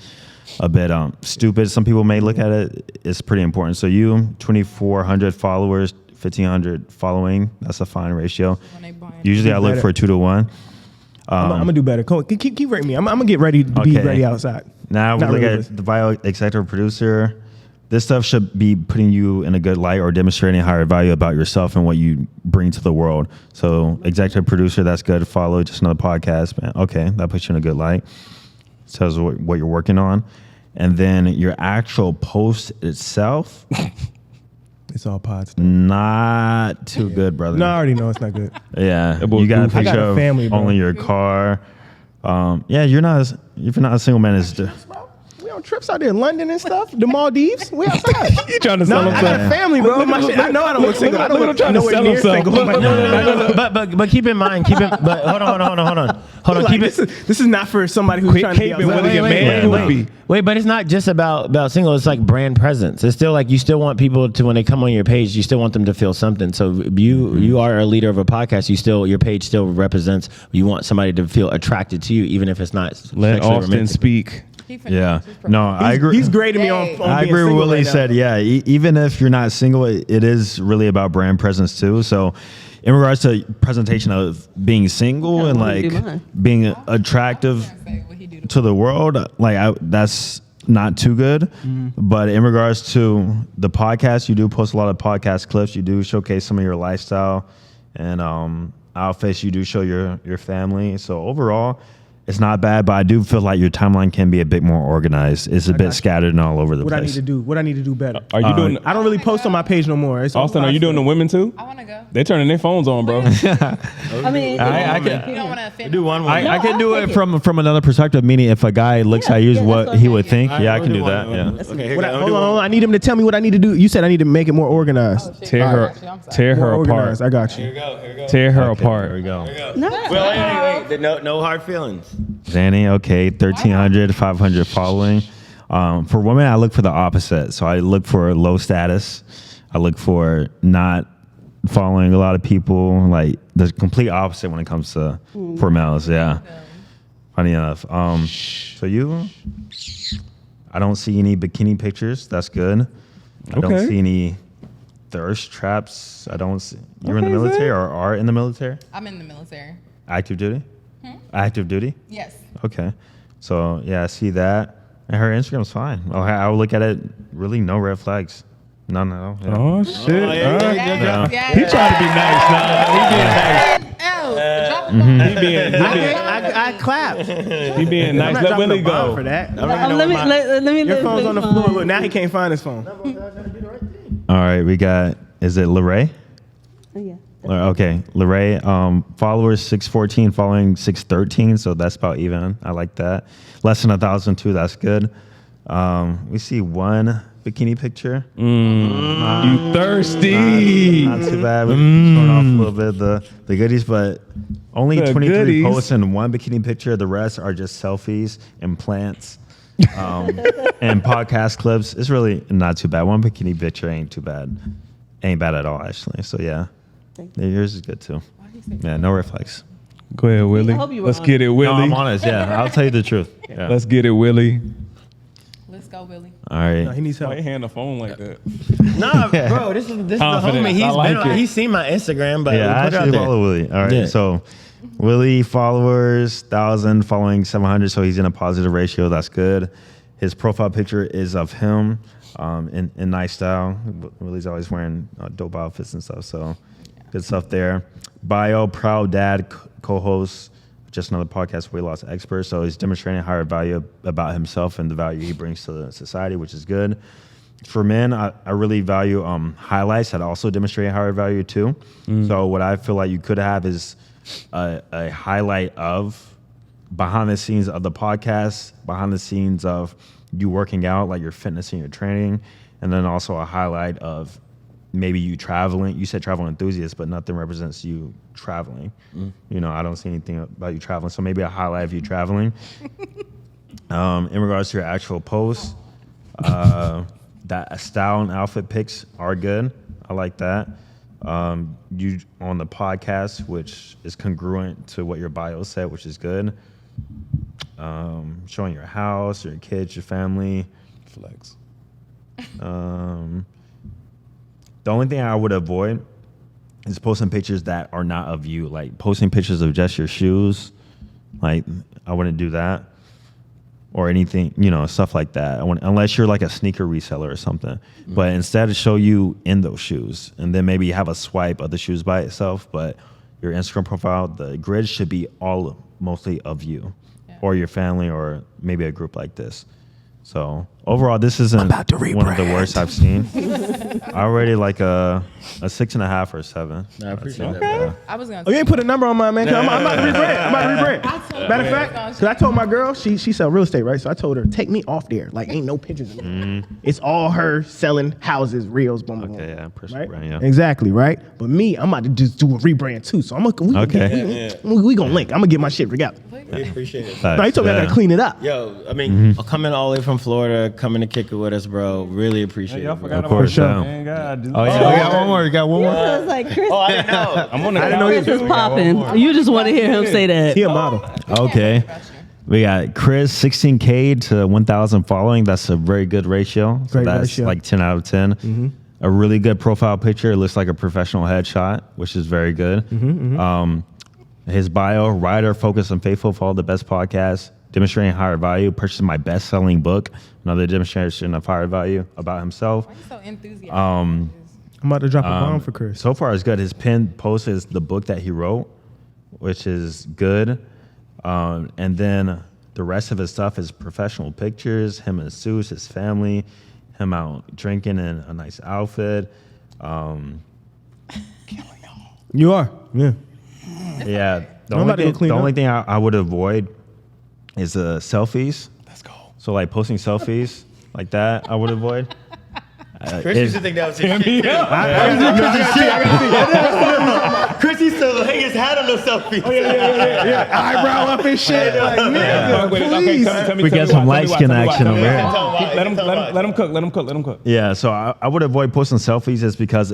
S5: a bit stupid. Some people may look at it. It's pretty important. So you 2,400 followers, 1,500 following. That's a fine ratio. Usually I look for 2 to 1.
S3: I'm gonna do better. Keep rating me. I'm gonna get ready to be ready outside.
S5: Now we
S3: Not
S5: look
S3: really.
S5: at the bio executive producer. This stuff should be putting you in a good light or demonstrating higher value about yourself and what you bring to the world. So executive producer, that's good. Follow just another podcast, man. Okay, that puts you in a good light. Tells what you're working on. And then your actual post itself,
S3: It's all pods.
S5: not too good, brother.
S3: No, I already know it's not good.
S5: Yeah,
S8: boy
S5: you got a
S8: goofy.
S3: I
S5: picture
S3: got a
S5: of
S3: family, bro.
S5: only your car. Yeah, if you're not a single man, it's
S3: We on trips out there in London and stuff. The Maldives. We outside.
S8: You trying to
S3: No,
S8: sell
S3: I got a
S8: himself?
S3: family, bro. My shit, I know I don't look single. I don't look
S8: trying to
S3: nowhere
S8: sell
S3: near
S8: himself.
S3: single.
S6: But keep in mind, but hold on.
S3: Like,
S6: Keep
S3: this
S6: it.
S3: is not for somebody who's trying to be
S8: caping
S3: outside.
S8: Willie, a man goofy.
S6: Wait, but it's not just about single. It's like brand presence. It's still like you still want people to, when they come on your page, you still want them to feel something. So you are a leader of a podcast. Your page still represents. You want somebody to feel attracted to you, even if it's not.
S8: Let
S6: sexually
S8: Austin
S6: romantic.
S8: speak.
S5: Yeah. No, I agree.
S3: He's grading me on
S5: I
S3: being
S5: agree with
S3: single
S5: what Willie
S3: right now.
S5: said. Yeah, even if you're not single, it is really about brand presence too. So, in regards to presentation of being single and
S7: wanna do
S5: like
S7: mine.
S5: being attractive to the world, like that's not too good. But in regards to the podcast, you do post a lot of podcast clips. You do showcase some of your lifestyle and outfits. You do show your family. So overall, it's not bad, but I do feel like your timeline can be a bit more organized. It's a bit scattered and all over the
S3: What I need
S5: place.
S3: to do? What I need to do better?
S8: Are you doing?
S3: I don't really post on my page no more. It's
S8: Austin, are you doing the women too?
S9: I want to go.
S8: They turning their phones on, bro.
S7: I mean,
S5: I
S9: You don't want to offend.
S6: Do one more.
S5: I can
S7: I'll
S5: do
S7: take
S5: it from another perspective, meaning if a guy looks at you, is what he would think. Yeah, I can do that. Yeah.
S6: Okay,
S3: What hold on. I need him to tell me what I need to do. You said I need to make it more organized.
S8: Tear
S3: More
S8: her
S3: organized.
S8: apart.
S3: I got you.
S8: Tear her
S5: Okay,
S8: apart.
S5: There we go.
S6: Wait. No hard feelings.
S5: Zanny, okay, 1,300, 500 following. For women, I look for the opposite. So I look for low status. I look for not following a lot of people. Like the complete opposite when it comes to for males. Yeah. Funny enough. So I don't see any bikini pictures. That's good. I don't
S8: Okay.
S5: see any thirst traps. I don't see. You're in the military or are in the military?
S9: I'm in the military.
S5: Active duty? Active duty?
S9: Yes.
S5: Okay. So, yeah, I see that. And her Instagram's fine. Oh, I would look at it. Really, no red flags. None at all. Yeah.
S8: Oh shit!
S9: Yes.
S8: He trying to be nice. He being nice. He being.
S3: I clapped.
S8: He being nice. Let Willie go.
S3: For that.
S7: Let me.
S3: Your phone's on the floor. Look, now he can't find his phone.
S5: All right, we got. Is it Lorraine?
S7: Oh, yeah.
S5: Okay, Lorraine. Followers 614, following 613. So that's about even. I like that. Less than 1,000 too. That's good. We see one bikini picture.
S8: You thirsty?
S5: Not too bad. We're showing off a little bit of the goodies, but only
S8: The
S5: 23
S8: goodies.
S5: posts and one bikini picture. The rest are just selfies and plants and podcast clips. It's really not too bad. One bikini picture ain't too bad. Ain't bad at all, actually. So yeah, yours is good too. Yeah, no red flags.
S8: Go ahead, Willie.
S7: I hope you were
S8: Let's
S7: honest.
S8: get it, Willie.
S5: No, I'm honest. Yeah, I'll tell you the truth. Yeah.
S8: Let's get it, Willie.
S9: Let's go, Willie.
S5: All right.
S3: No, he needs help.
S8: Why you hand the phone like that?
S6: Nah, bro, this is the
S8: Confidence.
S6: homie.
S8: I like it.
S6: He's seen my Instagram, but
S5: Yeah, I
S6: put it out
S5: actually
S6: there.
S5: follow Willie. All right,
S6: Yeah.
S5: so Willie followers 1,000, following 700. So he's in a positive ratio. That's good. His profile picture is of him in nice style. Willie's always wearing dope outfits and stuff. So good stuff there. Bio, proud dad, co-host, just another podcast, weight loss expert. So he's demonstrating higher value about himself and the value he brings to the society, which is good. For men, I really value highlights that also demonstrate higher value too. So what I feel like you could have is a highlight of behind the scenes of the podcast, behind the scenes of you working out, like your fitness and your training, and then also a highlight of maybe you traveling. You said travel enthusiast, but nothing represents you traveling. You know, I don't see anything about you traveling. So maybe a highlight of you traveling. In regards to your actual posts, that style and outfit pics are good. I like that. You on the podcast, which is congruent to what your bio said, which is good. Showing your house, your kids, your family.
S8: Flex.
S5: The only thing I would avoid is posting pictures that are not of you, like posting pictures of just your shoes. Like I wouldn't do that, or anything, you know, stuff like that. Unless you're like a sneaker reseller or something. But instead, to show you in those shoes, and then maybe have a swipe of the shoes by itself. But your Instagram profile, the grid should be all mostly of you, or your family, or maybe a group like this. So overall, this isn't one of the worst I've seen. I already like a 6.5 or 7.
S6: I appreciate that.
S9: I was gonna.
S3: Oh, you ain't put a number on mine, man. 'Cause I'm about to rebrand. Matter of fact, because I told my girl, she sell real estate, right? So I told her, take me off there. Like, ain't no pictures of me. It's all her selling houses, reels, boom, boom,
S5: Okay,
S3: boom.
S5: yeah, personal
S3: Right?
S5: brand, yeah.
S3: Exactly, right? But me, I'm about to just do a rebrand too. So we gonna link. I'm gonna get my shit together.
S6: I appreciate it.
S3: No, he told me I gotta clean it up.
S6: Yo, I mean, coming all the way from Florida, coming to kick it with us, bro. Really appreciate
S8: Y'all
S6: it. Bro.
S8: forgot
S5: Of course,
S8: about
S5: so.
S8: man, God.
S5: Oh yeah, we got one more. You got one more.
S7: I was like, Chris,
S6: I didn't know.
S8: I'm on the
S3: I didn't know
S8: couch.
S7: Chris is popping. You just want to hear him say that.
S3: He a model.
S5: Okay. We got Chris, 16K to 1,000 following. That's a very good ratio. So
S3: Great
S5: that's
S3: ratio.
S5: like 10 out of 10. A really good profile picture. It looks like a professional headshot, which is very good. His bio, writer, focused and faithful, follow the best podcast, demonstrating higher value, purchased my best-selling book, another demonstration of higher value about himself.
S9: Why you so enthusiastic?
S3: I'm about to drop a bomb for Chris.
S5: So far, it's good. His pinned post is the book that he wrote, which is good. And then the rest of his stuff is professional pictures, him in suits, his family, him out drinking in a nice outfit.
S3: You are, yeah.
S5: Yeah. The
S3: I'm
S5: only
S3: about to go
S5: thing,
S3: clean
S5: the
S3: up.
S5: only thing I would avoid is selfies.
S8: Let's go.
S5: So like posting selfies like that, I would avoid.
S6: Chris used to think that was his shit. Chris used to hang his hat on the selfie.
S3: Yeah. Eyebrow up and shit. Like, nigga, please.
S5: We got some light skin action over here.
S8: Let him cook.
S5: Yeah, so I would avoid posting selfies just because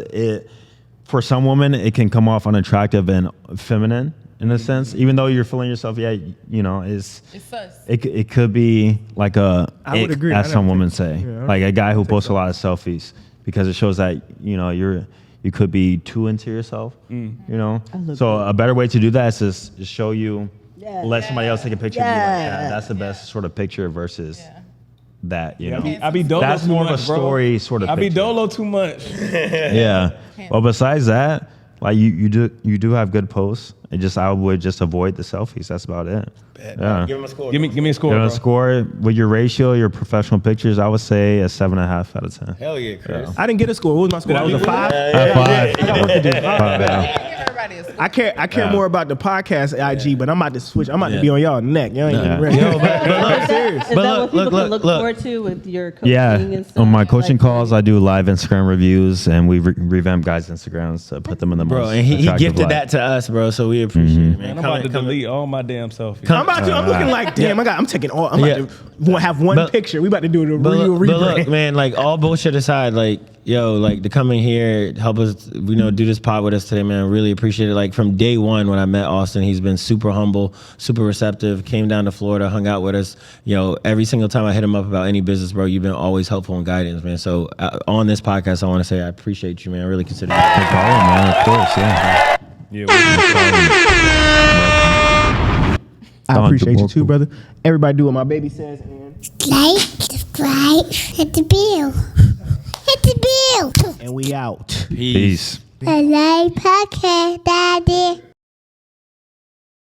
S5: for some women, it can come off unattractive and feminine in a sense. Even though you're feeling yourself, you know,
S9: It's sus.
S5: it could be like
S3: I would agree.
S5: as
S3: I
S5: some
S3: never
S5: women
S3: take-
S5: say,
S3: yeah, I
S5: like a guy who
S3: take
S5: posts a lot of selfies because it shows that, you know, you could be too into yourself, you know? So a better way to do that is just show you, let somebody else take a picture of you like that. That's the best sort of picture versus that, you know.
S8: I be dolo
S5: That's
S8: too
S5: more
S8: much,
S5: of a
S8: bro.
S5: story sort of
S8: I be
S5: picture.
S8: dolo too much.
S5: Yeah. Well, besides that, like you do have good posts. I would just avoid the selfies. That's about it. Yeah.
S6: Give him a score.
S8: Give me a score.
S5: Give it
S8: Bro.
S5: a score with your ratio, your professional pictures. I would say a 7.5 out of 10.
S6: Hell yeah, Chris.
S3: I didn't get a score. What was my score? I was a 5.
S5: High five.
S3: I got work to do.
S9: Give everybody a score.
S3: I care more about the podcast IG, but I'm about to switch. I'm about to be on y'all neck. Y'all ain't even ready.
S6: Yo,
S3: I'm serious.
S7: Is that what people can look
S5: look.
S7: forward to with your coaching
S5: Yeah,
S7: and stuff?
S5: on my coaching
S7: Like,
S5: calls, I do live Instagram reviews, and we revamp guys' Instagrams to put them in the
S6: Bro,
S5: most
S6: and he
S5: attractive
S6: gifted
S5: light.
S6: that to us, bro. So we appreciate it, man.
S8: Man, I'm about to delete all my damn selfies.
S3: I'm about to. I'm looking like, damn. I'm taking all. I'm about to have one
S6: But-
S3: picture. We about to do the
S6: But
S3: real
S6: look,
S3: rebrand.
S6: man, like all bullshit aside, like yo, like to come in here, help us, do this pod with us today, man. Really appreciate it. Like from day one when I met Austin, he's been super humble, super receptive. Came down to Florida, hung out with us. Every single time I hit him up about any business, bro, you've been always helpful and guidance, man. So on this podcast, I want to say I appreciate you, man. I really consider it.
S5: No problem, man. Of course, yeah.
S3: I appreciate you too, brother. Everybody do what my baby says. And
S4: Like, subscribe, hit the bell. Hit the bell.
S3: we out.
S5: Peace.
S4: I like podcast, Daddy.